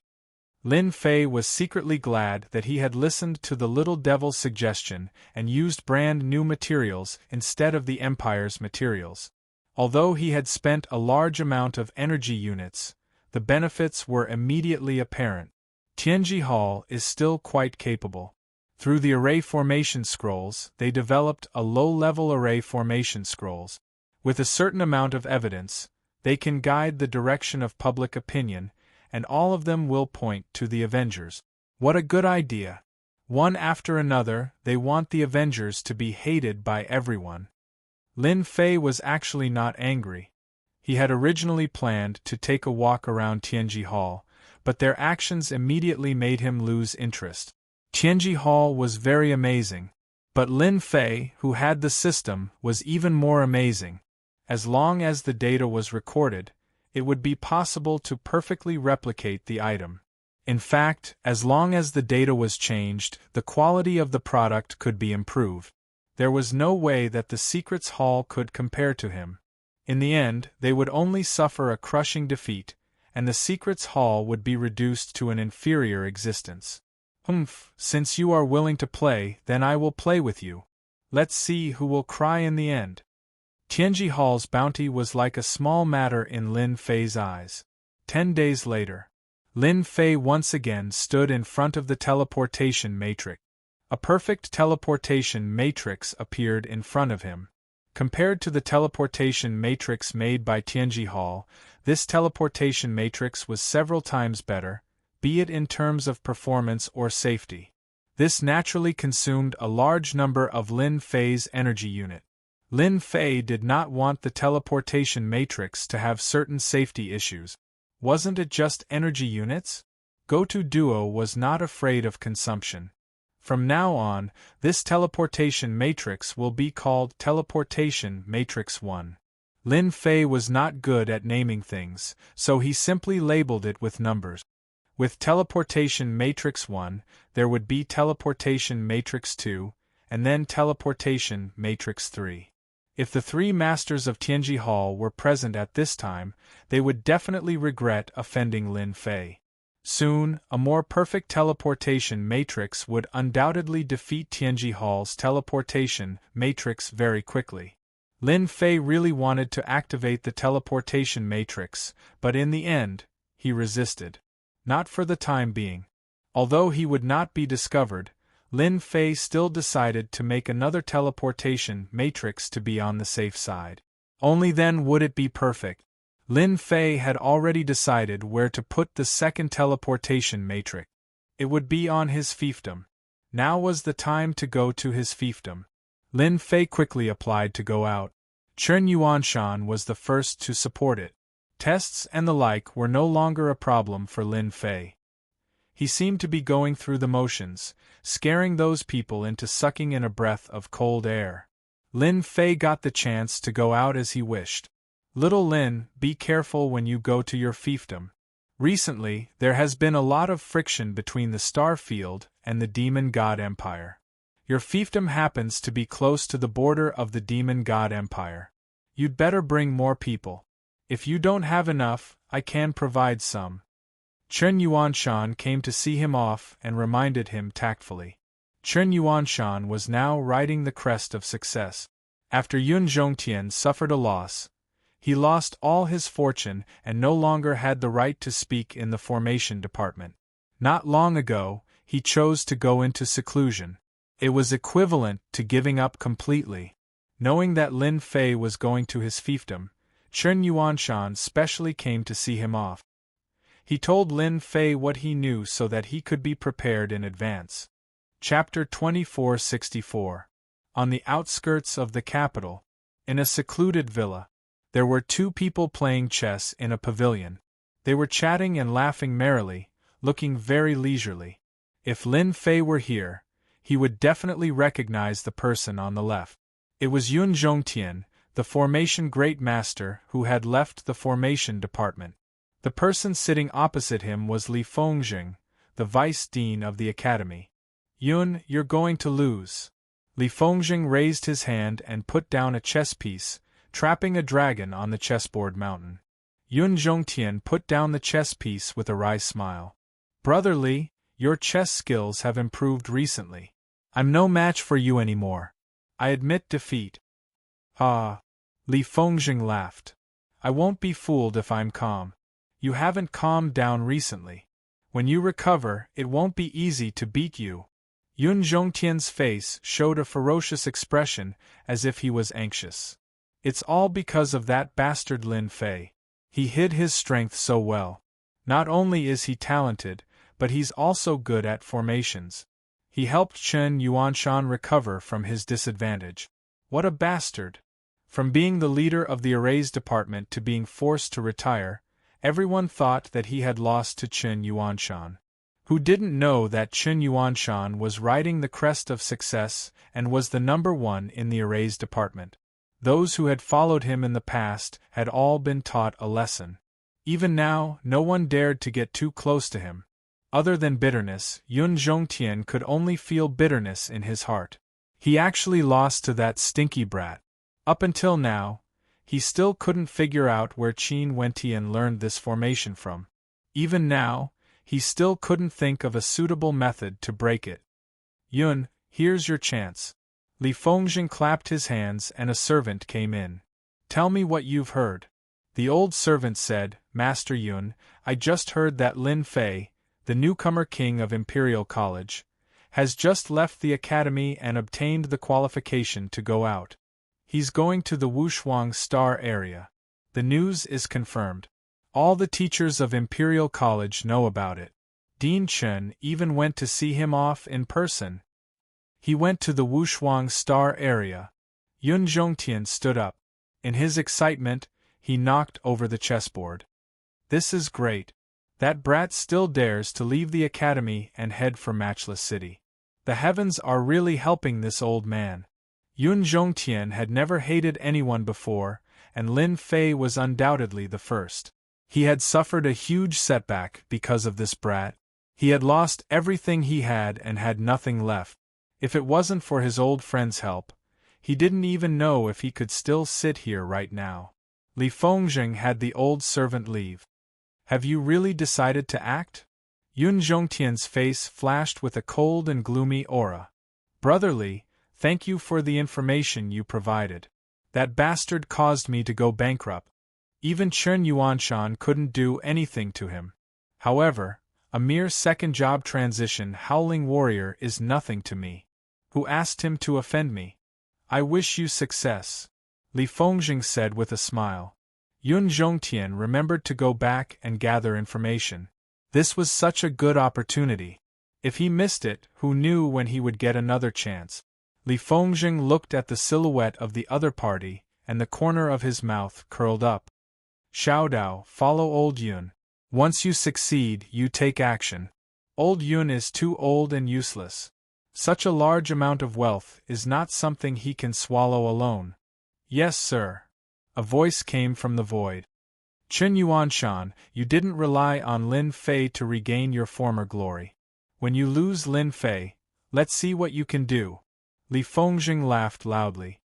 Lin Fei was secretly glad that he had listened to the little devil's suggestion and used brand new materials instead of the Empire's materials. Although he had spent a large amount of energy units, the benefits were immediately apparent. Tianji Hall is still quite capable. Through the array formation scrolls, they developed a low-level array formation scrolls. With a certain amount of evidence, they can guide the direction of public opinion, and all of them will point to the Avengers. What a good idea! One after another, they want the Avengers to be hated by everyone. Lin Fei was actually not angry. He had originally planned to take a walk around Tianji Hall, but their actions immediately made him lose interest. Tianji Hall was very amazing, but Lin Fei, who had the system, was even more amazing. As long as the data was recorded, it would be possible to perfectly replicate the item. In fact, as long as the data was changed, the quality of the product could be improved. There was no way that the Secrets Hall could compare to him. In the end, they would only suffer a crushing defeat, and the Secrets Hall would be reduced to an inferior existence. Since you are willing to play, then I will play with you. Let's see who will cry in the end. Tianji Hall's bounty was like a small matter in Lin Fei's eyes. 10 days later, Lin Fei once again stood in front of the teleportation matrix. A perfect teleportation matrix appeared in front of him. Compared to the teleportation matrix made by Tianji Hall, this teleportation matrix was several times better, be it in terms of performance or safety. This naturally consumed a large number of Lin Fei's energy unit. Lin Fei did not want the teleportation matrix to have certain safety issues. Wasn't it just energy units? Goto Duo was not afraid of consumption. From now on, this teleportation matrix will be called Teleportation Matrix 1. Lin Fei was not good at naming things, so he simply labeled it with numbers. With Teleportation Matrix 1, there would be Teleportation Matrix 2, and then Teleportation Matrix 3. If the three masters of Tianji Hall were present at this time, they would definitely regret offending Lin Fei. Soon, a more perfect teleportation matrix would undoubtedly defeat Tianji Hall's teleportation matrix very quickly. Lin Fei really wanted to activate the teleportation matrix, but in the end, he resisted. Not for the time being. Although he would not be discovered, Lin Fei still decided to make another teleportation matrix to be on the safe side. Only then would it be perfect. Lin Fei had already decided where to put the second teleportation matrix. It would be on his fiefdom. Now was the time to go to his fiefdom. Lin Fei quickly applied to go out. Chen Yuanshan was the first to support it. Tests and the like were no longer a problem for Lin Fei. He seemed to be going through the motions, scaring those people into sucking in a breath of cold air. Lin Fei got the chance to go out as he wished. Little Lin, be careful when you go to your fiefdom. Recently, there has been a lot of friction between the Star Field and the Demon God Empire. Your fiefdom happens to be close to the border of the Demon God Empire. You'd better bring more people. If you don't have enough, I can provide some. Chen Yuanshan came to see him off and reminded him tactfully. Chen Yuanshan was now riding the crest of success. After Yun Zhongtian suffered a loss, he lost all his fortune and no longer had the right to speak in the formation department. Not long ago, he chose to go into seclusion. It was equivalent to giving up completely. Knowing that Lin Fei was going to his fiefdom, Chen Yuanshan specially came to see him off. He told Lin Fei what he knew so that he could be prepared in advance. Chapter 2464. On the outskirts of the capital, in a secluded villa, there were two people playing chess in a pavilion. They were chatting and laughing merrily, looking very leisurely. If Lin Fei were here, he would definitely recognize the person on the left. It was Yun Zhongtian, the formation great master who had left the formation department. The person sitting opposite him was Li Fengjing, the vice dean of the academy. Yun, you're going to lose. Li Fengjing raised his hand and put down a chess piece, trapping a dragon on the chessboard mountain. Yun Zhongtian put down the chess piece with a wry smile. Brother Li, your chess skills have improved recently. I'm no match for you anymore. I admit defeat. Ah. Li Fengjing laughed. I won't be fooled if I'm calm. You haven't calmed down recently. When you recover, it won't be easy to beat you. Yun Zhongtian's face showed a ferocious expression, as if he was anxious. It's all because of that bastard Lin Fei. He hid his strength so well. Not only is he talented, but he's also good at formations. He helped Chen Yuanshan recover from his disadvantage. What a bastard! From being the leader of the arrays department to being forced to retire, everyone thought that he had lost to Chen Yuanshan. Who didn't know that Chen Yuanshan was riding the crest of success and was the number one in the arrays department? Those who had followed him in the past had all been taught a lesson. Even now, no one dared to get too close to him. Other than bitterness, Yun Zhongtian could only feel bitterness in his heart. He actually lost to that stinky brat. Up until now, he still couldn't figure out where Qin Wentian learned this formation from. Even now, he still couldn't think of a suitable method to break it. Yun, here's your chance. Li Fengjing clapped his hands and a servant came in. Tell me what you've heard. The old servant said, Master Yun, I just heard that Lin Fei, the newcomer king of Imperial College, has just left the academy and obtained the qualification to go out. He's going to the Wushuang Star area. The news is confirmed. All the teachers of Imperial College know about it. Dean Chen even went to see him off in person. He went to the Wushuang Star area. Yun Zhongtian stood up. In his excitement, he knocked over the chessboard. This is great. That brat still dares to leave the academy and head for Matchless City. The heavens are really helping this old man. Yun Zhongtian had never hated anyone before, and Lin Fei was undoubtedly the first. He had suffered a huge setback because of this brat. He had lost everything he had and had nothing left. If it wasn't for his old friend's help, he didn't even know if he could still sit here right now. Li Fengzheng had the old servant leave. Have you really decided to act? Yun Zhongtian's face flashed with a cold and gloomy aura. Brotherly, thank you for the information you provided. That bastard caused me to go bankrupt. Even Chen Yuanshan couldn't do anything to him. However, a mere second job transition Howling Warrior is nothing to me. Who asked him to offend me? I wish you success, Li Fengzheng said with a smile. Yun Zhongtian remembered to go back and gather information. This was such a good opportunity. If he missed it, who knew when he would get another chance? Li Fengzheng looked at the silhouette of the other party, and the corner of his mouth curled up. Xiaodao, follow old Yun. Once you succeed, you take action. Old Yun is too old and useless. Such a large amount of wealth is not something he can swallow alone. Yes, sir. A voice came from the void. Chen Yuanshan, you didn't rely on Lin Fei to regain your former glory. When you lose Lin Fei, let's see what you can do. Li Fengzheng laughed loudly.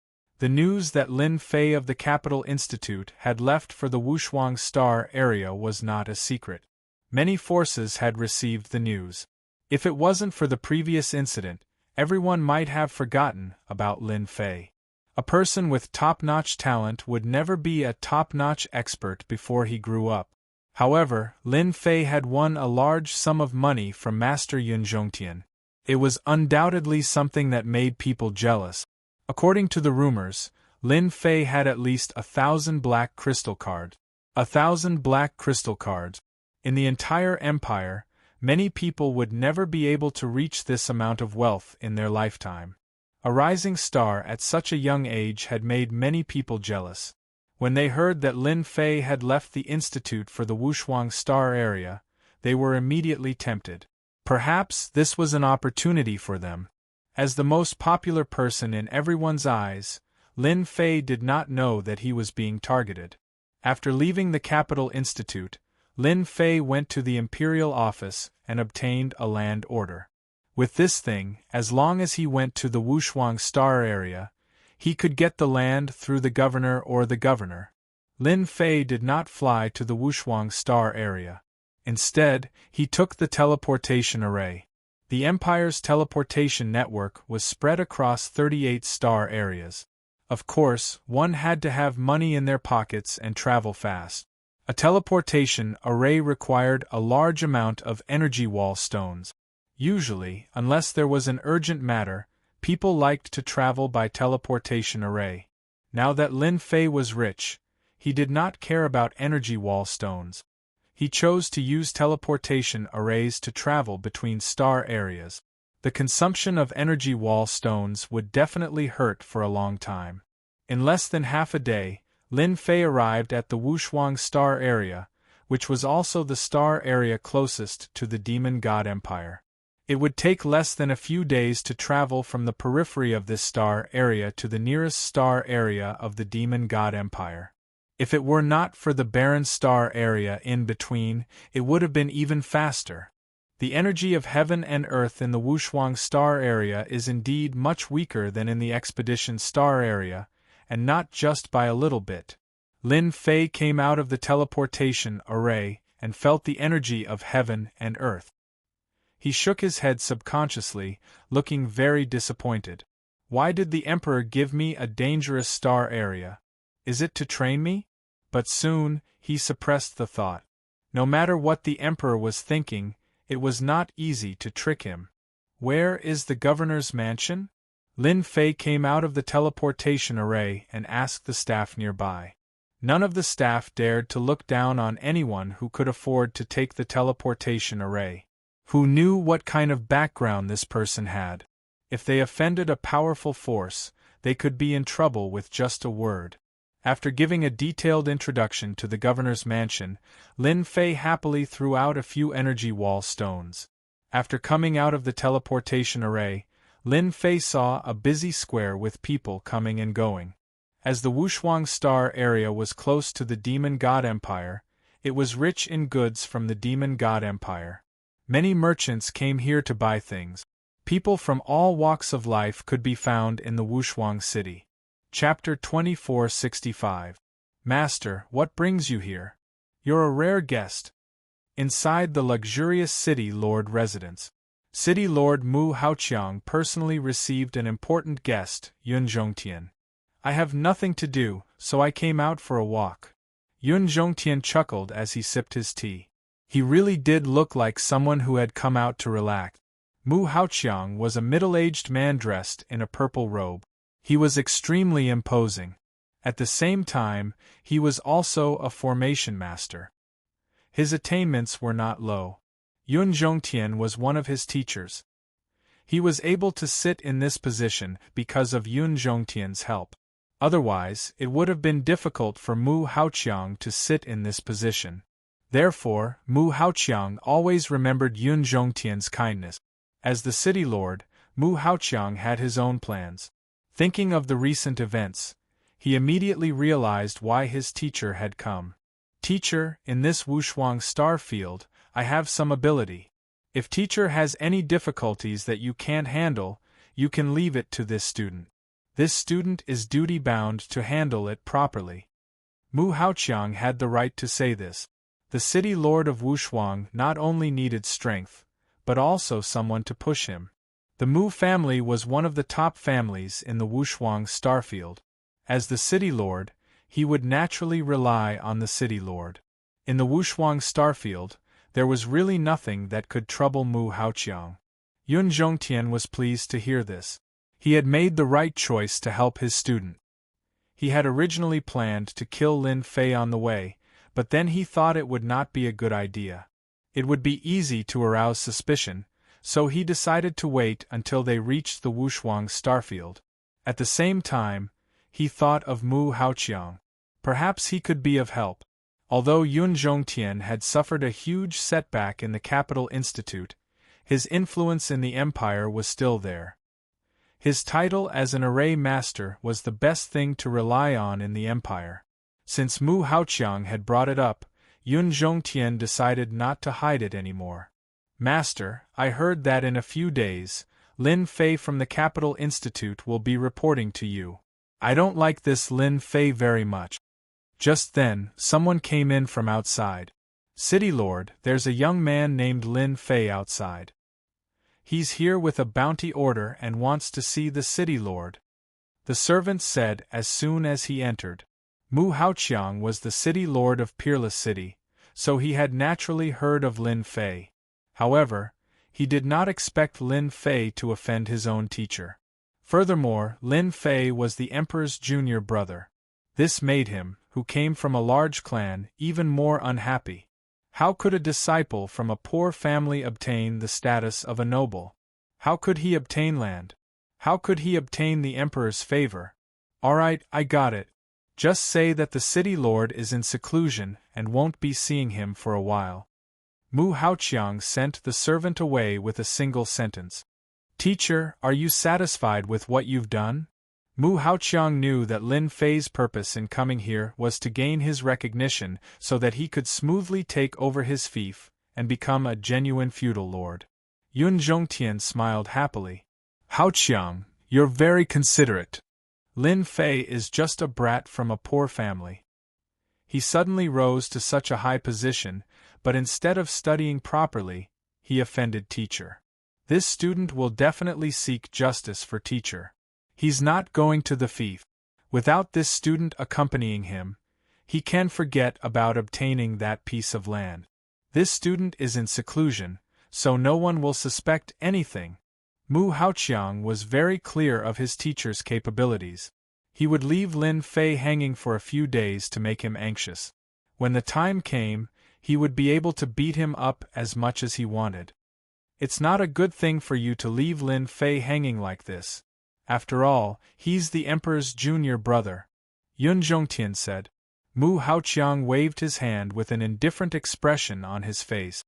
The news that Lin Fei of the Capital Institute had left for the Wushuang Star area was not a secret. Many forces had received the news. If it wasn't for the previous incident, everyone might have forgotten about Lin Fei. A person with top-notch talent would never be a top-notch expert before he grew up. However, Lin Fei had won a large sum of money from Master Yun Zhongtian. It was undoubtedly something that made people jealous. According to the rumors, Lin Fei had at least 1,000 black crystal cards. 1,000 black crystal cards. In the entire empire, many people would never be able to reach this amount of wealth in their lifetime. A rising star at such a young age had made many people jealous. When they heard that Lin Fei had left the institute for the Wushuang Star area, they were immediately tempted. Perhaps this was an opportunity for them. As the most popular person in everyone's eyes, Lin Fei did not know that he was being targeted. After leaving the Capital Institute, Lin Fei went to the Imperial office and obtained a land order. With this thing, as long as he went to the Wushuang Star area, he could get the land through the governor or the governor. Lin Fei did not fly to the Wushuang Star area. Instead, he took the teleportation array. The Empire's teleportation network was spread across 38 star areas. Of course, one had to have money in their pockets and travel fast. A teleportation array required a large amount of energy wall stones. Usually, unless there was an urgent matter, people liked to travel by teleportation array. Now that Lin Fei was rich, he did not care about energy wall stones. He chose to use teleportation arrays to travel between star areas. The consumption of energy wall stones would definitely hurt for a long time. In less than half a day, Lin Fei arrived at the Wushuang Star area, which was also the star area closest to the Demon God Empire. It would take less than a few days to travel from the periphery of this star area to the nearest star area of the Demon God Empire. If it were not for the barren star area in between, it would have been even faster. The energy of heaven and earth in the Wushuang Star area is indeed much weaker than in the Expedition Star area, and not just by a little bit. Lin Fei came out of the teleportation array and felt the energy of heaven and earth. He shook his head subconsciously, looking very disappointed. Why did the Emperor give me a dangerous star area? Is it to train me? But soon, he suppressed the thought. No matter what the Emperor was thinking, it was not easy to trick him. Where is the governor's mansion? Lin Fei came out of the teleportation array and asked the staff nearby. None of the staff dared to look down on anyone who could afford to take the teleportation array. Who knew what kind of background this person had? If they offended a powerful force, they could be in trouble with just a word. After giving a detailed introduction to the governor's mansion, Lin Fei happily threw out a few energy wall stones. After coming out of the teleportation array, Lin Fei saw a busy square with people coming and going. As the Wushuang Star area was close to the Demon God Empire, it was rich in goods from the Demon God Empire. Many merchants came here to buy things. People from all walks of life could be found in the Wushuang city. Chapter 2465. Master, what brings you here? You're a rare guest. Inside the luxurious City Lord residence, City Lord Mu Haoqiang personally received an important guest, Yun Zhongtian. I have nothing to do, so I came out for a walk. Yun Zhongtian chuckled as he sipped his tea. He really did look like someone who had come out to relax. Mu Haoqiang was a middle-aged man dressed in a purple robe. He was extremely imposing. At the same time, he was also a formation master. His attainments were not low. Yun Zhongtian was one of his teachers. He was able to sit in this position because of Yun Zhongtian's help. Otherwise, it would have been difficult for Mu Haoqiang to sit in this position. Therefore, Mu Haoqiang always remembered Yun Zhongtian's kindness. As the city lord, Mu Haoqiang had his own plans. Thinking of the recent events, he immediately realized why his teacher had come. Teacher, in this Wushuang star field, I have some ability. If teacher has any difficulties that you can't handle, you can leave it to this student. This student is duty-bound to handle it properly. Mu Haoqiang had the right to say this. The city lord of Wushuang not only needed strength, but also someone to push him. The Mu family was one of the top families in the Wushuang starfield. As the city lord, he would naturally rely on the city lord. In the Wushuang starfield, there was really nothing that could trouble Mu Haoqiang. Yun Zhongtian was pleased to hear this. He had made the right choice to help his student. He had originally planned to kill Lin Fei on the way, but then he thought it would not be a good idea. It would be easy to arouse suspicion, so he decided to wait until they reached the Wushuang starfield. At the same time, he thought of Mu Haoqiang. Perhaps he could be of help. Although Yun Zhongtian had suffered a huge setback in the Capital Institute, his influence in the empire was still there. His title as an array master was the best thing to rely on in the empire. Since Mu Haoqiang had brought it up, Yun Zhongtian decided not to hide it anymore. Master, I heard that in a few days, Lin Fei from the Capital Institute will be reporting to you. I don't like this Lin Fei very much. Just then, someone came in from outside. City Lord, there's a young man named Lin Fei outside. He's here with a bounty order and wants to see the city lord. The servant said as soon as he entered. Mu Haoqiang was the city lord of Peerless City, so he had naturally heard of Lin Fei. However, he did not expect Lin Fei to offend his own teacher. Furthermore, Lin Fei was the emperor's junior brother. This made him, who came from a large clan, even more unhappy. How could a disciple from a poor family obtain the status of a noble? How could he obtain land? How could he obtain the emperor's favor? Alright, I got it. Just say that the city lord is in seclusion and won't be seeing him for a while. Mu Haoqiang sent the servant away with a single sentence. Teacher, are you satisfied with what you've done? Mu Haoqiang knew that Lin Fei's purpose in coming here was to gain his recognition so that he could smoothly take over his fief and become a genuine feudal lord. Yun Zhongtian smiled happily. Haoqiang, you're very considerate. Lin Fei is just a brat from a poor family. He suddenly rose to such a high position, but instead of studying properly, he offended teacher. This student will definitely seek justice for teacher. He's not going to the fief. Without this student accompanying him, he can forget about obtaining that piece of land. This student is in seclusion, so no one will suspect anything. Mu Haoqiang was very clear of his teacher's capabilities. He would leave Lin Fei hanging for a few days to make him anxious. When the time came, he would be able to beat him up as much as he wanted. It's not a good thing for you to leave Lin Fei hanging like this. After all, he's the Emperor's junior brother, Yun Zhongtian said. Mu Haoqiang waved his hand with an indifferent expression on his face.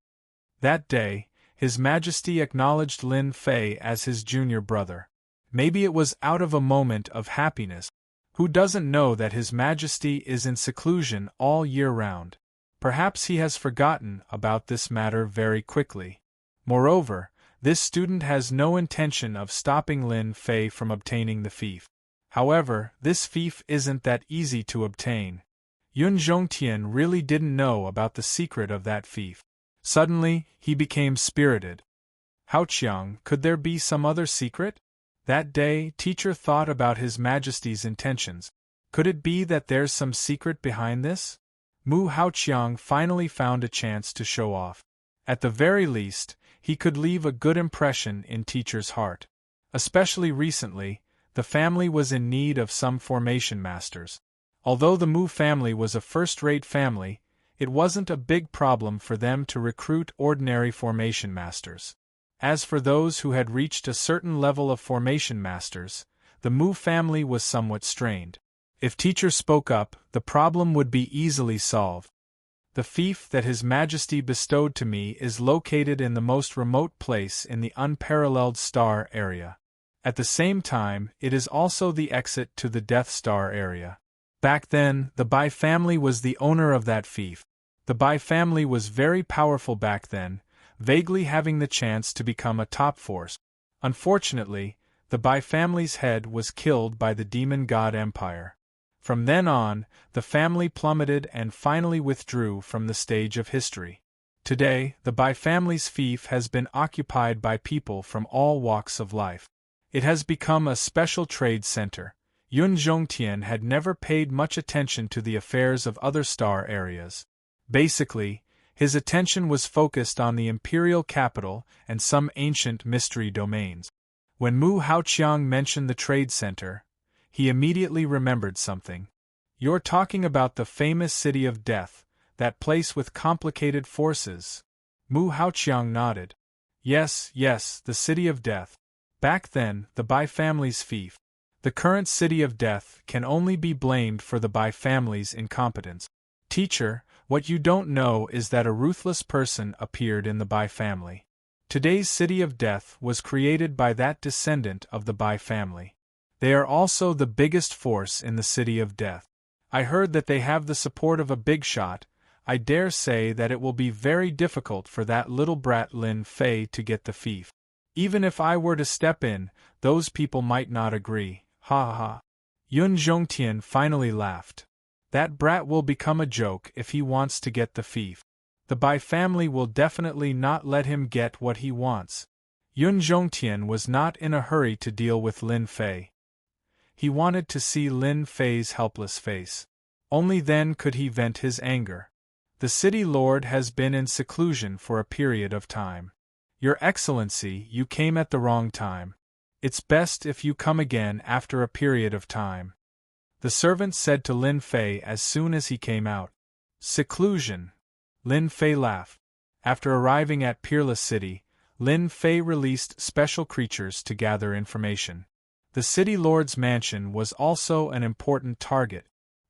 That day, His Majesty acknowledged Lin Fei as his junior brother. Maybe it was out of a moment of happiness. Who doesn't know that His Majesty is in seclusion all year round? Perhaps he has forgotten about this matter very quickly. Moreover, this student has no intention of stopping Lin Fei from obtaining the fief. However, this fief isn't that easy to obtain. Yun Zhongtian really didn't know about the secret of that fief. Suddenly, he became spirited. Haoqiang, could there be some other secret? That day, teacher thought about His Majesty's intentions. Could it be that there's some secret behind this? Mu Haoqiang finally found a chance to show off. At the very least, he could leave a good impression in teacher's heart. Especially recently, the family was in need of some formation masters. Although the Mu family was a first-rate family, it wasn't a big problem for them to recruit ordinary formation masters. As for those who had reached a certain level of formation masters, the Mu family was somewhat strained. If teacher spoke up, the problem would be easily solved. The fief that His Majesty bestowed to me is located in the most remote place in the unparalleled star area. At the same time, it is also the exit to the Death Star area. Back then, the Bai family was the owner of that fief. The Bai family was very powerful back then, vaguely having the chance to become a top force. Unfortunately, the Bai family's head was killed by the demon god Empire. From then on, the family plummeted and finally withdrew from the stage of history. Today, the Bai family's fief has been occupied by people from all walks of life. It has become a special trade center. Yun Zhongtian had never paid much attention to the affairs of other star areas. Basically, his attention was focused on the imperial capital and some ancient mystery domains. When Mu Haoqiang mentioned the trade center, he immediately remembered something. You're talking about the famous City of Death, that place with complicated forces. Mu Haoqiang nodded. Yes, the City of Death. Back then, the Bai family's fief. The current City of Death can only be blamed for the Bai family's incompetence. Teacher, what you don't know is that a ruthless person appeared in the Bai family. Today's City of Death was created by that descendant of the Bai family. They are also the biggest force in the City of Death. I heard that they have the support of a big shot. I dare say that it will be very difficult for that little brat Lin Fei to get the fief. Even if I were to step in, those people might not agree. Ha ha ha. Yun Zhongtian finally laughed. That brat will become a joke if he wants to get the fief. The Bai family will definitely not let him get what he wants. Yun Zhongtian was not in a hurry to deal with Lin Fei. He wanted to see Lin Fei's helpless face. Only then could he vent his anger. The city lord has been in seclusion for a period of time. Your Excellency, you came at the wrong time. It's best if you come again after a period of time. The servant said to Lin Fei as soon as he came out. Seclusion. Lin Fei laughed. After arriving at Peerless City, Lin Fei released special creatures to gather information. The city lord's mansion was also an important target.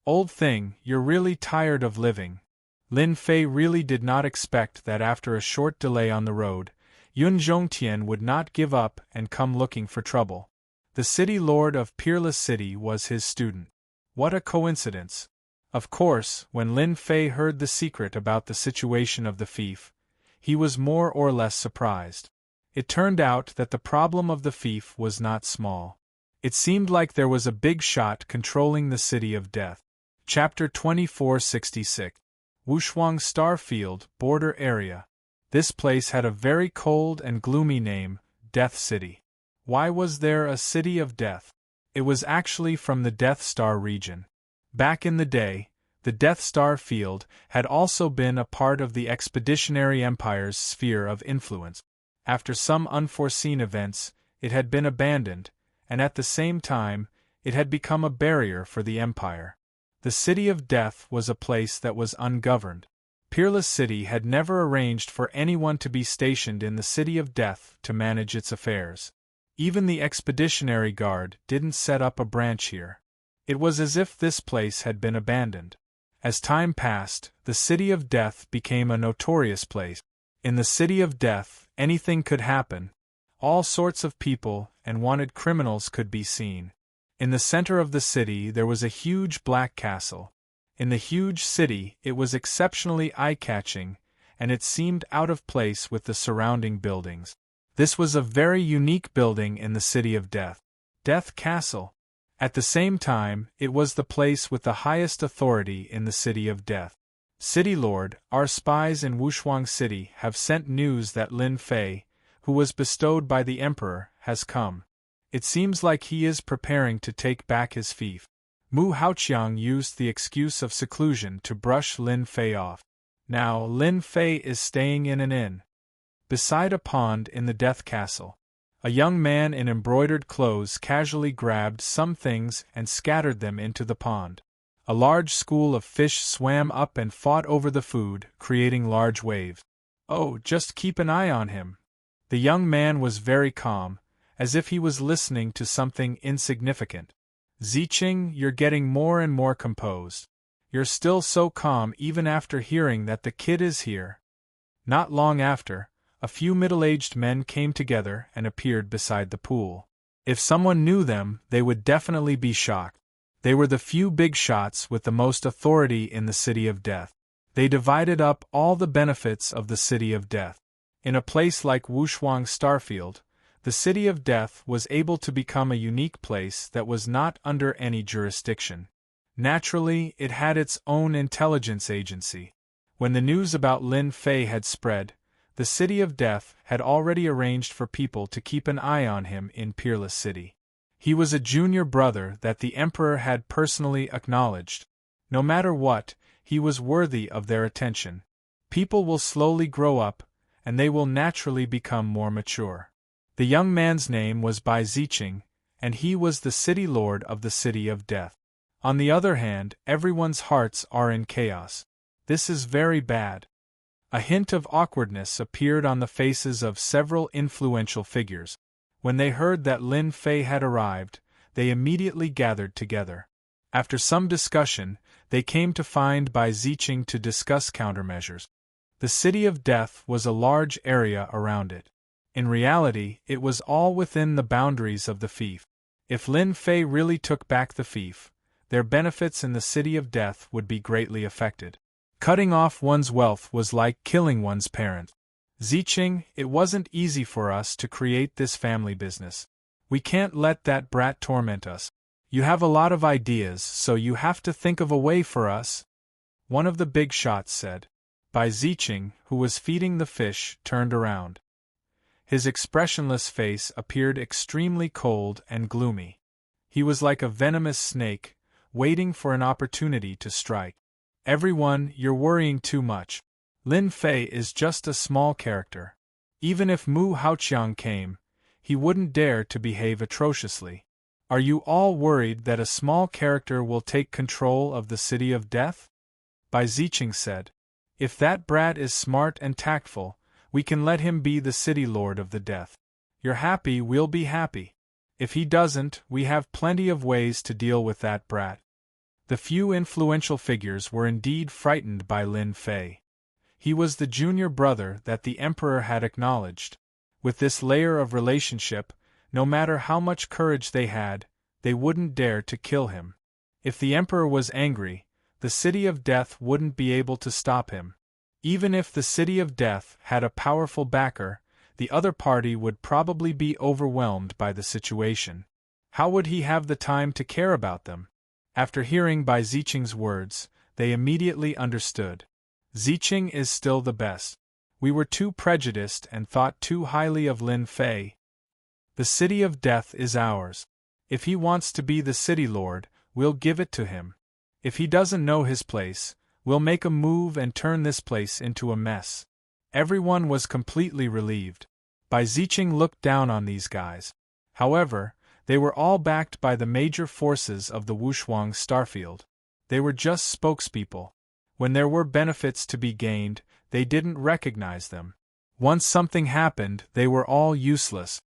Old thing, you're really tired of living. Lin Fei really did not expect that after a short delay on the road, Yun Zhongtian would not give up and come looking for trouble. The city lord of Peerless City was his student. What a coincidence! Of course, when Lin Fei heard the secret about the situation of the fief, he was more or less surprised. It turned out that the problem of the fief was not small. It seemed like there was a big shot controlling the City of Death. Chapter 2466. Wushuang Starfield, Border Area. This place had a very cold and gloomy name, Death City. Why was there a City of Death? It was actually from the Death Star region. Back in the day, the Death Star field had also been a part of the Expeditionary Empire's sphere of influence. After some unforeseen events, it had been abandoned, and at the same time, it had become a barrier for the Empire. The City of Death was a place that was ungoverned. Peerless City had never arranged for anyone to be stationed in the City of Death to manage its affairs. Even the Expeditionary Guard didn't set up a branch here. It was as if this place had been abandoned. As time passed, the City of Death became a notorious place. In the City of Death, anything could happen. All sorts of people and wanted criminals could be seen. In the center of the city there was a huge black castle. In the huge city it was exceptionally eye-catching, and it seemed out of place with the surrounding buildings. This was a very unique building in the City of Death. Death Castle. At the same time, it was the place with the highest authority in the City of Death. City Lord, our spies in Wushuang City have sent news that Lin Fei, who was bestowed by the Emperor, has come. It seems like he is preparing to take back his fief. Mu Haoqiang used the excuse of seclusion to brush Lin Fei off. Now Lin Fei is staying in an inn beside a pond in the Death Castle. A young man in embroidered clothes casually grabbed some things and scattered them into the pond. A large school of fish swam up and fought over the food, creating large waves. Oh, just keep an eye on him. The young man was very calm, as if he was listening to something insignificant. Ziqing, you're getting more and more composed. You're still so calm even after hearing that the kid is here. Not long after, a few middle-aged men came together and appeared beside the pool. If someone knew them, they would definitely be shocked. They were the few big shots with the most authority in the City of Death. They divided up all the benefits of the City of Death. In a place like Wushuang Starfield, the City of Death was able to become a unique place that was not under any jurisdiction. Naturally, it had its own intelligence agency. When the news about Lin Fei had spread, the City of Death had already arranged for people to keep an eye on him in Peerless City. He was a junior brother that the Emperor had personally acknowledged. No matter what, he was worthy of their attention. People will slowly grow up, and they will naturally become more mature. The young man's name was Bai Ziqing, and he was the City Lord of the City of Death. On the other hand, everyone's hearts are in chaos. This is very bad. A hint of awkwardness appeared on the faces of several influential figures. When they heard that Lin Fei had arrived, they immediately gathered together. After some discussion, they came to find Bai Ziqing to discuss countermeasures. The City of Death was a large area around it. In reality, it was all within the boundaries of the fief. If Lin Fei really took back the fief, their benefits in the City of Death would be greatly affected. Cutting off one's wealth was like killing one's parent. Ziqing, it wasn't easy for us to create this family business. We can't let that brat torment us. You have a lot of ideas, so you have to think of a way for us. One of the big shots said. Bai Ziqing, who was feeding the fish, turned around. His expressionless face appeared extremely cold and gloomy. He was like a venomous snake, waiting for an opportunity to strike. Everyone, you're worrying too much. Lin Fei is just a small character. Even if Mu Haoqiang came, he wouldn't dare to behave atrociously. Are you all worried that a small character will take control of the City of Death? Bai Ziqing said. If that brat is smart and tactful, we can let him be the City Lord of the Death. You're happy, we'll be happy. If he doesn't, we have plenty of ways to deal with that brat. The few influential figures were indeed frightened by Lin Fei. He was the junior brother that the Emperor had acknowledged. With this layer of relationship, no matter how much courage they had, they wouldn't dare to kill him. If the Emperor was angry, the City of Death wouldn't be able to stop him. Even if the City of Death had a powerful backer, the other party would probably be overwhelmed by the situation. How would he have the time to care about them? After hearing Bai Ziqing's words, they immediately understood. Ziqing is still the best. We were too prejudiced and thought too highly of Lin Fei. The City of Death is ours. If he wants to be the City Lord, we'll give it to him. If he doesn't know his place, we'll make a move and turn this place into a mess. Everyone was completely relieved. Bai Ziqing looked down on these guys. However, they were all backed by the major forces of the Wushuang starfield. They were just spokespeople. When there were benefits to be gained, they didn't recognize them. Once something happened, they were all useless.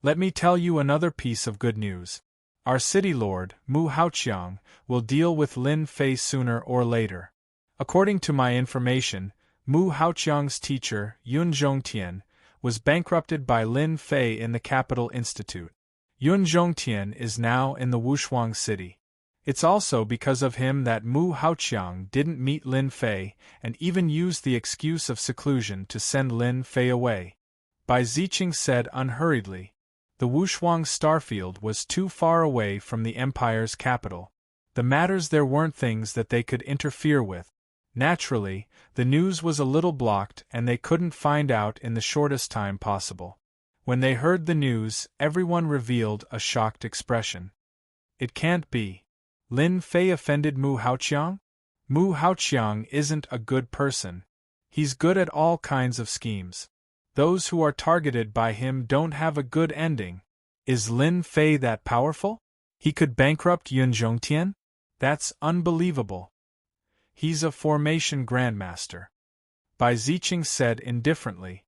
Let me tell you another piece of good news. Our city lord, Mu Haoqiang, will deal with Lin Fei sooner or later. According to my information, Mu Haoqiang's teacher, Yun Zhongtian, was bankrupted by Lin Fei in the Capital Institute. Yun Zhongtian is now in the Wushuang city. It's also because of him that Mu Haoqiang didn't meet Lin Fei and even used the excuse of seclusion to send Lin Fei away. Bai Ziqing said unhurriedly. The Wushuang starfield was too far away from the empire's capital. The matters there weren't things that they could interfere with. Naturally, the news was a little blocked and they couldn't find out in the shortest time possible. When they heard the news, everyone revealed a shocked expression. It can't be. Lin Fei offended Mu Haoqiang? Mu Haoqiang isn't a good person. He's good at all kinds of schemes. Those who are targeted by him don't have a good ending. Is Lin Fei that powerful? He could bankrupt Yun Zhongtian? That's unbelievable. He's a formation grandmaster. Bai Ziqing said indifferently.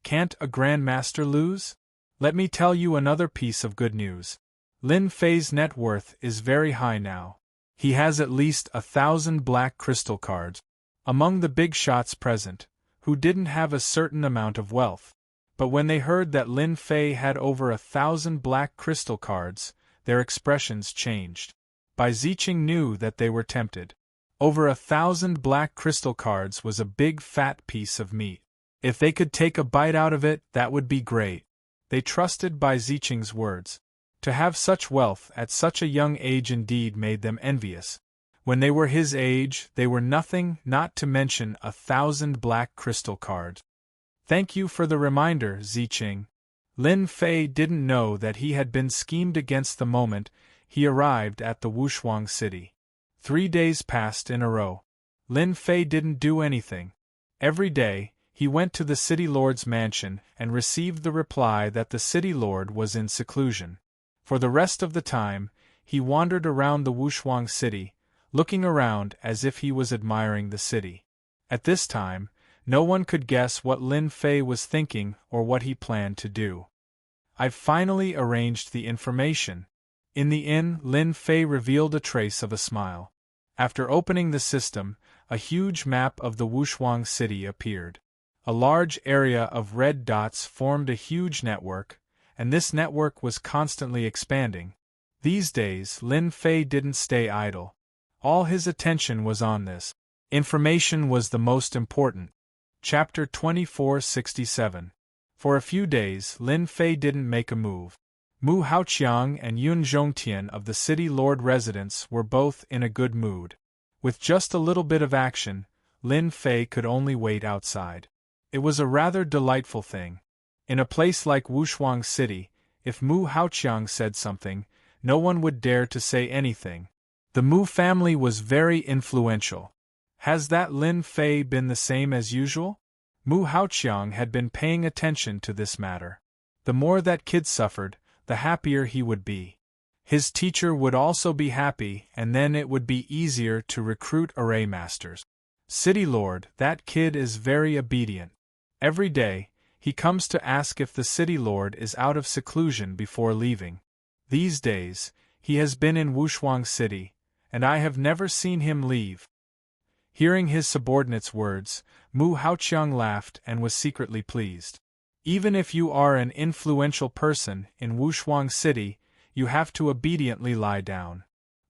Can't a grandmaster lose? Let me tell you another piece of good news. Lin Fei's net worth is very high now. He has at least 1,000 black crystal cards. Among the big shots present, who didn't have a certain amount of wealth. But when they heard that Lin Fei had over 1,000 black crystal cards, their expressions changed. Bai Ziqing knew that they were tempted. Over 1,000 black crystal cards was a big fat piece of meat. If they could take a bite out of it, that would be great. They trusted Bai Ziqing's words. To have such wealth at such a young age indeed made them envious. When they were his age, they were nothing, not to mention 1,000 black crystal cards. Thank you for the reminder, Ziqing. Lin Fei didn't know that he had been schemed against the moment he arrived at the Wushuang city. 3 days passed in a row. Lin Fei didn't do anything. Every day, he went to the city lord's mansion and received the reply that the city lord was in seclusion. For the rest of the time, he wandered around the Wushuang city, looking around as if he was admiring the city. At this time, no one could guess what Lin Fei was thinking or what he planned to do. I've finally arranged the information. In the inn, Lin Fei revealed a trace of a smile. After opening the system, a huge map of the Wushuang city appeared. A large area of red dots formed a huge network, and this network was constantly expanding. These days, Lin Fei didn't stay idle. All his attention was on this. Information was the most important. Chapter 2467. For a few days, Lin Fei didn't make a move. Mu Haoqiang and Yun Zhongtian of the city lord residence were both in a good mood. With just a little bit of action, Lin Fei could only wait outside. It was a rather delightful thing. In a place like Wushuang City, if Mu Haoqiang said something, no one would dare to say anything. The Mu family was very influential. Has that Lin Fei been the same as usual? Mu Haoqiang had been paying attention to this matter. The more that kid suffered, the happier he would be. His teacher would also be happy, and then it would be easier to recruit array masters. City Lord, that kid is very obedient. Every day, he comes to ask if the City Lord is out of seclusion before leaving. These days, he has been in Wushuang City, and I have never seen him leave. Hearing his subordinate's words, Mu Haoqiang laughed and was secretly pleased. Even if you are an influential person in Wushuang City, you have to obediently lie down.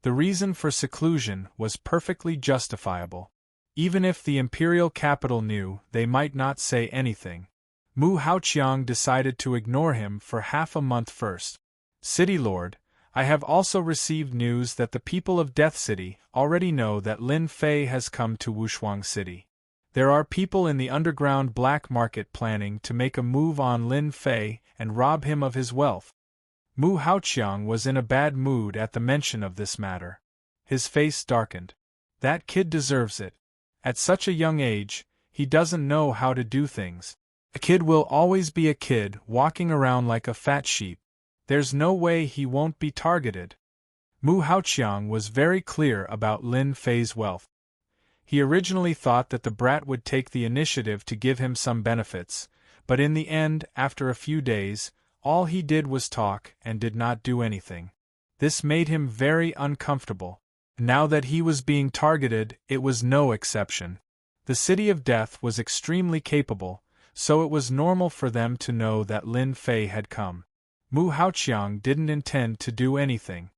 The reason for seclusion was perfectly justifiable. Even if the imperial capital knew, they might not say anything. Mu Haoqiang decided to ignore him for half a month first. City Lord, I have also received news that the people of Death City already know that Lin Fei has come to Wushuang City. There are people in the underground black market planning to make a move on Lin Fei and rob him of his wealth. Mu Haoqiang was in a bad mood at the mention of this matter. His face darkened. That kid deserves it. At such a young age, he doesn't know how to do things. A kid will always be a kid, walking around like a fat sheep. There's no way he won't be targeted. Mu Haoqiang was very clear about Lin Fei's wealth. He originally thought that the brat would take the initiative to give him some benefits, but in the end, after a few days, all he did was talk and did not do anything. This made him very uncomfortable. Now that he was being targeted, it was no exception. The City of Death was extremely capable, so it was normal for them to know that Lin Fei had come. Mu Haoqiang didn't intend to do anything.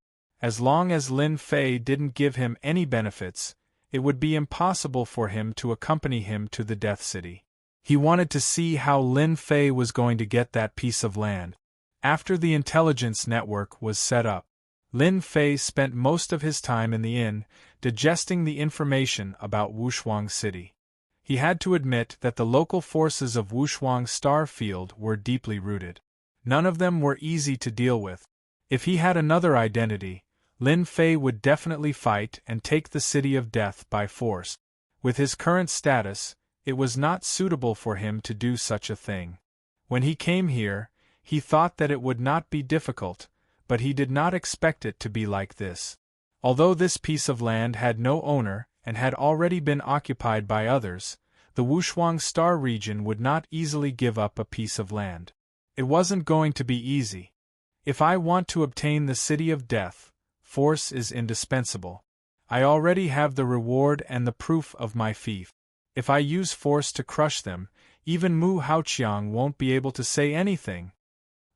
As long as Lin Fei didn't give him any benefits, it would be impossible for him to accompany him to the Death City. He wanted to see how Lin Fei was going to get that piece of land. After the intelligence network was set up, Lin Fei spent most of his time in the inn, digesting the information about Wushuang City. He had to admit that the local forces of Wushuang Star Field were deeply rooted. None of them were easy to deal with. If he had another identity, Lin Fei would definitely fight and take the City of Death by force. With his current status, it was not suitable for him to do such a thing. When he came here, he thought that it would not be difficult, but he did not expect it to be like this. Although this piece of land had no owner and had already been occupied by others, the Wushuang Star region would not easily give up a piece of land. It wasn't going to be easy. If I want to obtain the City of Death, force is indispensable. I already have the reward and the proof of my fief. If I use force to crush them, even Mu Haoqiang won't be able to say anything.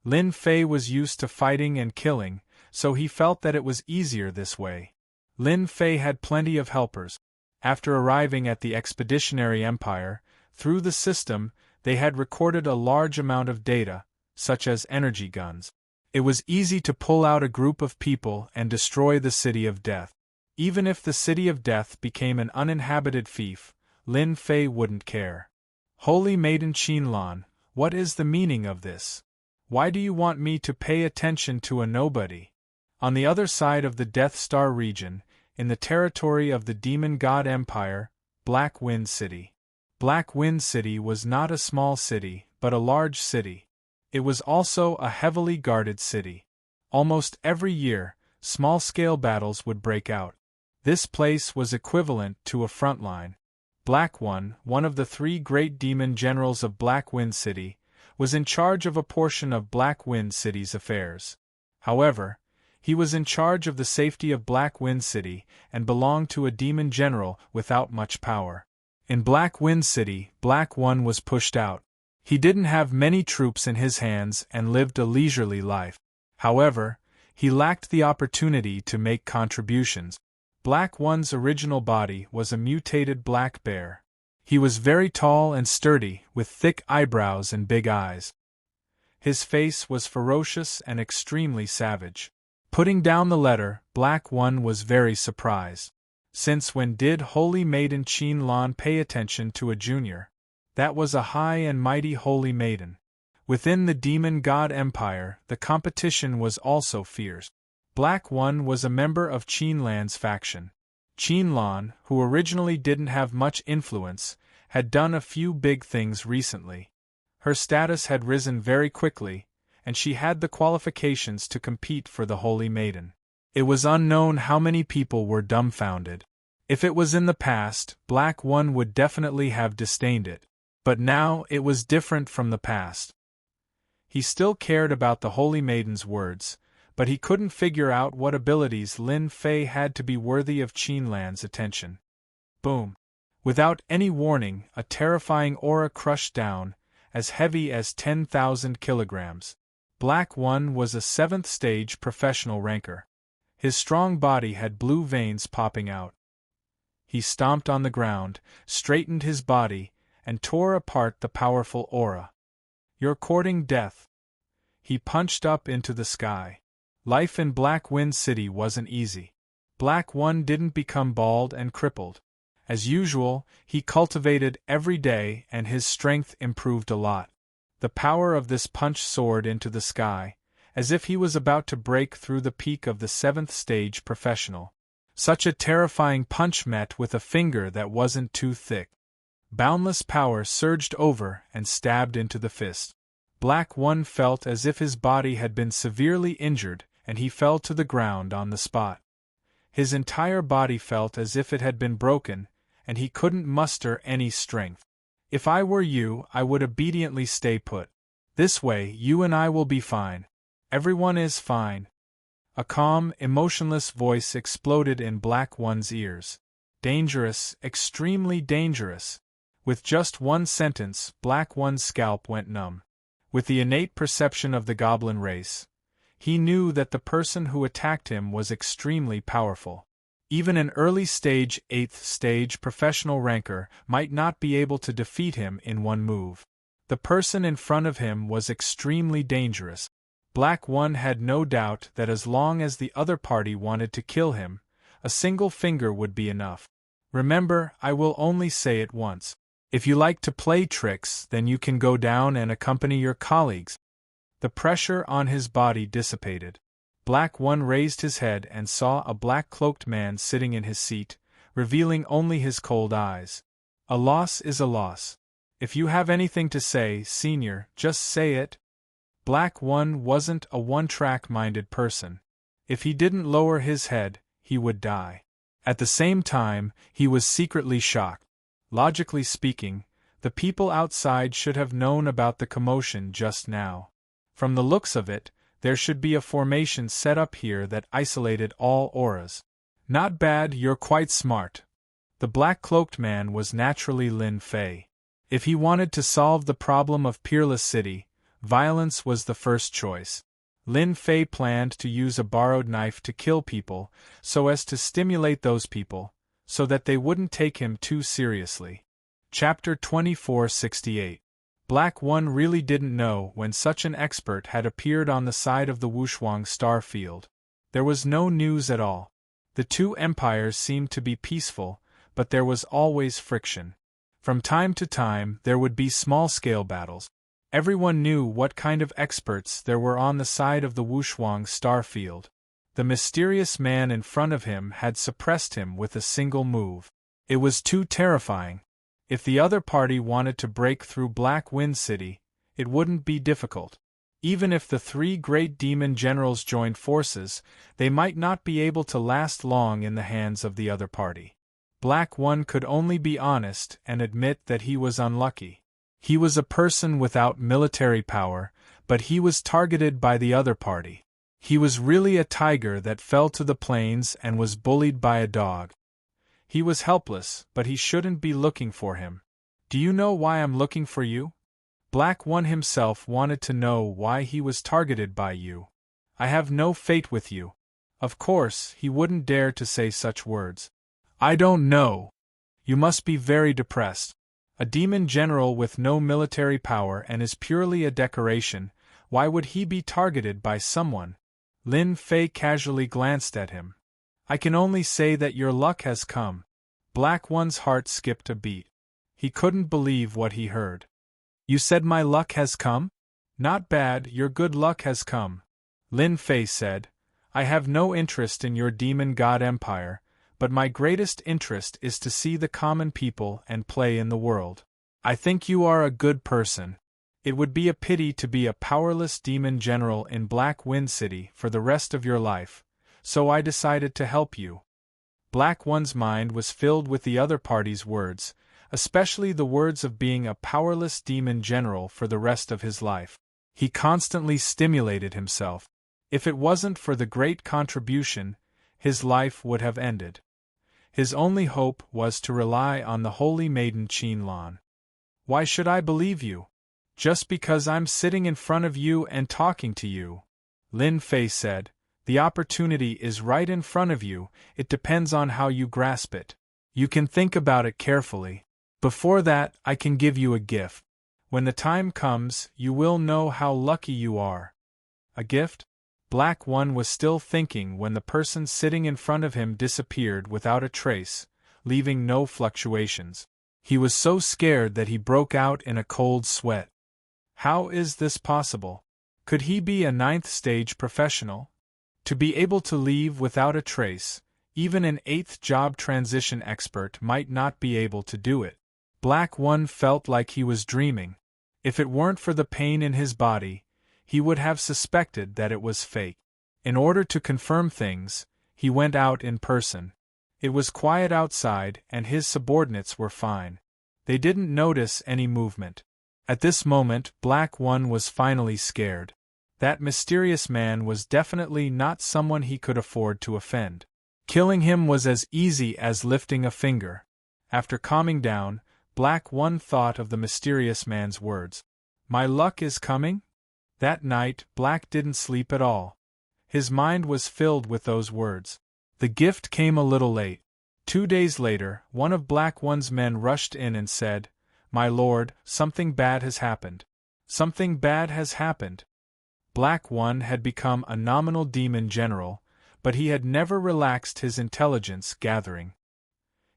Lin Fei was used to fighting and killing, so he felt that it was easier this way. Lin Fei had plenty of helpers. After arriving at the Expeditionary Empire, through the system, they had recorded a large amount of data, such as energy guns. It was easy to pull out a group of people and destroy the City of Death. Even if the City of Death became an uninhabited fief, Lin Fei wouldn't care. Holy Maiden Qinlan, what is the meaning of this? Why do you want me to pay attention to a nobody? On the other side of the Death Star region, in the territory of the Demon God Empire, Black Wind City. Black Wind City was not a small city, but a large city. It was also a heavily guarded city. Almost every year, small-scale battles would break out. This place was equivalent to a front line. Black One of the 3 great demon generals of Black Wind City, was in charge of a portion of Black Wind City's affairs. However, he was in charge of the safety of Black Wind City and belonged to a demon general without much power. In Black Wind City, Black One was pushed out. He didn't have many troops in his hands and lived a leisurely life. However, he lacked the opportunity to make contributions. Black One's original body was a mutated black bear. He was very tall and sturdy, with thick eyebrows and big eyes. His face was ferocious and extremely savage. Putting down the letter, Black One was very surprised. Since when did Holy Maiden Qinlan pay attention to a junior? That was a high and mighty Holy Maiden. Within the Demon God Empire, the competition was also fierce. Black One was a member of Qinlan's faction. Qinlan, who originally didn't have much influence, had done a few big things recently. Her status had risen very quickly, and she had the qualifications to compete for the Holy Maiden. It was unknown how many people were dumbfounded. If it was in the past, Black One would definitely have disdained it. But now it was different from the past. He still cared about the Holy Maiden's words, but he couldn't figure out what abilities Lin Fei had to be worthy of Qinlan's attention. Boom! Without any warning, a terrifying aura crushed down, as heavy as 10,000 kilograms. Black One was a 7th-stage professional ranker. His strong body had blue veins popping out. He stomped on the ground, straightened his body, and tore apart the powerful aura. You're courting death. He punched up into the sky. Life in Black Wind City wasn't easy. Black One didn't become bald and crippled. As usual, he cultivated every day and his strength improved a lot. The power of this punch soared into the sky, as if he was about to break through the peak of the 7th-stage professional. Such a terrifying punch met with a finger that wasn't too thick. Boundless power surged over and stabbed into the fist. Black One felt as if his body had been severely injured, and he fell to the ground on the spot. His entire body felt as if it had been broken, and he couldn't muster any strength. If I were you, I would obediently stay put. This way, you and I will be fine. Everyone is fine. A calm, emotionless voice exploded in Black One's ears. Dangerous, extremely dangerous. With just one sentence, Black One's scalp went numb. With the innate perception of the goblin race, he knew that the person who attacked him was extremely powerful. Even an early-stage, 8th-stage professional ranker might not be able to defeat him in one move. The person in front of him was extremely dangerous. Black One had no doubt that as long as the other party wanted to kill him, a single finger would be enough. Remember, I will only say it once. If you like to play tricks, then you can go down and accompany your colleagues. The pressure on his body dissipated. Black One raised his head and saw a black-cloaked man sitting in his seat, revealing only his cold eyes. A loss is a loss. If you have anything to say, Senior, just say it. Black One wasn't a one-track-minded person. If he didn't lower his head, he would die. At the same time, he was secretly shocked. Logically speaking, the people outside should have known about the commotion just now. From the looks of it, there should be a formation set up here that isolated all auras. Not bad, you're quite smart. The black-cloaked man was naturally Lin Fei. If he wanted to solve the problem of Peerless City, violence was the first choice. Lin Fei planned to use a borrowed knife to kill people, so as to stimulate those people, so that they wouldn't take him too seriously. Chapter 2468. Black One really didn't know when such an expert had appeared on the side of the Wushuang star field. There was no news at all. The two empires seemed to be peaceful, but there was always friction. From time to time there would be small-scale battles. Everyone knew what kind of experts there were on the side of the Wushuang star field. The mysterious man in front of him had suppressed him with a single move. It was too terrifying. If the other party wanted to break through Black Wind City, it wouldn't be difficult. Even if the three great demon generals joined forces, they might not be able to last long in the hands of the other party. Black One could only be honest and admit that he was unlucky. He was a person without military power, but he was targeted by the other party. He was really a tiger that fell to the plains and was bullied by a dog. He was helpless, but he shouldn't be looking for him. Do you know why I'm looking for you? Black One himself wanted to know why he was targeted by you. I have no fate with you. Of course, he wouldn't dare to say such words. I don't know. You must be very depressed. A demon general with no military power and is purely a decoration, why would he be targeted by someone? Lin Fei casually glanced at him. I can only say that your luck has come. Black One's heart skipped a beat. He couldn't believe what he heard. You said my luck has come? Not bad, your good luck has come. Lin Fei said, I have no interest in your demon god empire, but my greatest interest is to see the common people and play in the world. I think you are a good person. It would be a pity to be a powerless demon general in Black Wind City for the rest of your life, so I decided to help you. Black One's mind was filled with the other party's words, especially the words of being a powerless demon general for the rest of his life. He constantly stimulated himself. If it wasn't for the great contribution, his life would have ended. His only hope was to rely on the holy maiden Qin Lan. Why should I believe you? Just because I'm sitting in front of you and talking to you. Lin Fei said, the opportunity is right in front of you, it depends on how you grasp it. You can think about it carefully. Before that, I can give you a gift. When the time comes, you will know how lucky you are. A gift? Black One was still thinking when the person sitting in front of him disappeared without a trace, leaving no fluctuations. He was so scared that he broke out in a cold sweat. How is this possible? Could he be a 9th-stage professional? To be able to leave without a trace, even an 8th job transition expert might not be able to do it. Black One felt like he was dreaming. If it weren't for the pain in his body, he would have suspected that it was fake. In order to confirm things, he went out in person. It was quiet outside and his subordinates were fine. They didn't notice any movement. At this moment, Black One was finally scared. That mysterious man was definitely not someone he could afford to offend. Killing him was as easy as lifting a finger. After calming down, Black One thought of the mysterious man's words. "My luck is coming?" That night, Black didn't sleep at all. His mind was filled with those words. The gift came a little late. 2 days later, one of Black One's men rushed in and said, "My lord, something bad has happened." Something bad has happened. Black One had become a nominal demon general, but he had never relaxed his intelligence gathering.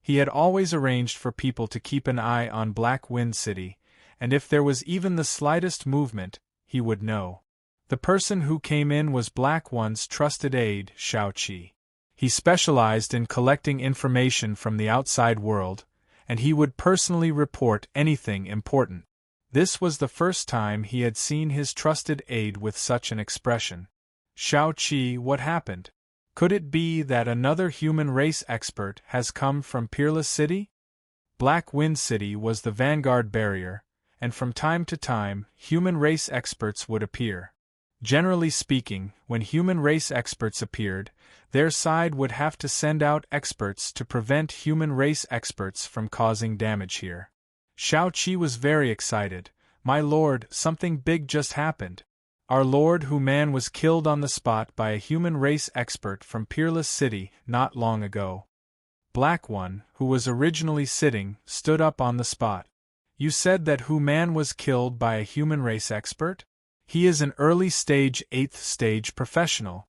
He had always arranged for people to keep an eye on Black Wind City, and if there was even the slightest movement, he would know. The person who came in was Black One's trusted aide, Shao-Chi. He specialized in collecting information from the outside world, and he would personally report anything important. This was the first time he had seen his trusted aide with such an expression. "Shao-Chi, what happened? Could it be that another human race expert has come from Peerless City?" Black Wind City was the vanguard barrier, and from time to time, human race experts would appear. Generally speaking, when human race experts appeared, their side would have to send out experts to prevent human race experts from causing damage here. Shao-Chi was very excited. "My lord, something big just happened. Our Lord Hu-Man was killed on the spot by a human race expert from Peerless City not long ago." Black One, who was originally sitting, stood up on the spot. "You said that Hu-Man was killed by a human race expert? He is an early-stage 8th stage professional."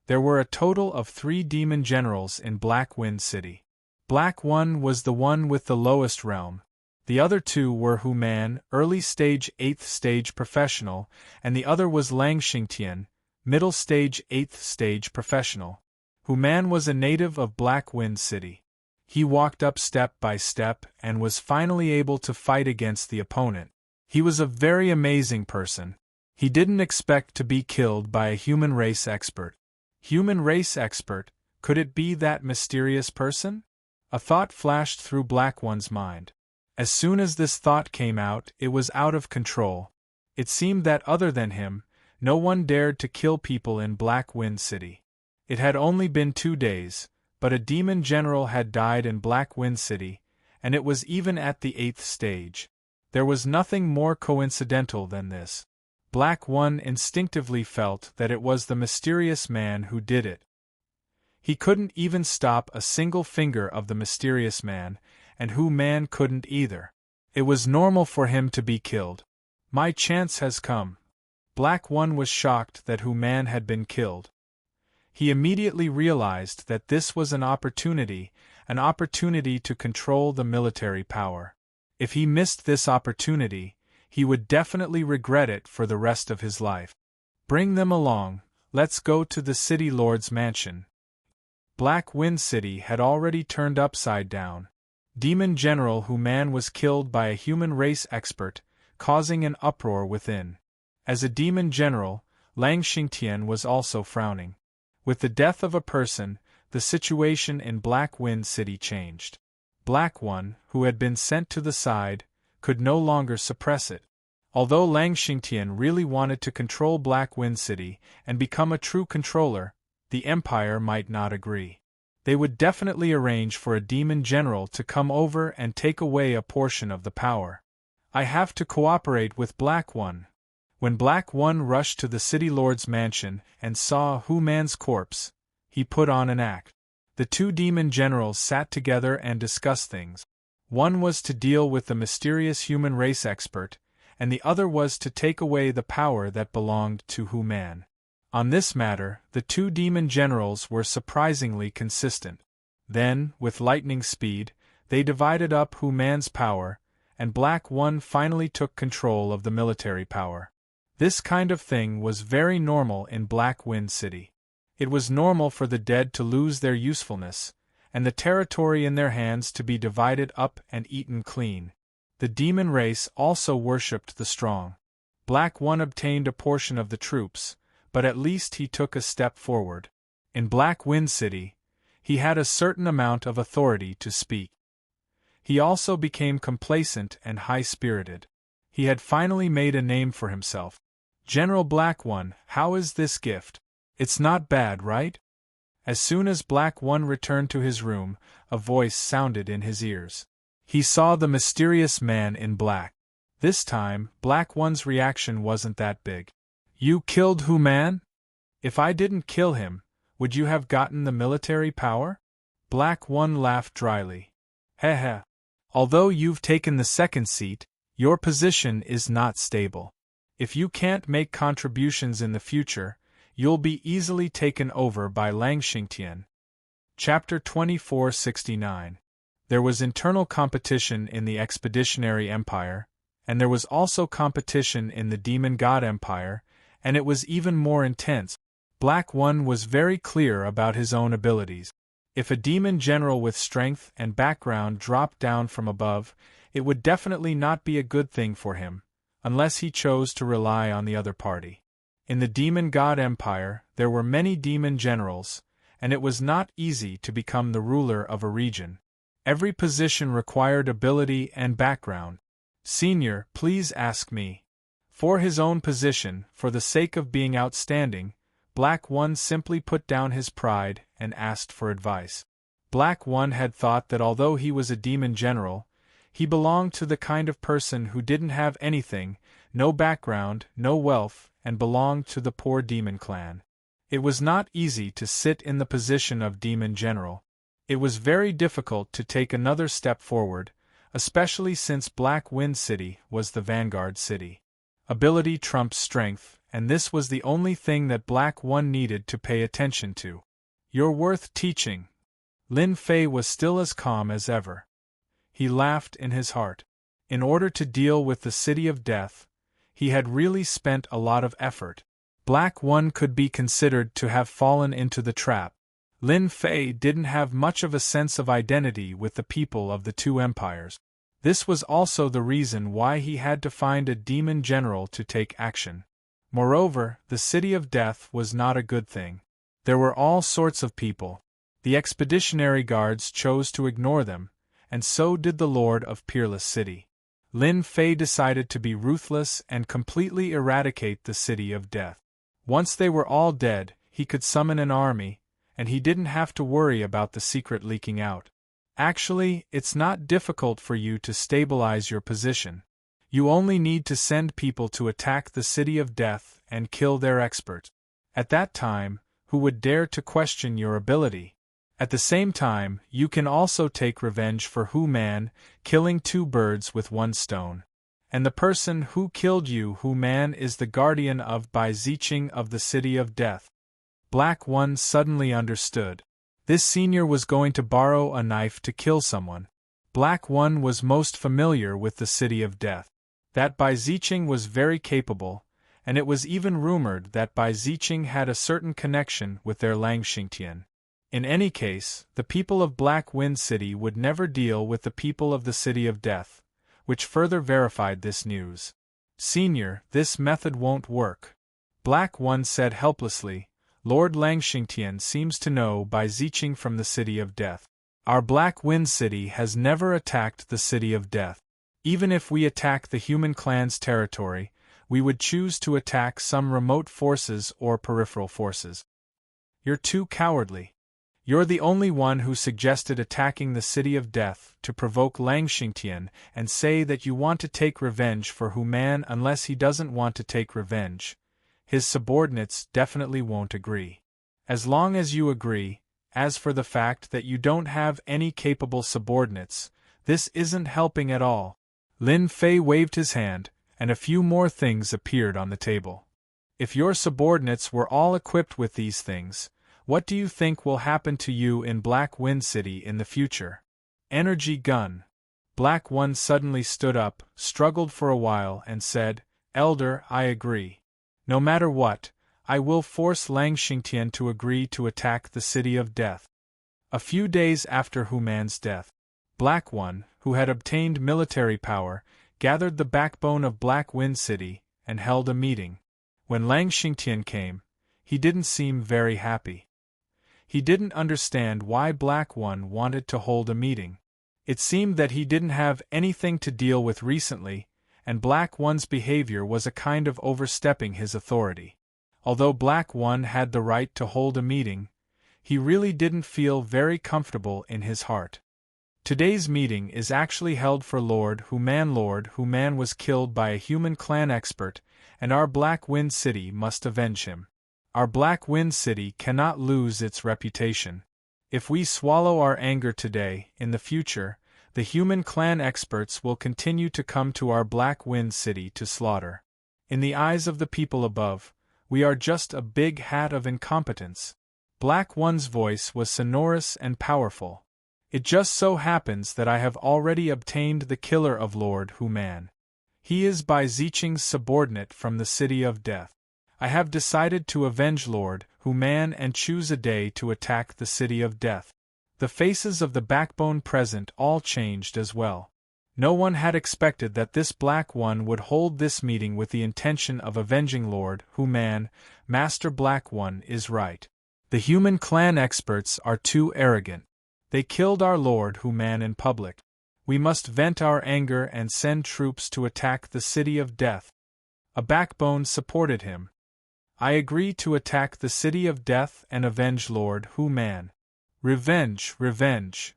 There were a total of 3 demon generals in Black Wind City. Black One was the one with the lowest realm. The other 2 were Hu-Man, early-stage 8th stage professional, and the other was Lang Xingtian, middle-stage 8th stage professional. Hu-Man was a native of Black Wind City. He walked up step by step and was finally able to fight against the opponent. He was a very amazing person. He didn't expect to be killed by a human race expert. Human race expert, could it be that mysterious person? A thought flashed through Black One's mind. As soon as this thought came out, it was out of control. It seemed that other than him, no one dared to kill people in Black Wind City. It had only been 2 days, but a demon general had died in Black Wind City, and it was even at the 8th stage. There was nothing more coincidental than this. Black One instinctively felt that it was the mysterious man who did it. He couldn't even stop a single finger of the mysterious man, and Hu-Man couldn't either. It was normal for him to be killed. "My chance has come." Black One was shocked that Hu-Man had been killed. He immediately realized that this was an opportunity to control the military power. If he missed this opportunity, he would definitely regret it for the rest of his life. "Bring them along, let's go to the City Lord's mansion." Black Wind City had already turned upside down. Demon General Hu-Man was killed by a human race expert, causing an uproar within. As a demon general, Lang Xingtian was also frowning. With the death of a person, the situation in Black Wind City changed. Black One, who had been sent to the side, could no longer suppress it. Although Lang Xingtian really wanted to control Black Wind City and become a true controller, the Empire might not agree. They would definitely arrange for a demon general to come over and take away a portion of the power. "I have to cooperate with Black One." When Black One rushed to the City Lord's mansion and saw Hu-Man's corpse, he put on an act. The 2 demon generals sat together and discussed things. One was to deal with the mysterious human race expert, and the other was to take away the power that belonged to Hu-Man. On this matter, the 2 demon generals were surprisingly consistent. Then, with lightning speed, they divided up Hu-Man's power, and Black One finally took control of the military power. This kind of thing was very normal in Black Wind City. It was normal for the dead to lose their usefulness, and the territory in their hands to be divided up and eaten clean. The demon race also worshipped the strong. Black One obtained a portion of the troops, but at least he took a step forward. In Black Wind City, he had a certain amount of authority to speak. He also became complacent and high-spirited. He had finally made a name for himself. "General Black One, how is this gift? It's not bad, right?" As soon as Black One returned to his room, a voice sounded in his ears. He saw the mysterious man in black. This time, Black One's reaction wasn't that big. "You killed who, man? If I didn't kill him, would you have gotten the military power?" Black One laughed dryly. "Heh. Although you've taken the second seat, your position is not stable. If you can't make contributions in the future, you'll be easily taken over by Lang Xingtian." Chapter 2469. There was internal competition in the Expeditionary Empire, and there was also competition in the Demon God Empire, and it was even more intense. Black One was very clear about his own abilities. If a demon general with strength and background dropped down from above, it would definitely not be a good thing for him, unless he chose to rely on the other party. In the Demon God Empire, there were many demon generals, and it was not easy to become the ruler of a region. Every position required ability and background. "Senior, please ask me." For his own position, for the sake of being outstanding, Black One simply put down his pride and asked for advice. Black One had thought that although he was a demon general, he belonged to the kind of person who didn't have anything, no background, no wealth, and belonged to the poor demon clan. It was not easy to sit in the position of demon general. It was very difficult to take another step forward, especially since Black Wind City was the vanguard city. Ability trumps strength, and this was the only thing that Black One needed to pay attention to. "You're worth teaching." Lin Fei was still as calm as ever. He laughed in his heart. In order to deal with the City of Death, he had really spent a lot of effort. Black One could be considered to have fallen into the trap. Lin Fei didn't have much of a sense of identity with the people of the two empires. This was also the reason why he had to find a demon general to take action. Moreover, the City of Death was not a good thing. There were all sorts of people. The expeditionary guards chose to ignore them, and so did the Lord of Peerless City. Lin Fei decided to be ruthless and completely eradicate the City of Death. Once they were all dead, he could summon an army, and he didn't have to worry about the secret leaking out. Actually, it's not difficult for you to stabilize your position. You only need to send people to attack the City of Death and kill their expert. At that time, who would dare to question your ability? At the same time, you can also take revenge for Hu Man, killing two birds with one stone. And the person who killed you, Hu Man, is the guardian of Bai Ziqing of the City of Death. Black One suddenly understood. This senior was going to borrow a knife to kill someone. Black One was most familiar with the City of Death. That Bai Ziqing was very capable, and it was even rumored that Bai Ziqing had a certain connection with their Lang Xingtian. In any case, the people of Black Wind City would never deal with the people of the City of Death, which further verified this news. "Senior, this method won't work," Black One said helplessly. "Lord Lang Xingtian seems to know Bai Ziqing from the City of Death. Our Black Wind City has never attacked the City of Death. Even if we attack the human clan's territory, we would choose to attack some remote forces or peripheral forces. You're too cowardly. You're the only one who suggested attacking the City of Death to provoke Lang Xingtian and say that you want to take revenge for Hu Man. Unless he doesn't want to take revenge, his subordinates definitely won't agree. As long as you agree, as for the fact that you don't have any capable subordinates, this isn't helping at all." Lin Fei waved his hand, and a few more things appeared on the table. "If your subordinates were all equipped with these things, what do you think will happen to you in Black Wind City in the future?" "Energy gun." Black One suddenly stood up, struggled for a while, and said, "Elder, I agree. No matter what, I will force Lang Xingtian to agree to attack the City of Death." A few days after Hu Man's death, Black One, who had obtained military power, gathered the backbone of Black Wind City and held a meeting. When Lang Xingtian came, he didn't seem very happy. He didn't understand why Black One wanted to hold a meeting. It seemed that he didn't have anything to deal with recently, and Black One's behavior was a kind of overstepping his authority. Although Black One had the right to hold a meeting, he really didn't feel very comfortable in his heart. Today's meeting is actually held for Lord Hu Man. Lord Hu Man was killed by a human clan expert, and our Black Wind City must avenge him. Our Black Wind City cannot lose its reputation. If we swallow our anger today, in the future, the human clan experts will continue to come to our Black Wind City to slaughter. In the eyes of the people above, we are just a big hat of incompetence. Black One's voice was sonorous and powerful. It just so happens that I have already obtained the killer of Lord Hu Man. He is Bai Ziqing's subordinate from the City of Death. I have decided to avenge Lord Hu Man and choose a day to attack the City of Death. The faces of the backbone present all changed as well. No one had expected that this Black One would hold this meeting with the intention of avenging Lord Hu Man. Master Black One is right. The human clan experts are too arrogant. They killed our Lord Hu Man in public. We must vent our anger and send troops to attack the City of Death. A backbone supported him. I agree to attack the City of Death and avenge Lord Hu Man. Revenge, revenge.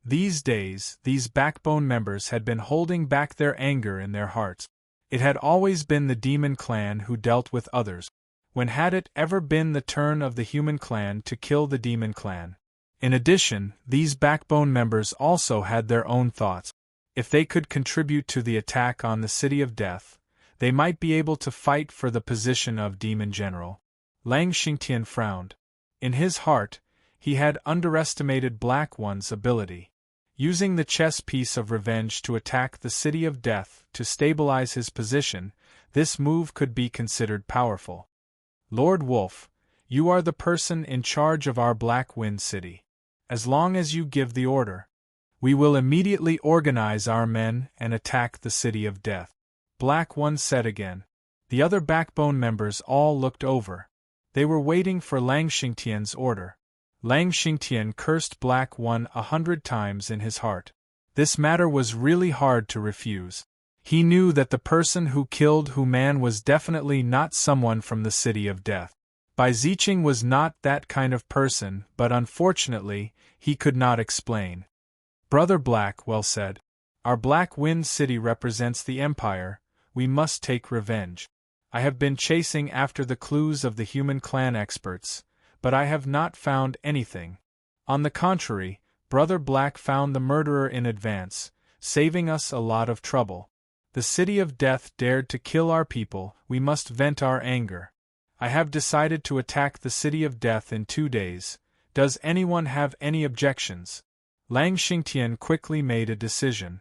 These days, these backbone members had been holding back their anger in their hearts. It had always been the demon clan who dealt with others. When had it ever been the turn of the human clan to kill the demon clan? In addition, these backbone members also had their own thoughts. If they could contribute to the attack on the City of Death, they might be able to fight for the position of Demon General. Lang Xingtian frowned. In his heart, he had underestimated Black One's ability. Using the chess piece of revenge to attack the City of Death to stabilize his position, this move could be considered powerful. Lord Wolf, you are the person in charge of our Black Wind City. As long as you give the order, we will immediately organize our men and attack the City of Death. Black One said again. The other backbone members all looked over. They were waiting for Lang Xingtian's order. Lang Xingtian cursed Black One 100 times in his heart. This matter was really hard to refuse. He knew that the person who killed Hu Man was definitely not someone from the City of Death. Bai Ziqing was not that kind of person, but unfortunately, he could not explain. Brother Black well said. Our Black Wind City represents the Empire. We must take revenge. I have been chasing after the clues of the human clan experts, but I have not found anything. On the contrary, Brother Black found the murderer in advance, saving us a lot of trouble. The City of Death dared to kill our people. We must vent our anger. I have decided to attack the City of Death in 2 days. Does anyone have any objections? Lang Xingtian quickly made a decision.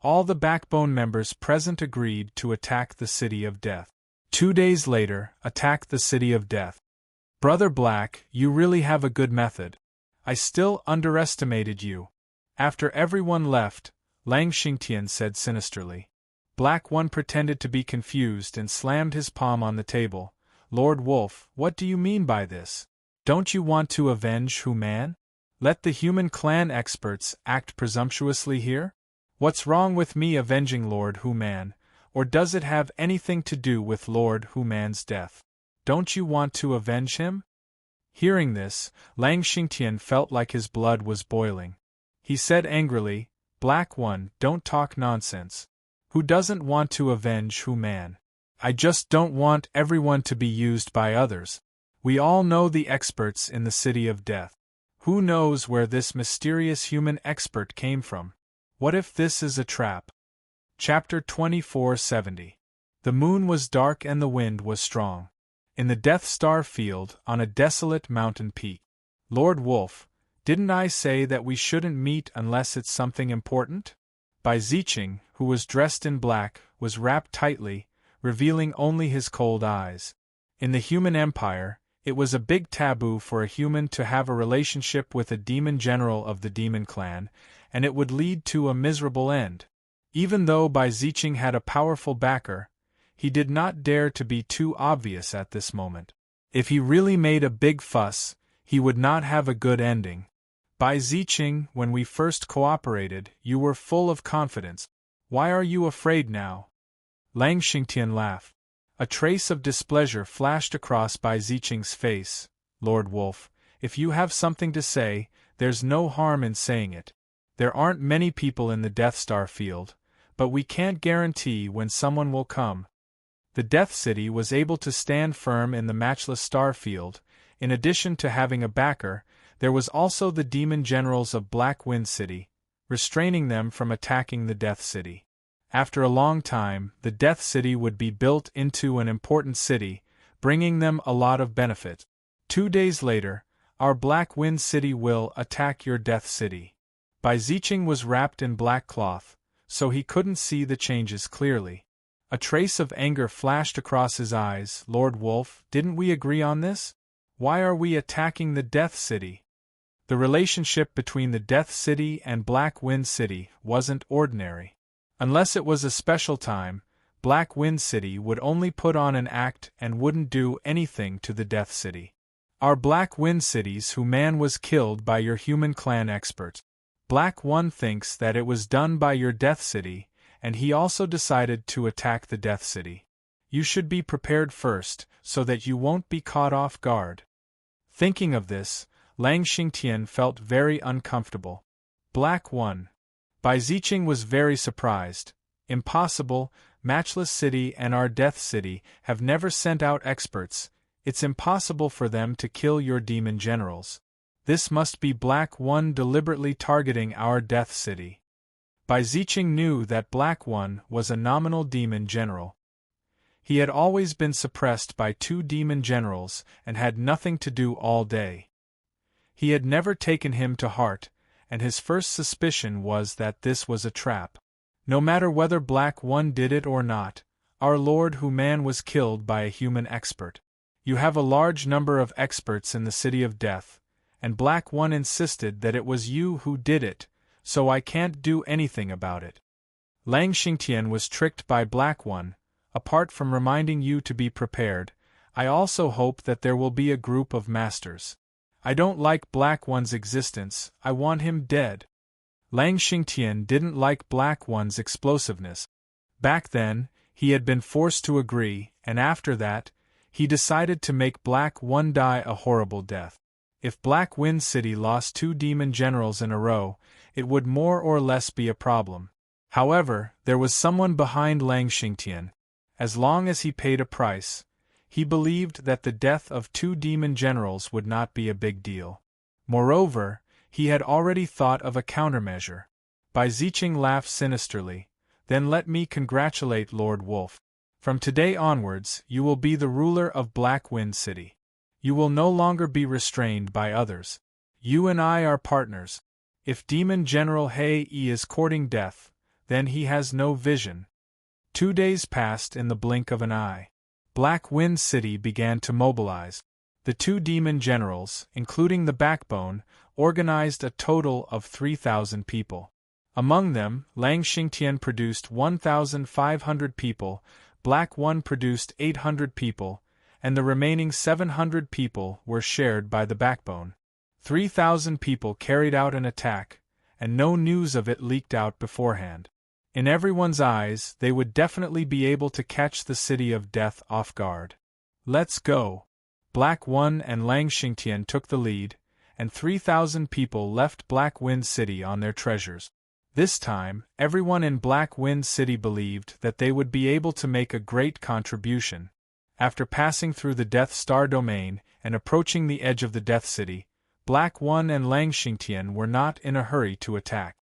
All the backbone members present agreed to attack the City of Death. 2 days later, attack the City of Death. Brother Black, you really have a good method. I still underestimated you. After everyone left, Lang Xingtian said sinisterly. Black One pretended to be confused and slammed his palm on the table. Lord Wolf, what do you mean by this? Don't you want to avenge Hu Man? Let the human clan experts act presumptuously here? What's wrong with me avenging Lord Hu Man, or does it have anything to do with Lord Hu Man's death? Don't you want to avenge him? Hearing this, Lang Xingtian felt like his blood was boiling. He said angrily, Black One, don't talk nonsense. Who doesn't want to avenge Hu Man? I just don't want everyone to be used by others. We all know the experts in the City of Death. Who knows where this mysterious human expert came from? What if this is a trap? Chapter 2470. The moon was dark and the wind was strong. In the Death Star field, on a desolate mountain peak. Lord Wolf, didn't I say that we shouldn't meet unless it's something important? Bai Ziqing, who was dressed in black, was wrapped tightly, revealing only his cold eyes. In the human empire, It was a big taboo for a human to have a relationship with a demon general of the demon clan, and it would lead to a miserable end. Even though Bai Ziqing had a powerful backer, he did not dare to be too obvious at this moment. If he really made a big fuss, he would not have a good ending. Bai Ziqing, when we first cooperated, you were full of confidence. Why are you afraid now? Lang Xingtian laughed. A trace of displeasure flashed across Bai Ziqing's face. Lord Wolf, if you have something to say, there's no harm in saying it. There aren't many people in the Death Star field, but we can't guarantee when someone will come. The Death City was able to stand firm in the matchless star field. In addition to having a backer, there was also the demon generals of Black Wind City, restraining them from attacking the Death City. After a long time, the Death City would be built into an important city, bringing them a lot of benefit. 2 days later, our Black Wind City will attack your Death City. Bai Ziqing was wrapped in black cloth, so he couldn't see the changes clearly. A trace of anger flashed across his eyes. Lord Wolf, didn't we agree on this? Why are we attacking the Death City? The relationship between the Death City and Black Wind City wasn't ordinary. Unless it was a special time, Black Wind City would only put on an act and wouldn't do anything to the Death City. Our Black Wind City's man was killed by your human clan expert. Black One thinks that it was done by your Death City, and he also decided to attack the Death City. You should be prepared first, so that you won't be caught off guard. Thinking of this, Lang Xingtian felt very uncomfortable. Black One. Bai Ziqing was very surprised. Impossible, Matchless City and our Death City have never sent out experts. It's impossible for them to kill your demon generals. This must be Black One deliberately targeting our Death City. Bai Ziqing knew that Black One was a nominal demon general. He had always been suppressed by 2 demon generals and had nothing to do all day. He had never taken him to heart, and his first suspicion was that this was a trap. No matter whether Black One did it or not, our Lord Human was killed by a human expert. You have a large number of experts in the City of Death, and Black One insisted that it was you who did it, so I can't do anything about it. Lang Xingtian was tricked by Black One. Apart from reminding you to be prepared, I also hope that there will be a group of masters. I don't like Black One's existence, I want him dead. Lang Xingtian didn't like Black One's explosiveness. Back then, he had been forced to agree, and after that, he decided to make Black One die a horrible death. If Black Wind City lost 2 demon generals in a row, it would more or less be a problem. However, there was someone behind Lang Xingtian. As long as he paid a price, he believed that the death of 2 demon generals would not be a big deal. Moreover, he had already thought of a countermeasure. Bai Ziqing laughed sinisterly. Then let me congratulate Lord Wolf. From today onwards, you will be the ruler of Black Wind City. You will no longer be restrained by others. You and I are partners. If Demon General He Yi is courting death, then he has no vision. 2 days passed in the blink of an eye. Black Wind City began to mobilize. The 2 demon generals, including the backbone, organized a total of 3,000 people. Among them, Lang Xingtian produced 1,500 people, Black One produced 800 people, and the remaining 700 people were shared by the backbone. 3,000 people carried out an attack, and no news of it leaked out beforehand. In everyone's eyes, they would definitely be able to catch the City of Death off guard. Let's go. Black One and Lang Xingtian took the lead, and 3,000 people left Black Wind City on their treasures. This time, everyone in Black Wind City believed that they would be able to make a great contribution. After passing through the Death Star domain and approaching the edge of the Death City, Black One and Lang Xingtian were not in a hurry to attack.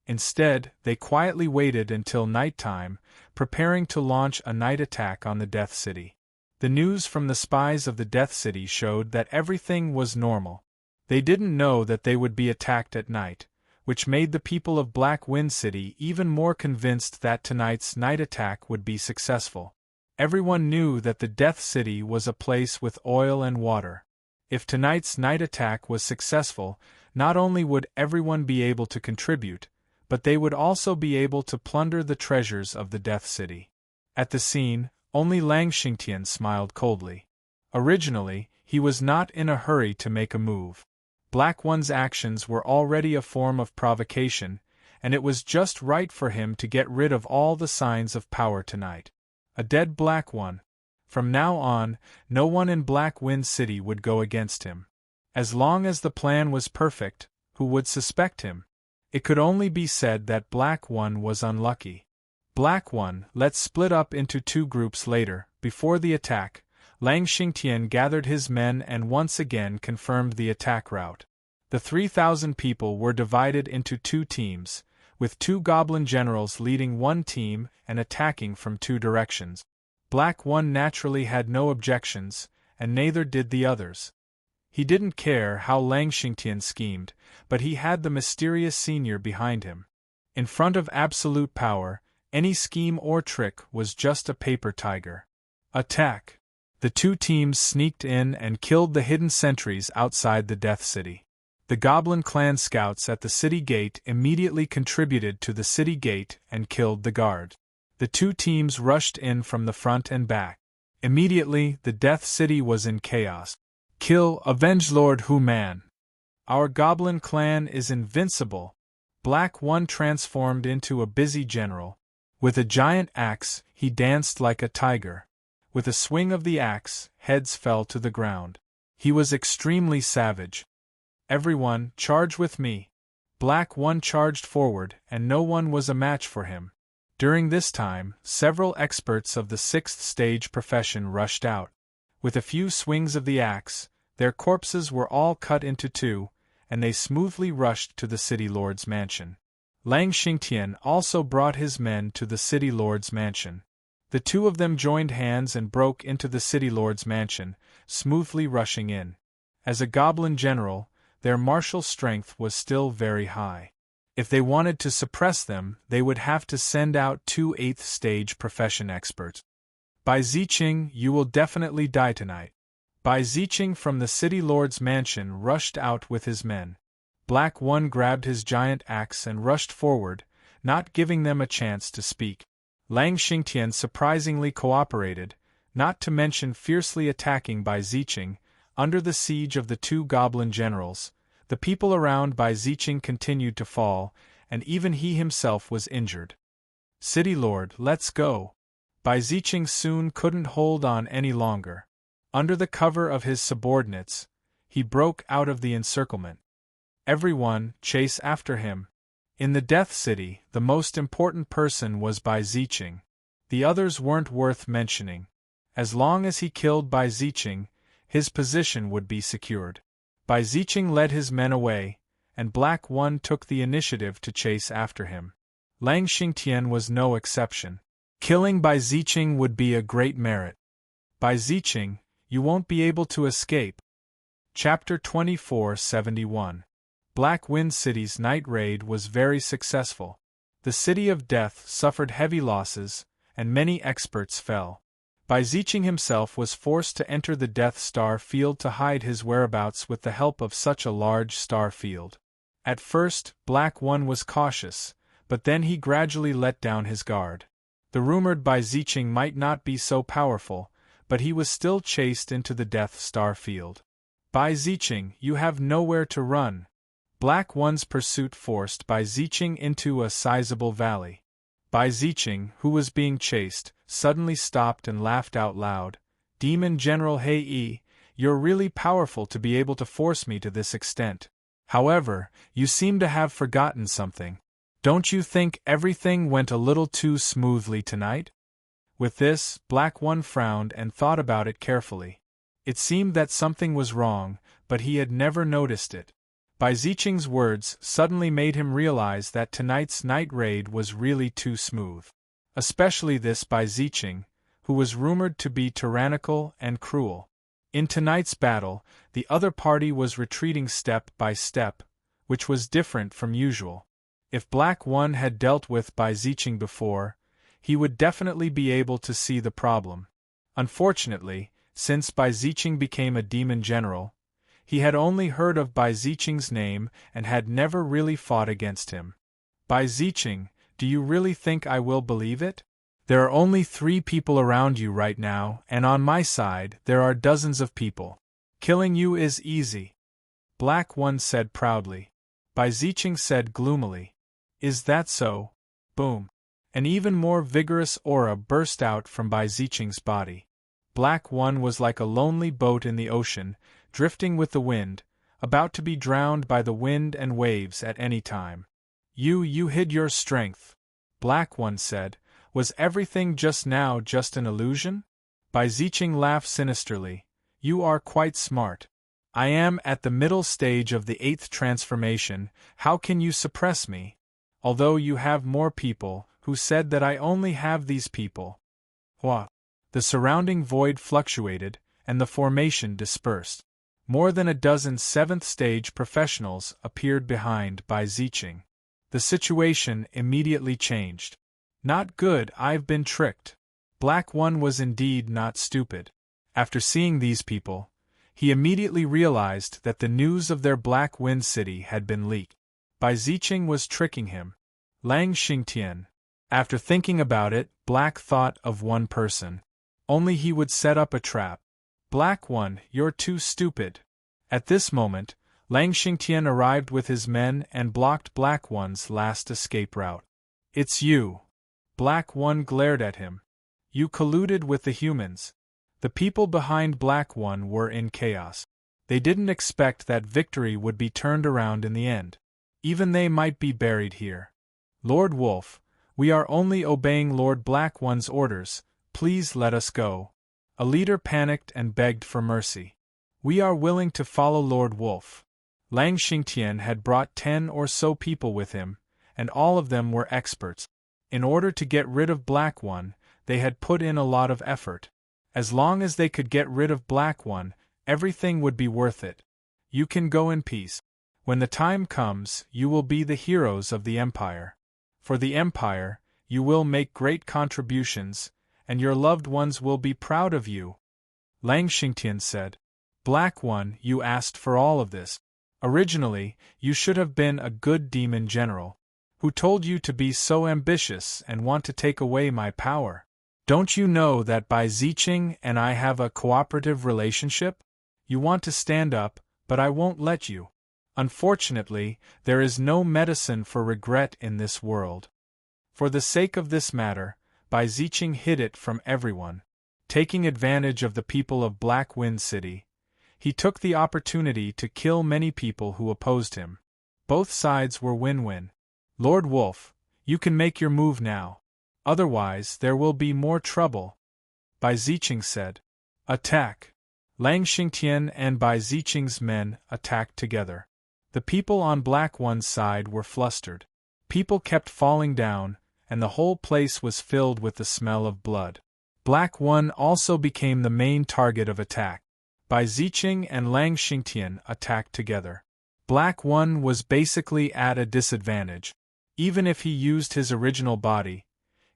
Instead, they quietly waited until nighttime, preparing to launch a night attack on the Death City. The news from the spies of the Death City showed that everything was normal. They didn't know that they would be attacked at night, which made the people of Black Wind City even more convinced that tonight's night attack would be successful. Everyone knew that the Death City was a place with oil and water. If tonight's night attack was successful, not only would everyone be able to contribute, but they would also be able to plunder the treasures of the Death City. At the scene, only Lang Xingtian smiled coldly. Originally, he was not in a hurry to make a move. Black One's actions were already a form of provocation, and it was just right for him to get rid of all the signs of power tonight. A dead Black One. From now on, no one in Black Wind City would go against him. As long as the plan was perfect, who would suspect him? It could only be said that Black One was unlucky. Black One, let's split up into two groups later. Before the attack, Lang Xingtian gathered his men and once again confirmed the attack route. The 3,000 people were divided into two teams, with two goblin generals leading one team and attacking from two directions. Black One naturally had no objections, and neither did the others. He didn't care how Lang Xingtian schemed, but he had the mysterious senior behind him. In front of absolute power, any scheme or trick was just a paper tiger. Attack! The two teams sneaked in and killed the hidden sentries outside the Death City. The Goblin clan scouts at the city gate immediately contributed to the city gate and killed the guard. The two teams rushed in from the front and back. Immediately, the Death City was in chaos. Kill, avenge Lord Hu Man! Our Goblin clan is invincible! Black One transformed into a busy general. With a giant axe, he danced like a tiger. With a swing of the axe, heads fell to the ground. He was extremely savage. Everyone, charge with me! Black One charged forward, and no one was a match for him. During this time, several experts of the 6th stage profession rushed out. With a few swings of the axe, their corpses were all cut into two, and they smoothly rushed to the City Lord's mansion. Lang Xingtian also brought his men to the City Lord's mansion. The two of them joined hands and broke into the City Lord's mansion, smoothly rushing in. As a goblin general, their martial strength was still very high. If they wanted to suppress them, they would have to send out two 8th stage profession experts. Bai Ziqing, you will definitely die tonight. Bai Ziqing from the City Lord's mansion rushed out with his men. Black One grabbed his giant axe and rushed forward, not giving them a chance to speak. Lang Xingtian surprisingly cooperated, not to mention fiercely attacking Bai Ziqing. Under the siege of the two goblin generals, the people around Bai Ziqing continued to fall, and even he himself was injured. City Lord, let's go! Bai Ziqing soon couldn't hold on any longer. Under the cover of his subordinates, he broke out of the encirclement. Everyone, chase after him. In the Death City, the most important person was Bai Ziqing. The others weren't worth mentioning. As long as he killed Bai Ziqing, his position would be secured. Bai Ziqing led his men away, and Black One took the initiative to chase after him. Lang Xingtian was no exception. Killing Bai Ziqing would be a great merit. Bai Ziqing, you won't be able to escape. Chapter 2471. Black Wind City's night raid was very successful. The City of Death suffered heavy losses, and many experts fell. Bai Ziqing himself was forced to enter the Death Star Field to hide his whereabouts with the help of such a large star field. At first, Black One was cautious, but then he gradually let down his guard. The rumored Bai Ziqing might not be so powerful, but he was still chased into the Death Star Field. Bai Ziqing, you have nowhere to run. Black One's pursuit forced Bai Ziqing into a sizable valley. Bai Ziqing, who was being chased, suddenly stopped and laughed out loud. Demon General Hei, you're really powerful to be able to force me to this extent. However, you seem to have forgotten something. Don't you think everything went a little too smoothly tonight? With this, Black One frowned and thought about it carefully. It seemed that something was wrong, but he had never noticed it. Bai Ziqing's words suddenly made him realize that tonight's night raid was really too smooth. Especially this Bai Ziqing, who was rumored to be tyrannical and cruel. In tonight's battle, the other party was retreating step by step, which was different from usual. If Black One had dealt with Bai Ziqing before, he would definitely be able to see the problem. Unfortunately, since Bai Ziqing became a demon general, He had only heard of Bai Ziqing's name and had never really fought against him. Bai Ziqing, do you really think I will believe it? There are only 3 people around you right now, and on my side there are dozens of people. Killing you is easy. Black One said proudly. Bai Ziqing said gloomily. Is that so? Boom. An even more vigorous aura burst out from Bai Ziqing's body. Black One was like a lonely boat in the ocean, drifting with the wind, about to be drowned by the wind and waves at any time. You hid your strength. Black One said. Was everything just now just an illusion? Bai Ziqing laughed sinisterly. You are quite smart. I am at the middle stage of the 8th transformation, how can you suppress me? Although you have more people, who said that I only have these people? What? The surrounding void fluctuated, and the formation dispersed. More than a dozen 7th stage professionals appeared behind Bai Ziqing. The situation immediately changed. Not good, I've been tricked. Black One was indeed not stupid. After seeing these people, he immediately realized that the news of their Black Wind City had been leaked. Bai Ziqing was tricking him. Lang Xingtian. After thinking about it, Black thought of one person. Only he would set up a trap. Black One, you're too stupid. At this moment, Lang Xingtian arrived with his men and blocked Black One's last escape route. It's you. Black One glared at him. You colluded with the humans. The people behind Black One were in chaos. They didn't expect that victory would be turned around in the end. Even they might be buried here. Lord Wolf, we are only obeying Lord Black One's orders, please let us go. A leader panicked and begged for mercy. We are willing to follow Lord Wolf. Lang Xingtian had brought 10 or so people with him, and all of them were experts. In order to get rid of Black One, they had put in a lot of effort. As long as they could get rid of Black One, everything would be worth it. You can go in peace. When the time comes, you will be the heroes of the Empire. For the Empire, you will make great contributions, and your loved ones will be proud of you. Lang Xingtian said. Black One, you asked for all of this. Originally, you should have been a good demon general. Who told you to be so ambitious and want to take away my power? Don't you know that Bai Ziqing and I have a cooperative relationship? You want to stand up, but I won't let you. Unfortunately, there is no medicine for regret in this world. For the sake of this matter, Bai Ziqing hid it from everyone. Taking advantage of the people of Black Wind City, he took the opportunity to kill many people who opposed him. Both sides were win-win. Lord Wolf, you can make your move now. Otherwise, there will be more trouble. Bai Ziqing said. Attack. Lang Xingtian and Bai Ziqing's men attacked together. The people on Black One's side were flustered. People kept falling down, and the whole place was filled with the smell of blood. Black One also became the main target of attack. Bai Ziqing and Lang Xingtian attacked together. Black One was basically at a disadvantage. Even if he used his original body,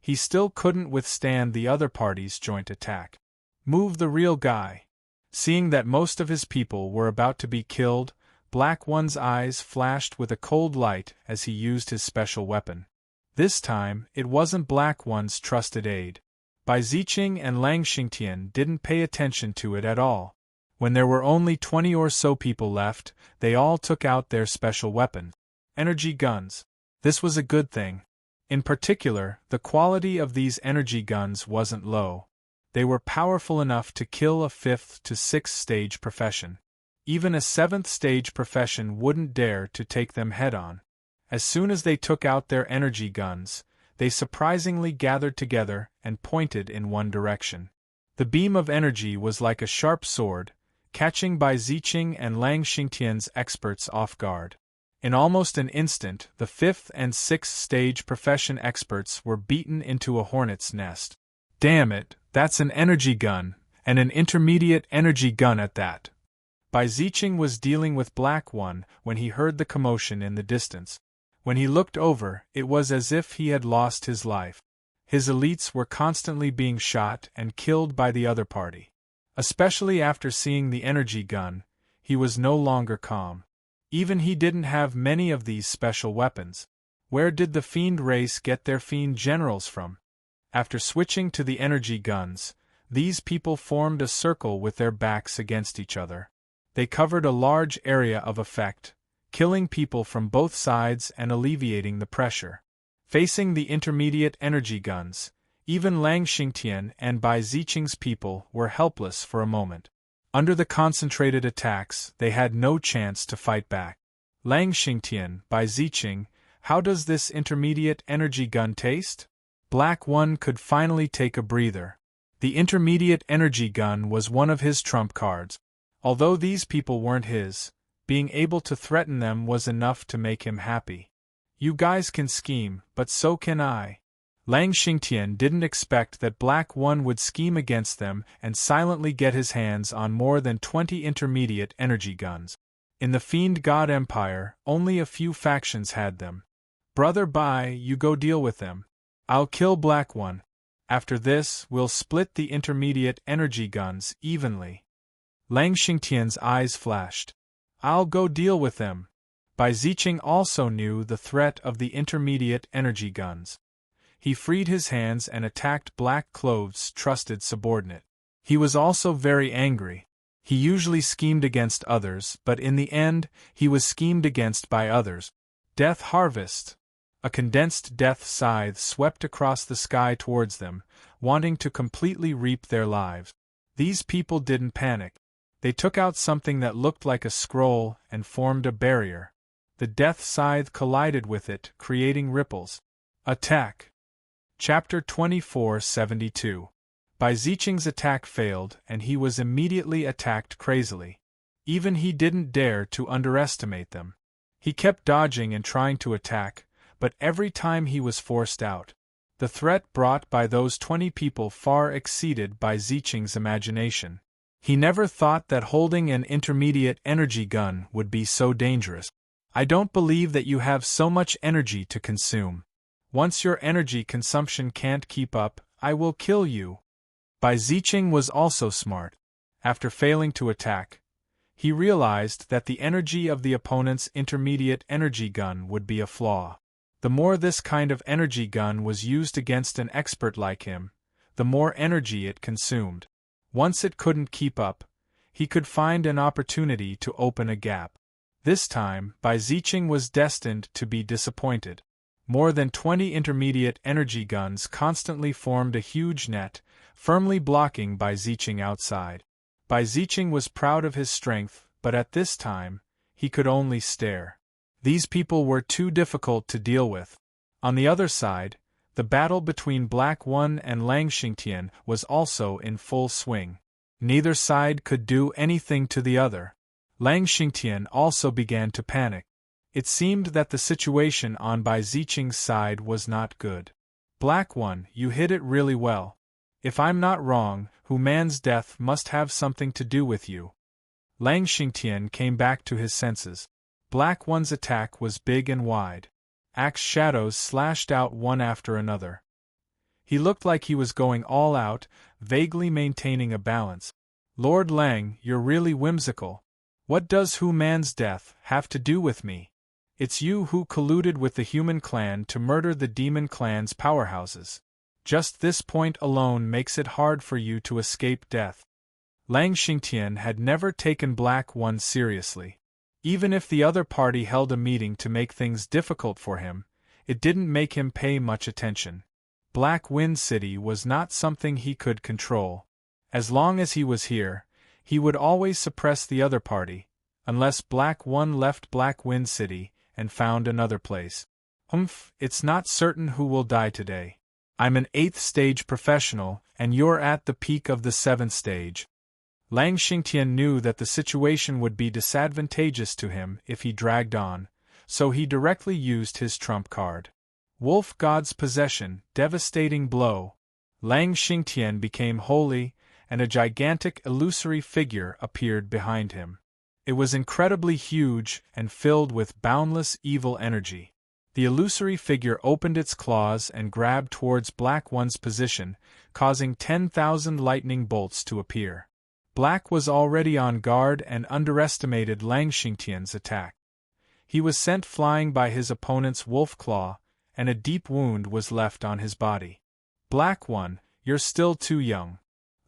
he still couldn't withstand the other party's joint attack. Move the real guy. Seeing that most of his people were about to be killed, Black One's eyes flashed with a cold light as he used his special weapon. This time, it wasn't Black One's trusted aide. Bai Ziqing and Lang Xingtian didn't pay attention to it at all. When there were only 20 or so people left, they all took out their special weapon. Energy guns. This was a good thing. In particular, the quality of these energy guns wasn't low. They were powerful enough to kill a 5th to 6th stage profession. Even a 7th stage profession wouldn't dare to take them head-on. As soon as they took out their energy guns, they surprisingly gathered together and pointed in one direction. The beam of energy was like a sharp sword, catching Bai Ziqing and Lang Xingtian's experts off guard. In almost an instant, the 5th and 6th stage profession experts were beaten into a hornet's nest. Damn it, that's an energy gun, and an intermediate energy gun at that. Bai Ziqing was dealing with Black One when he heard the commotion in the distance. When he looked over, it was as if he had lost his life. His elites were constantly being shot and killed by the other party. Especially after seeing the energy gun, he was no longer calm. Even he didn't have many of these special weapons. Where did the fiend race get their fiend generals from? After switching to the energy guns, these people formed a circle with their backs against each other. They covered a large area of effect, killing people from both sides and alleviating the pressure. Facing the intermediate energy guns, even Lang Xingtian and Bai Ziqing's people were helpless for a moment. Under the concentrated attacks, they had no chance to fight back. Lang Xingtian, Bai Ziqing, how does this intermediate energy gun taste? Black One could finally take a breather. The intermediate energy gun was one of his trump cards. Although these people weren't his, being able to threaten them was enough to make him happy. You guys can scheme, but so can I. Lang Xingtian didn't expect that Black One would scheme against them and silently get his hands on more than 20 intermediate energy guns. In the Fiend God Empire, only a few factions had them. Brother Bai, you go deal with them. I'll kill Black One. After this, we'll split the intermediate energy guns evenly. Lang Xingtian's eyes flashed. I'll go deal with them. Bai Ziqing also knew the threat of the intermediate energy guns. He freed his hands and attacked Black Clove's trusted subordinate. He was also very angry. He usually schemed against others, but in the end, he was schemed against by others. Death Harvest. A condensed death scythe swept across the sky towards them, wanting to completely reap their lives. These people didn't panic. They took out something that looked like a scroll and formed a barrier. The death scythe collided with it, creating ripples. Attack. Chapter 2472. Bai Ziqing's attack failed, and he was immediately attacked crazily. Even he didn't dare to underestimate them. He kept dodging and trying to attack, but every time he was forced out. The threat brought by those 20 people far exceeded Bai Ziqing's imagination. He never thought that holding an intermediate energy gun would be so dangerous. I don't believe that you have so much energy to consume. Once your energy consumption can't keep up, I will kill you. Bai Ziqing was also smart. After failing to attack, he realized that the energy of the opponent's intermediate energy gun would be a flaw. The more this kind of energy gun was used against an expert like him, the more energy it consumed. Once it couldn't keep up, he could find an opportunity to open a gap. This time, Bai Ziqing was destined to be disappointed. More than 20 intermediate energy guns constantly formed a huge net, firmly blocking Bai Ziqing outside. Bai Ziqing was proud of his strength, but at this time, he could only stare. These people were too difficult to deal with. On the other side, the battle between Black One and Lang Xingtian was also in full swing. Neither side could do anything to the other. Lang Xingtian also began to panic. It seemed that the situation on Bai Ziqing's side was not good. Black One, you hit it really well. If I'm not wrong, Hu Man's death must have something to do with you. Lang Xingtian came back to his senses. Black One's attack was big and wide. Axe shadows slashed out one after another. He looked like he was going all out, vaguely maintaining a balance. Lord Lang, you're really whimsical. What does Hu Man's death have to do with me? It's you who colluded with the human clan to murder the demon clan's powerhouses. Just this point alone makes it hard for you to escape death. Lang Xingtian had never taken Black One seriously. Even if the other party held a meeting to make things difficult for him, it didn't make him pay much attention. Black Wind City was not something he could control. As long as he was here, he would always suppress the other party, unless Black One left Black Wind City and found another place. It's not certain who will die today. I'm an 8th stage professional, and you're at the peak of the 7th stage. Lang Xingtian knew that the situation would be disadvantageous to him if he dragged on, so he directly used his trump card. Wolf God's Possession, devastating blow. Lang Xingtian became holy, and a gigantic illusory figure appeared behind him. It was incredibly huge and filled with boundless evil energy. The illusory figure opened its claws and grabbed towards Black One's position, causing 10,000 lightning bolts to appear. Black was already on guard and underestimated Lang Xingtian's attack. He was sent flying by his opponent's wolf claw, and a deep wound was left on his body. Black One, you're still too young.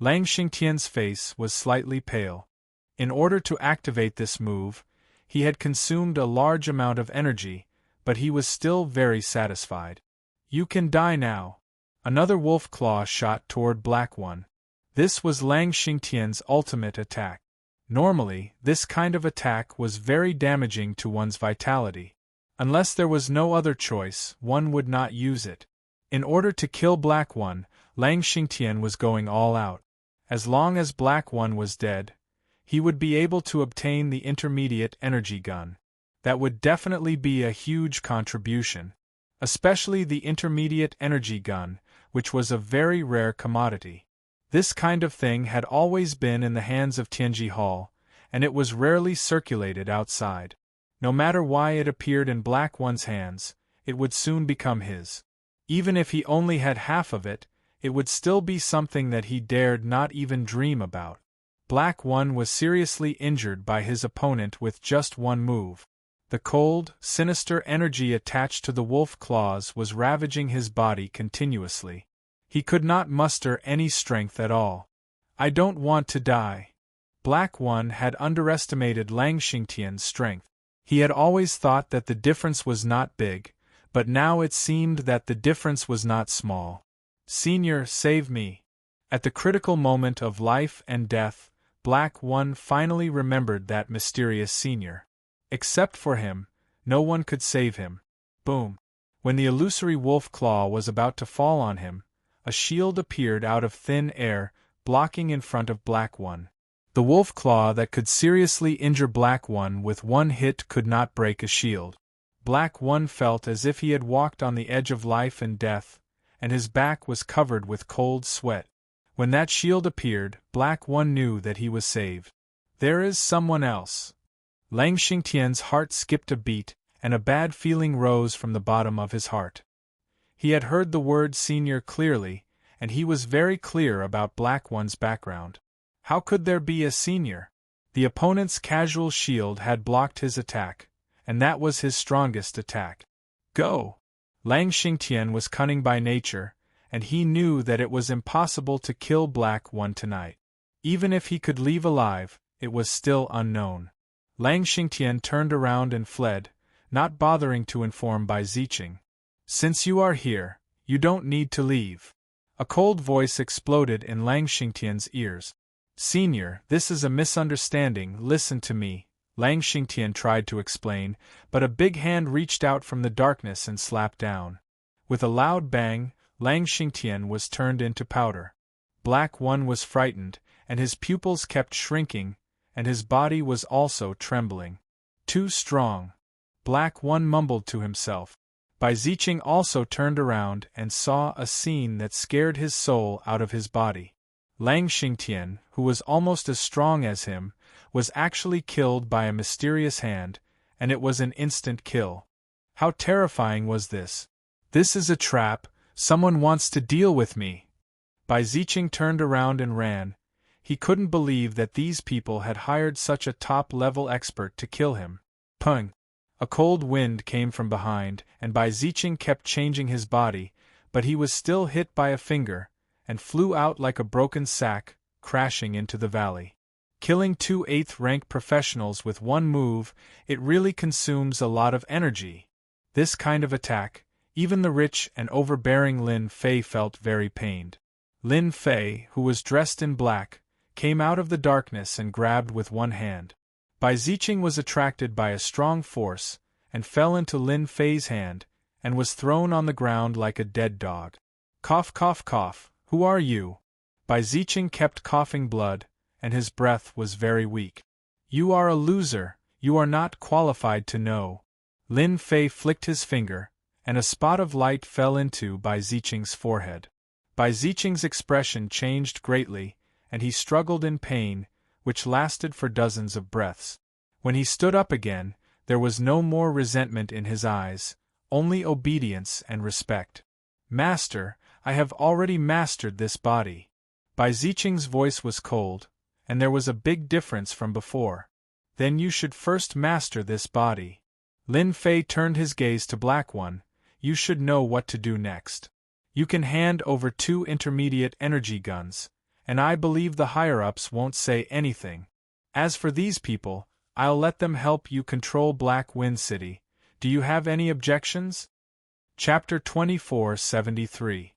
Lang Xingtian's face was slightly pale. In order to activate this move, he had consumed a large amount of energy, but he was still very satisfied. You can die now. Another wolf claw shot toward Black One. This was Lang Xingtian's ultimate attack. Normally, this kind of attack was very damaging to one's vitality. Unless there was no other choice, one would not use it. In order to kill Black One, Lang Xingtian was going all out. As long as Black One was dead, he would be able to obtain the intermediate energy gun. That would definitely be a huge contribution. Especially the intermediate energy gun, which was a very rare commodity. This kind of thing had always been in the hands of Tianji Hall, and it was rarely circulated outside. No matter why it appeared in Black One's hands, it would soon become his. Even if he only had half of it, it would still be something that he dared not even dream about. Black One was seriously injured by his opponent with just one move. The cold, sinister energy attached to the wolf claws was ravaging his body continuously. He could not muster any strength at all. I don't want to die. Black One had underestimated Lang Xingtian's strength. He had always thought that the difference was not big, but now it seemed that the difference was not small. Senior, save me. At the critical moment of life and death, Black One finally remembered that mysterious senior. Except for him, no one could save him. Boom. When the illusory wolf claw was about to fall on him, a shield appeared out of thin air, blocking in front of Black One. The wolf claw that could seriously injure Black One with one hit could not break a shield. Black One felt as if he had walked on the edge of life and death, and his back was covered with cold sweat. When that shield appeared, Black One knew that he was saved. There is someone else. Lang Xingtian's heart skipped a beat, and a bad feeling rose from the bottom of his heart. He had heard the word senior clearly, and he was very clear about Black One's background. How could there be a senior? The opponent's casual shield had blocked his attack, and that was his strongest attack. Go! Lang Xingtian was cunning by nature, and he knew that it was impossible to kill Black One tonight. Even if he could leave alive, it was still unknown. Lang Xingtian turned around and fled, not bothering to inform Bai Ziqing. Since you are here, you don't need to leave. A cold voice exploded in Lang Xingtian's ears. Senior, this is a misunderstanding, listen to me. Lang Xingtian tried to explain, but a big hand reached out from the darkness and slapped down. With a loud bang, Lang Xingtian was turned into powder. Black One was frightened, and his pupils kept shrinking, and his body was also trembling. Too strong. Black One mumbled to himself. Bai Ziqing also turned around and saw a scene that scared his soul out of his body. Lang Xingtian, who was almost as strong as him, was actually killed by a mysterious hand, and it was an instant kill. How terrifying was this? This is a trap, someone wants to deal with me. Bai Ziqing turned around and ran. He couldn't believe that these people had hired such a top-level expert to kill him. Pung! A cold wind came from behind, and Bai Ziqing kept changing his body, but he was still hit by a finger, and flew out like a broken sack, crashing into the valley. Killing 2 8th-rank professionals with one move, it really consumes a lot of energy. This kind of attack, even the rich and overbearing Lin Fei felt very pained. Lin Fei, who was dressed in black, came out of the darkness and grabbed with one hand. Bai Ziqing was attracted by a strong force, and fell into Lin Fei's hand, and was thrown on the ground like a dead dog. Cough, cough, cough, who are you? Bai Ziqing kept coughing blood, and his breath was very weak. You are a loser, you are not qualified to know. Lin Fei flicked his finger, and a spot of light fell into Bai Ziqing's forehead. Bai Ziqing's expression changed greatly, and he struggled in pain, which lasted for dozens of breaths. When he stood up again, there was no more resentment in his eyes, only obedience and respect. Master, I have already mastered this body. Bai Ziqing's voice was cold, and there was a big difference from before. Then you should first master this body. Lin Fei turned his gaze to Black One. You should know what to do next. You can hand over 2 intermediate energy guns, and I believe the higher-ups won't say anything. As for these people, I'll let them help you control Black Wind City. Do you have any objections? Chapter 2473.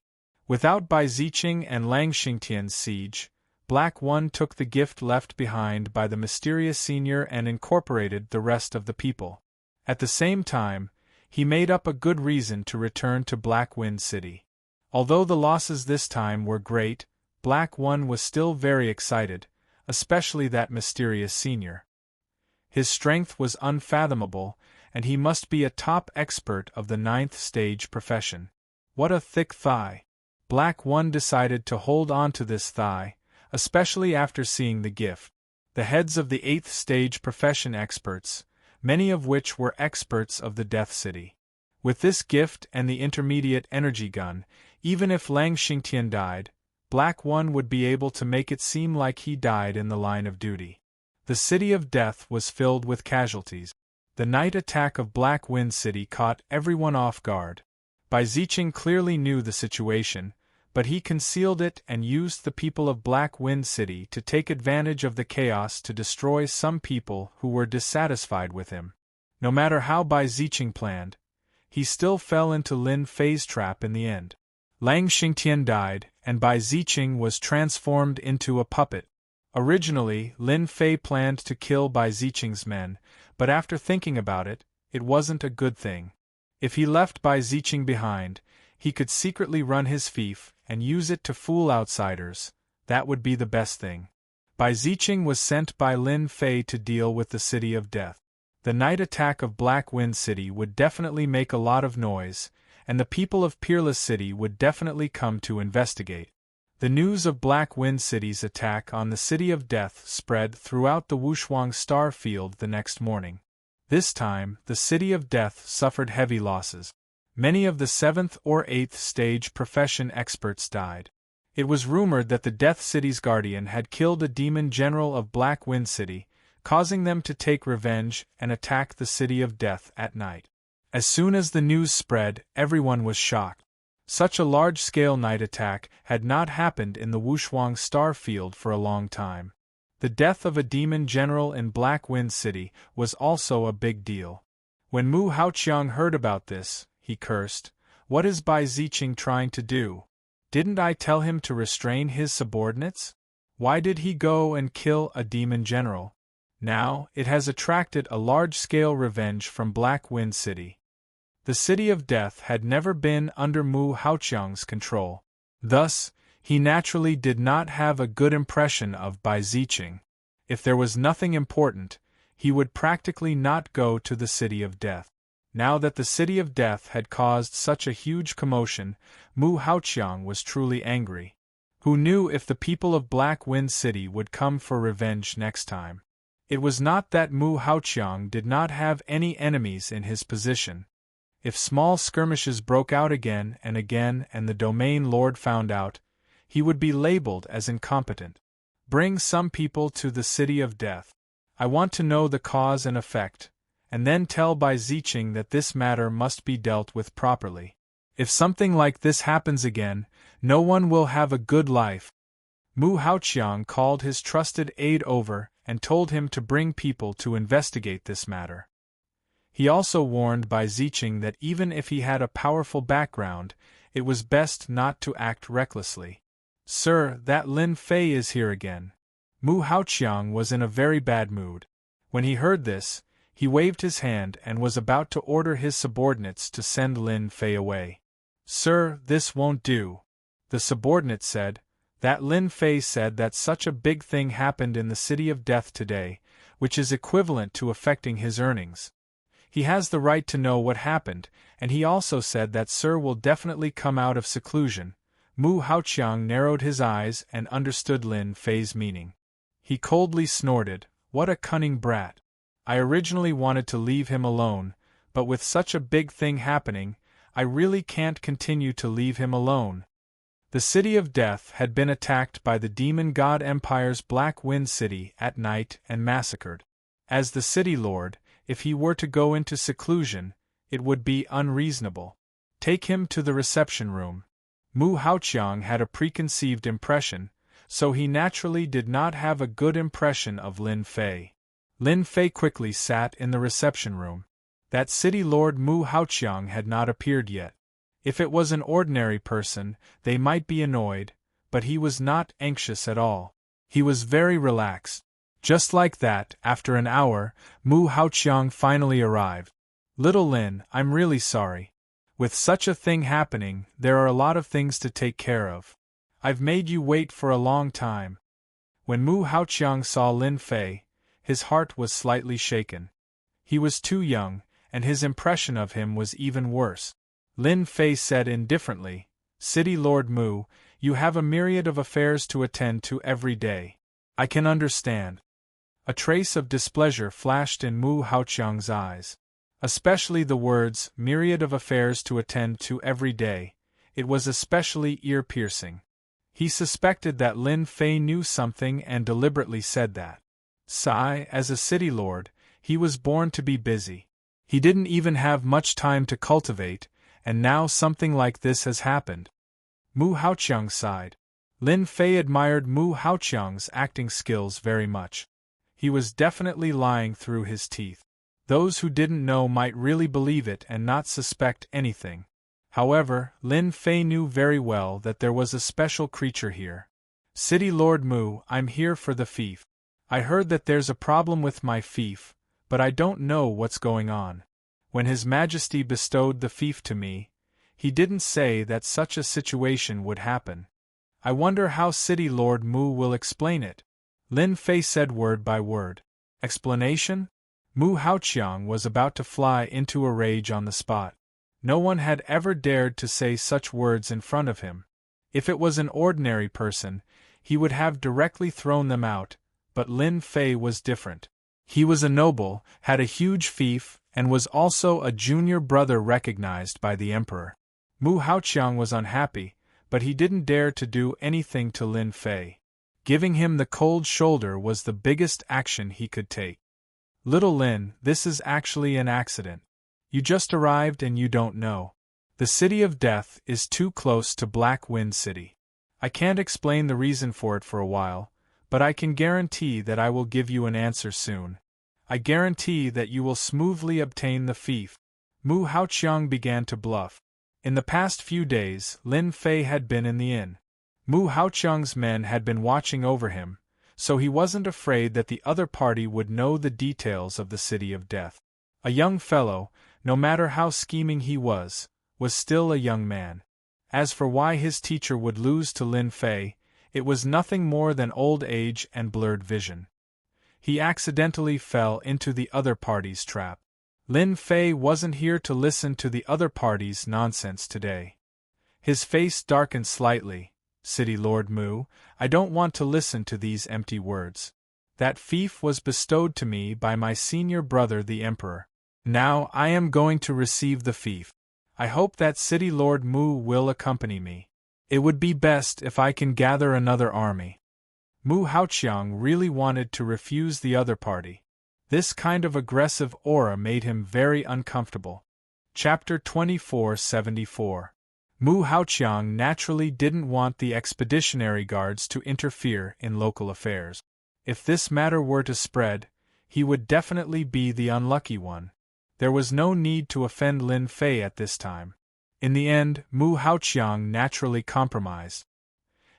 Without Bai Ziqing and Lang Xingtian's siege, Black One took the gift left behind by the mysterious senior and incorporated the rest of the people. At the same time, he made up a good reason to return to Black Wind City. Although the losses this time were great, Black One was still very excited, especially that mysterious senior. His strength was unfathomable, and he must be a top expert of the 9th stage profession. What a thick thigh! Black One decided to hold on to this thigh, especially after seeing the gift. The heads of the 8th stage profession experts, many of which were experts of the Death City. With this gift and the intermediate energy gun, even if Lang Xingtian died, Black One would be able to make it seem like he died in the line of duty. The City of Death was filled with casualties. The night attack of Black Wind City caught everyone off guard. Bai Ziqing clearly knew the situation, but he concealed it and used the people of Black Wind City to take advantage of the chaos to destroy some people who were dissatisfied with him. No matter how Bai Ziqing planned, he still fell into Lin Fei's trap in the end. Lang Xingtian died, and Bai Ziqing was transformed into a puppet. Originally, Lin Fei planned to kill Bai Ziqing's men, but after thinking about it, it wasn't a good thing. If he left Bai Ziqing behind, he could secretly run his fief and use it to fool outsiders. That would be the best thing. Bai Ziqing was sent by Lin Fei to deal with the City of Death. The night attack of Black Wind City would definitely make a lot of noise, and the people of Peerless City would definitely come to investigate. The news of Black Wind City's attack on the City of Death spread throughout the Wushuang star field the next morning. This time, the City of Death suffered heavy losses. Many of the 7th or 8th stage profession experts died. It was rumored that the Death City's guardian had killed a demon general of Black Wind City, causing them to take revenge and attack the City of Death at night. As soon as the news spread, everyone was shocked. Such a large-scale night attack had not happened in the Wushuang star field for a long time. The death of a demon general in Black Wind City was also a big deal. When Mu Haoqiang heard about this, he cursed. What is Bai Ziqing trying to do? Didn't I tell him to restrain his subordinates? Why did he go and kill a demon general? Now, it has attracted a large-scale revenge from Black Wind City. The City of Death had never been under Mu Haoqiang's control. Thus, he naturally did not have a good impression of Bai Ziqing. If there was nothing important, he would practically not go to the City of Death. Now that the City of Death had caused such a huge commotion, Mu Haoqiang was truly angry. Who knew if the people of Black Wind City would come for revenge next time? It was not that Mu Haoqiang did not have any enemies in his position. If small skirmishes broke out again and the domain lord found out, he would be labeled as incompetent. Bring some people to the City of Death. I want to know the cause and effect, and then tell Bai Ziqing that this matter must be dealt with properly. If something like this happens again, no one will have a good life. Mu Haoqiang called his trusted aide over and told him to bring people to investigate this matter. He also warned Bai Ziqing that even if he had a powerful background, it was best not to act recklessly. Sir, that Lin Fei is here again. Mu Haoqiang was in a very bad mood. When he heard this, he waved his hand and was about to order his subordinates to send Lin Fei away. Sir, this won't do. The subordinate said, that Lin Fei said that such a big thing happened in the City of Death today, which is equivalent to affecting his earnings. He has the right to know what happened, and he also said that Sir will definitely come out of seclusion. Mu Haoqiang narrowed his eyes and understood Lin Fei's meaning. He coldly snorted, what a cunning brat. I originally wanted to leave him alone, but with such a big thing happening, I really can't continue to leave him alone. The City of Death had been attacked by the demon god Empire's Black Wind City at night and massacred. As the city lord, if he were to go into seclusion, it would be unreasonable. Take him to the reception room. Mu Haoqiang had a preconceived impression, so he naturally did not have a good impression of Lin Fei. Lin Fei quickly sat in the reception room. That city lord Mu Haoqiang had not appeared yet. If it was an ordinary person, they might be annoyed, but he was not anxious at all. He was very relaxed. Just like that, after an hour, Mu Haoqiang finally arrived. Little Lin, I'm really sorry. With such a thing happening, there are a lot of things to take care of. I've made you wait for a long time. When Mu Haoqiang saw Lin Fei, his heart was slightly shaken. He was too young, and his impression of him was even worse. Lin Fei said indifferently, City Lord Mu, you have a myriad of affairs to attend to every day. I can understand. A trace of displeasure flashed in Mu Haoqiang's eyes. Especially the words, myriad of affairs to attend to every day. It was especially ear-piercing. He suspected that Lin Fei knew something and deliberately said that. As a city lord, he was born to be busy. He didn't even have much time to cultivate, and now something like this has happened. Mu Haoqiang sighed. Lin Fei admired Mu Haoqiang's acting skills very much. He was definitely lying through his teeth. Those who didn't know might really believe it and not suspect anything. However, Lin Fei knew very well that there was a special creature here. City Lord Mu, I'm here for the fief. I heard that there's a problem with my fief, but I don't know what's going on. When His Majesty bestowed the fief to me, he didn't say that such a situation would happen. I wonder how City Lord Mu will explain it. Lin Fei said word by word. Explanation? Mu Haoqiang was about to fly into a rage on the spot. No one had ever dared to say such words in front of him. If it was an ordinary person, he would have directly thrown them out, but Lin Fei was different. He was a noble, had a huge fief, and was also a junior brother recognized by the emperor. Mu Haoqiang was unhappy, but he didn't dare to do anything to Lin Fei. Giving him the cold shoulder was the biggest action he could take. Little Lin, this is actually an accident. You just arrived and you don't know. The City of Death is too close to Black Wind City. I can't explain the reason for it for a while, but I can guarantee that I will give you an answer soon. I guarantee that you will smoothly obtain the fief. Mu Haoqiang began to bluff. In the past few days, Lin Fei had been in the inn. Mu Haoqiang's men had been watching over him, so he wasn't afraid that the other party would know the details of the City of Death. A young fellow, no matter how scheming he was still a young man. As for why his teacher would lose to Lin Fei, it was nothing more than old age and blurred vision. He accidentally fell into the other party's trap. Lin Fei wasn't here to listen to the other party's nonsense today. His face darkened slightly. City Lord Mu, I don't want to listen to these empty words. That fief was bestowed to me by my senior brother the Emperor. Now I am going to receive the fief. I hope that City Lord Mu will accompany me. It would be best if I can gather another army. Mu Haoqiang really wanted to refuse the other party. This kind of aggressive aura made him very uncomfortable. Chapter 2474. Mu Haoqiang naturally didn't want the expeditionary guards to interfere in local affairs. If this matter were to spread, he would definitely be the unlucky one. There was no need to offend Lin Fei at this time. In the end, Mu Haoqiang naturally compromised.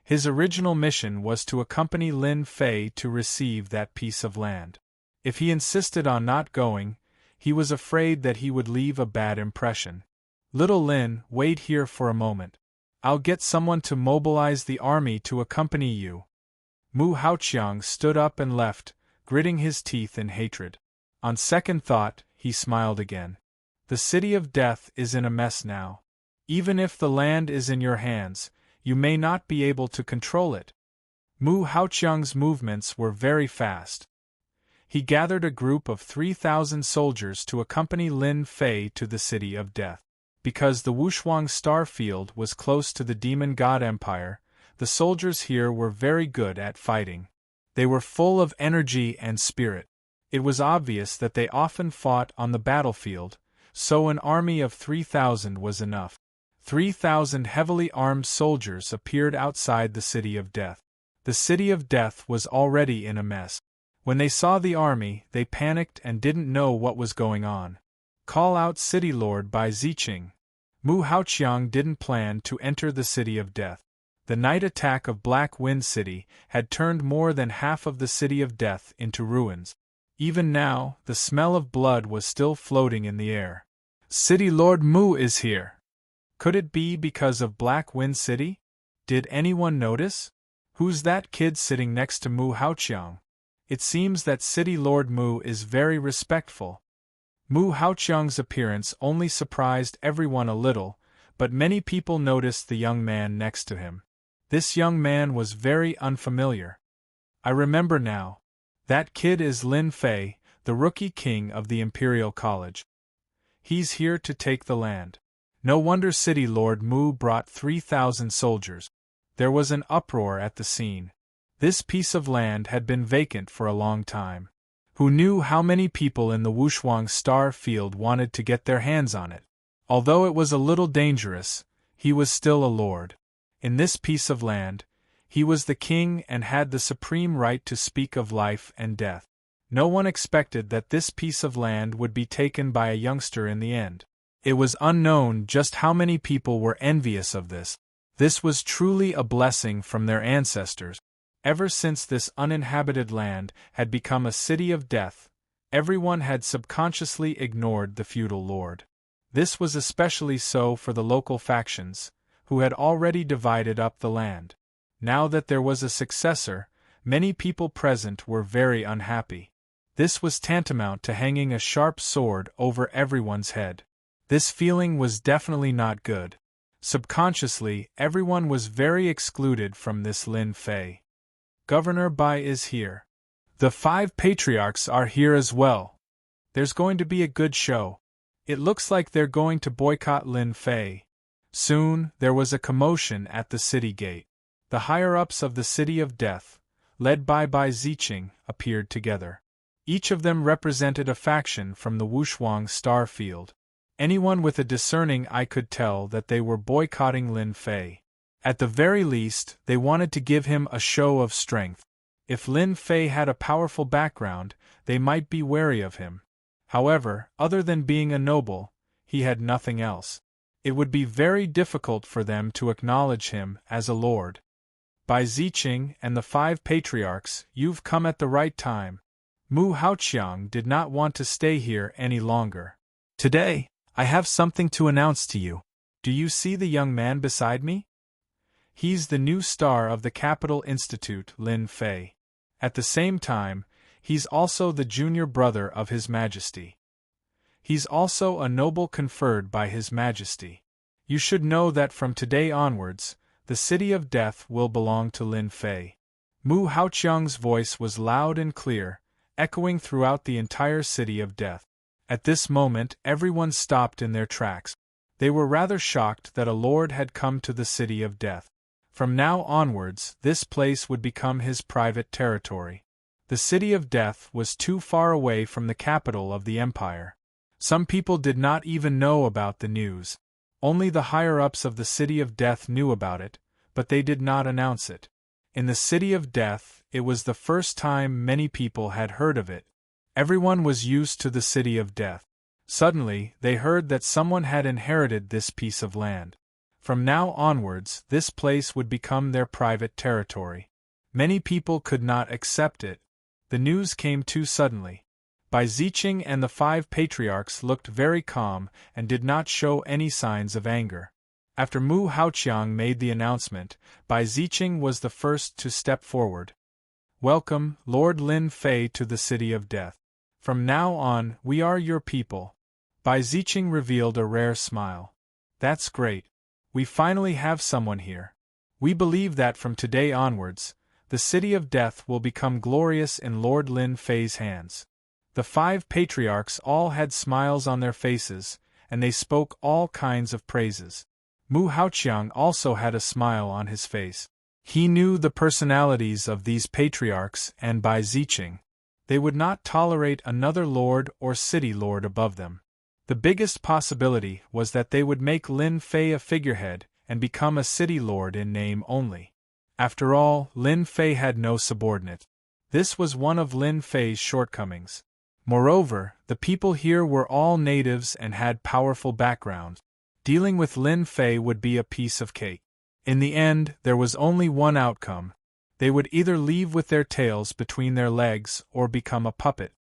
His original mission was to accompany Lin Fei to receive that piece of land. If he insisted on not going, he was afraid that he would leave a bad impression. Little Lin, wait here for a moment. I'll get someone to mobilize the army to accompany you. Mu Haoqiang stood up and left, gritting his teeth in hatred. On second thought, he smiled again. The City of Death is in a mess now. Even if the land is in your hands, you may not be able to control it. Mu Haoqiang's movements were very fast. He gathered a group of 3,000 soldiers to accompany Lin Fei to the City of Death. Because the Wushuang star field was close to the demon god empire, the soldiers here were very good at fighting. They were full of energy and spirit. It was obvious that they often fought on the battlefield, so an army of 3,000 was enough. 3,000 heavily armed soldiers appeared outside the City of Death. The City of Death was already in a mess. When they saw the army, they panicked and didn't know what was going on. Call out City Lord Bai Ziqing. Mu Haoqiang didn't plan to enter the City of Death. The night attack of Black Wind City had turned more than half of the City of Death into ruins. Even now, the smell of blood was still floating in the air. City Lord Mu is here. Could it be because of Black Wind City? Did anyone notice? Who's that kid sitting next to Mu Haoqiang? It seems that City Lord Mu is very respectful. Mu Haoqiang's appearance only surprised everyone a little, but many people noticed the young man next to him. This young man was very unfamiliar. I remember now. That kid is Lin Fei, the rookie king of the Imperial College. He's here to take the land. No wonder City Lord Mu brought 3,000 soldiers. There was an uproar at the scene. This piece of land had been vacant for a long time. Who knew how many people in the Wushuang star field wanted to get their hands on it? Although it was a little dangerous, he was still a lord. In this piece of land, he was the king and had the supreme right to speak of life and death. No one expected that this piece of land would be taken by a youngster in the end. It was unknown just how many people were envious of this. This was truly a blessing from their ancestors. Ever since this uninhabited land had become a city of death, everyone had subconsciously ignored the feudal lord. This was especially so for the local factions, who had already divided up the land. Now that there was a successor, many people present were very unhappy. This was tantamount to hanging a sharp sword over everyone's head. This feeling was definitely not good. Subconsciously, everyone was very excluded from this Lin Fei. Governor Bai is here. The 5 patriarchs are here as well. There's going to be a good show. It looks like they're going to boycott Lin Fei. Soon, there was a commotion at the city gate. The higher-ups of the City of Death, led by Bai Ziqing, appeared together. Each of them represented a faction from the Wushuang star field. Anyone with a discerning eye could tell that they were boycotting Lin Fei. At the very least, they wanted to give him a show of strength. If Lin Fei had a powerful background, they might be wary of him. However, other than being a noble, he had nothing else. It would be very difficult for them to acknowledge him as a lord. Bai Ziqing and the 5 patriarchs, you've come at the right time. Mu Haoqiang did not want to stay here any longer. Today, I have something to announce to you. Do you see the young man beside me? He's the new star of the Capital Institute, Lin Fei. At the same time, he's also the junior brother of His Majesty. He's also a noble conferred by His Majesty. You should know that from today onwards, the City of Death will belong to Lin Fei. Mu Haoqiang's voice was loud and clear, echoing throughout the entire City of Death. At this moment, everyone stopped in their tracks. They were rather shocked that a lord had come to the City of Death. From now onwards, this place would become his private territory. The City of Death was too far away from the capital of the empire. Some people did not even know about the news. Only the higher-ups of the City of Death knew about it, but they did not announce it. In the City of Death, it was the first time many people had heard of it. Everyone was used to the City of Death. Suddenly, they heard that someone had inherited this piece of land. From now onwards, this place would become their private territory. Many people could not accept it. The news came too suddenly. Bai Ziqing and the 5 patriarchs looked very calm and did not show any signs of anger. After Mu Haoqiang made the announcement, Bai Ziqing was the first to step forward. Welcome, Lord Lin Fei, to the City of Death. From now on, we are your people. Bai Ziqing revealed a rare smile. That's great. We finally have someone here. We believe that from today onwards, the City of Death will become glorious in Lord Lin Fei's hands. The 5 patriarchs all had smiles on their faces, and they spoke all kinds of praises. Mu Haoqiang also had a smile on his face. He knew the personalities of these patriarchs, and Bai Ziqing, they would not tolerate another lord or city lord above them. The biggest possibility was that they would make Lin Fei a figurehead and become a city lord in name only. After all, Lin Fei had no subordinate. This was one of Lin Fei's shortcomings. Moreover, the people here were all natives and had powerful backgrounds. Dealing with Lin Fei would be a piece of cake. In the end, there was only one outcome. They would either leave with their tails between their legs or become a puppet.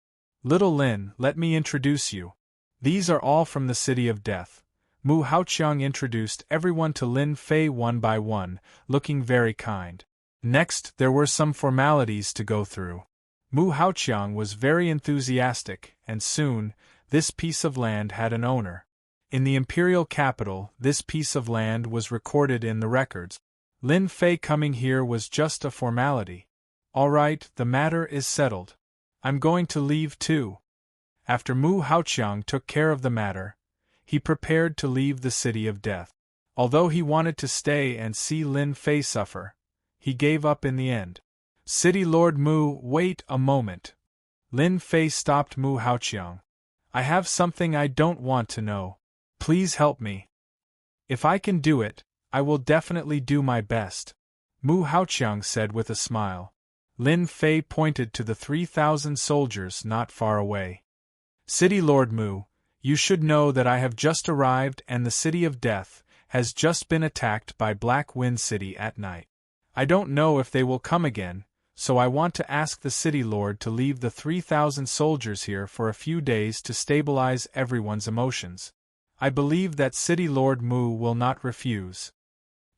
Little Lin, let me introduce you. These are all from the City of Death. Mu Haoqiang introduced everyone to Lin Fei one by one, looking very kind. Next, there were some formalities to go through. Mu Haoqiang was very enthusiastic, and soon, this piece of land had an owner. In the imperial capital, this piece of land was recorded in the records. Lin Fei coming here was just a formality. All right, the matter is settled. I'm going to leave too. After Mu Haoqiang took care of the matter, he prepared to leave the City of Death. Although he wanted to stay and see Lin Fei suffer, he gave up in the end. City Lord Mu, wait a moment. Lin Fei stopped Mu Haoqiang. I have something I don't want to know. Please help me. If I can do it, I will definitely do my best. Mu Haoqiang said with a smile. Lin Fei pointed to the 3,000 soldiers not far away. City Lord Mu, you should know that I have just arrived and the City of Death has just been attacked by Black Wind City at night. I don't know if they will come again, so I want to ask the City Lord to leave the 3,000 soldiers here for a few days to stabilize everyone's emotions. I believe that City Lord Mu will not refuse.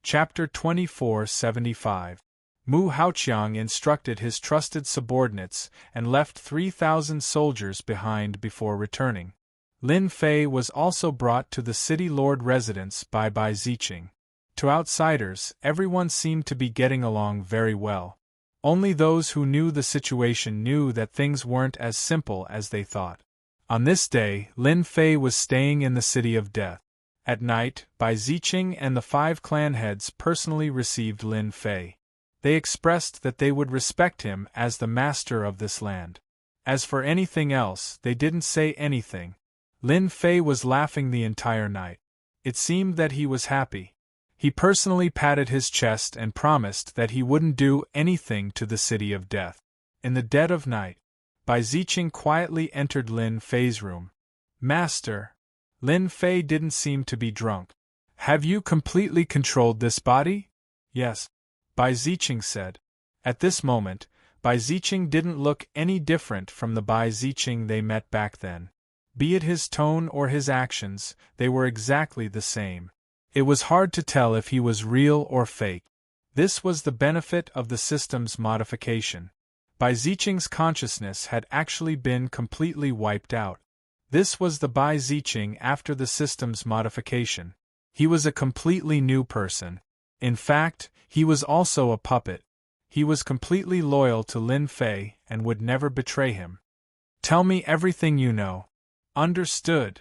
Chapter 2475. Mu Haoqiang instructed his trusted subordinates and left 3,000 soldiers behind before returning. Lin Fei was also brought to the city lord residence by Bai Ziqing. To outsiders, everyone seemed to be getting along very well. Only those who knew the situation knew that things weren't as simple as they thought. On this day, Lin Fei was staying in the City of Death. At night, Bai Ziqing and the 5 clan heads personally received Lin Fei. They expressed that they would respect him as the master of this land. As for anything else, they didn't say anything. Lin Fei was laughing the entire night. It seemed that he was happy. He personally patted his chest and promised that he wouldn't do anything to the City of Death. In the dead of night, Bai Ziqing quietly entered Lin Fei's room. Master. Lin Fei didn't seem to be drunk. Have you completely controlled this body? Yes. Bai Ziqing said. At this moment, Bai Ziqing didn't look any different from the Bai Ziqing they met back then. Be it his tone or his actions, they were exactly the same. It was hard to tell if he was real or fake. This was the benefit of the system's modification. Bai Ziqing's consciousness had actually been completely wiped out. This was the Bai Ziqing after the system's modification. He was a completely new person. In fact, he was also a puppet. He was completely loyal to Lin Fei and would never betray him. Tell me everything you know. Understood.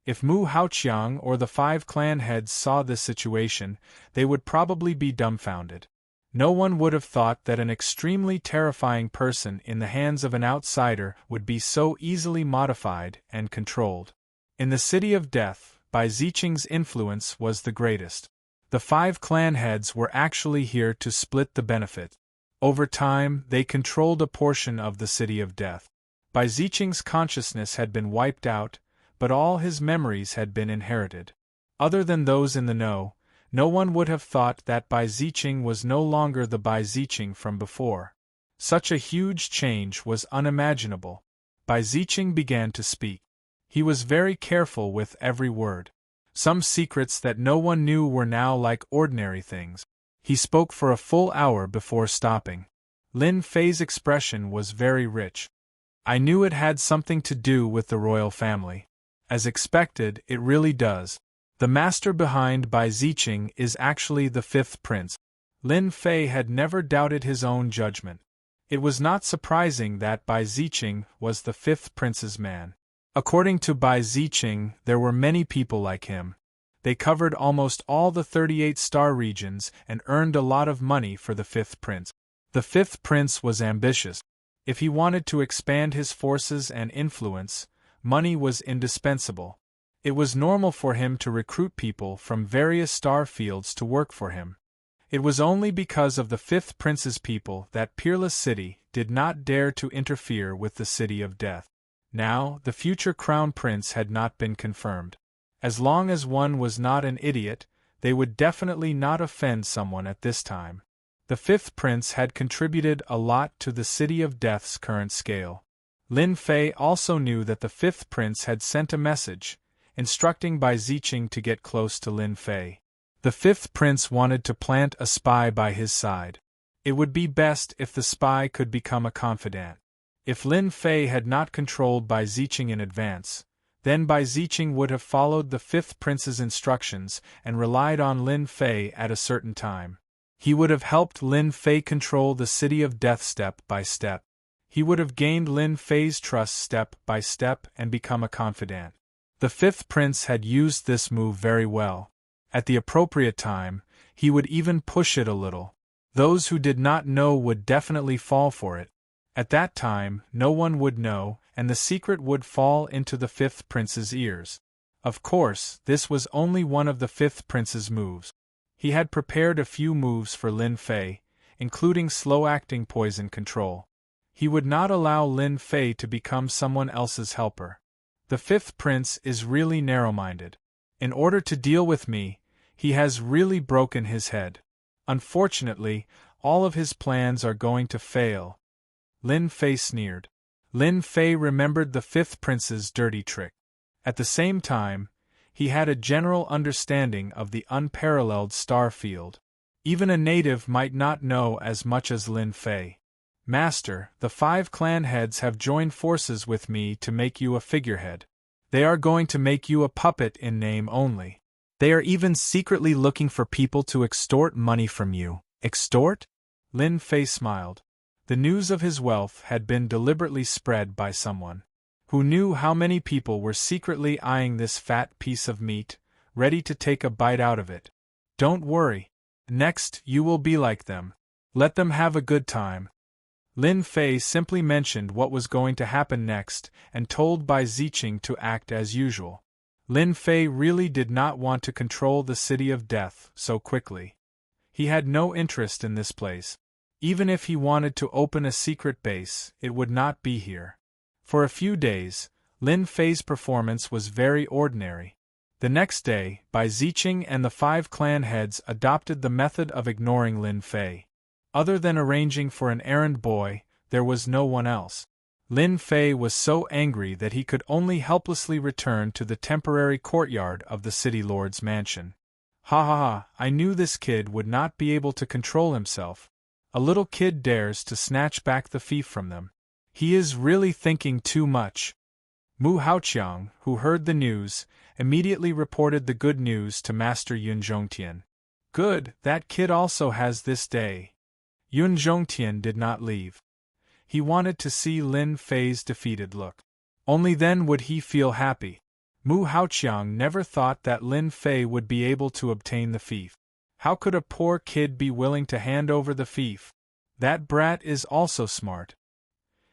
If Mu Haoqiang or the 5 clan heads saw this situation, they would probably be dumbfounded. No one would have thought that an extremely terrifying person in the hands of an outsider would be so easily modified and controlled. In the City of Death, Bai Ziqing's influence was the greatest. The 5 clan heads were actually here to split the benefit. Over time, they controlled a portion of the City of Death. Bai Ziqing's consciousness had been wiped out, but all his memories had been inherited. Other than those in the know, no one would have thought that Bai Ziqing was no longer the Bai Ziqing from before. Such a huge change was unimaginable. Bai Ziqing began to speak. He was very careful with every word. Some secrets that no one knew were now like ordinary things. He spoke for a full hour before stopping. Lin Fei's expression was very rich. I knew it had something to do with the royal family. As expected, it really does. The master behind Bai Ziqing is actually the 5th prince. Lin Fei had never doubted his own judgment. It was not surprising that Bai Ziqing was the 5th prince's man. According to Bai Ziqing, there were many people like him. They covered almost all the 38 star regions and earned a lot of money for the fifth prince. The fifth prince was ambitious. If he wanted to expand his forces and influence, money was indispensable. It was normal for him to recruit people from various star fields to work for him. It was only because of the fifth prince's people that Peerless City did not dare to interfere with the City of Death. Now, the future crown prince had not been confirmed. As long as one was not an idiot, they would definitely not offend someone at this time. The fifth prince had contributed a lot to the City of Death's current scale. Lin Fei also knew that the fifth prince had sent a message, instructing Bai Ziqing to get close to Lin Fei. The fifth prince wanted to plant a spy by his side. It would be best if the spy could become a confidant. If Lin Fei had not controlled Bai Ziqing in advance, then Bai Ziqing would have followed the fifth prince's instructions and relied on Lin Fei at a certain time. He would have helped Lin Fei control the City of Death step by step. He would have gained Lin Fei's trust step by step and become a confidant. The fifth prince had used this move very well. At the appropriate time, he would even push it a little. Those who did not know would definitely fall for it. At that time, no one would know, and the secret would fall into the fifth prince's ears. Of course, this was only one of the fifth prince's moves. He had prepared a few moves for Lin Fei, including slow-acting poison control. He would not allow Lin Fei to become someone else's helper. The fifth prince is really narrow-minded. In order to deal with me, he has really broken his head. Unfortunately, all of his plans are going to fail. Lin Fei sneered. Lin Fei remembered the fifth prince's dirty trick. At the same time, he had a general understanding of the unparalleled star field. Even a native might not know as much as Lin Fei. Master, the 5 clan heads have joined forces with me to make you a figurehead. They are going to make you a puppet in name only. They are even secretly looking for people to extort money from you. Extort? Lin Fei smiled. The news of his wealth had been deliberately spread by someone who knew how many people were secretly eyeing this fat piece of meat, ready to take a bite out of it. Don't worry. Next, you will be like them. Let them have a good time. Lin Fei simply mentioned what was going to happen next and told Bai Ziqing to act as usual. Lin Fei really did not want to control the City of Death so quickly. He had no interest in this place. Even if he wanted to open a secret base, it would not be here. For a few days, Lin Fei's performance was very ordinary. The next day, Bai Ziqing and the 5 clan heads adopted the method of ignoring Lin Fei. Other than arranging for an errand boy, there was no one else. Lin Fei was so angry that he could only helplessly return to the temporary courtyard of the city lord's mansion. Ha ha ha, I knew this kid would not be able to control himself. A little kid dares to snatch back the fief from them. He is really thinking too much. Mu Haoqiang, who heard the news, immediately reported the good news to Master Yun Zhongtian. Good, that kid also has this day. Yun Zhongtian did not leave. He wanted to see Lin Fei's defeated look. Only then would he feel happy. Mu Haoqiang never thought that Lin Fei would be able to obtain the fief. How could a poor kid be willing to hand over the fief? That brat is also smart.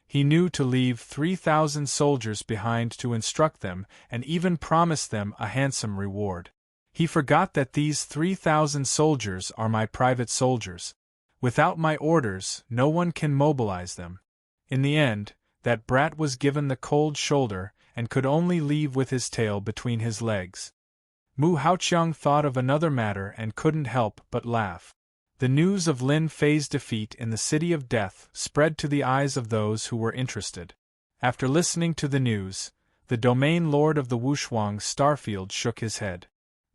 He knew to leave 3,000 soldiers behind to instruct them and even promise them a handsome reward. He forgot that these 3,000 soldiers are my private soldiers. Without my orders, no one can mobilize them. In the end, that brat was given the cold shoulder and could only leave with his tail between his legs. Mu Haoqiang thought of another matter and couldn't help but laugh. The news of Lin Fei's defeat in the City of Death spread to the eyes of those who were interested. After listening to the news, the domain lord of the Wushuang Starfield shook his head.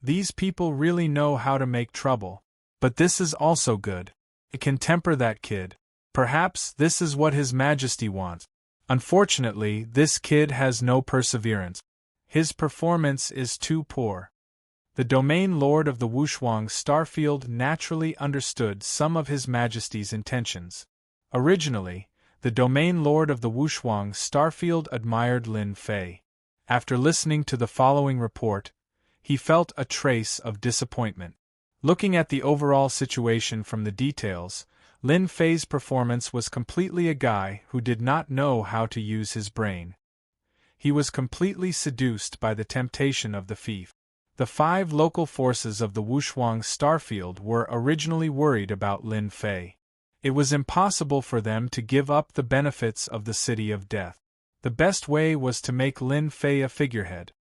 These people really know how to make trouble. But this is also good. It can temper that kid. Perhaps this is what His Majesty wants. Unfortunately, this kid has no perseverance. His performance is too poor. The domain lord of the Wushuang Starfield naturally understood some of His Majesty's intentions. Originally, the domain lord of the Wushuang Starfield admired Lin Fei. After listening to the following report, he felt a trace of disappointment. Looking at the overall situation from the details, Lin Fei's performance was completely a guy who did not know how to use his brain. He was completely seduced by the temptation of the fief. The 5 local forces of the Wushuang starfield were originally worried about Lin Fei. It was impossible for them to give up the benefits of the City of Death. The best way was to make Lin Fei a figurehead.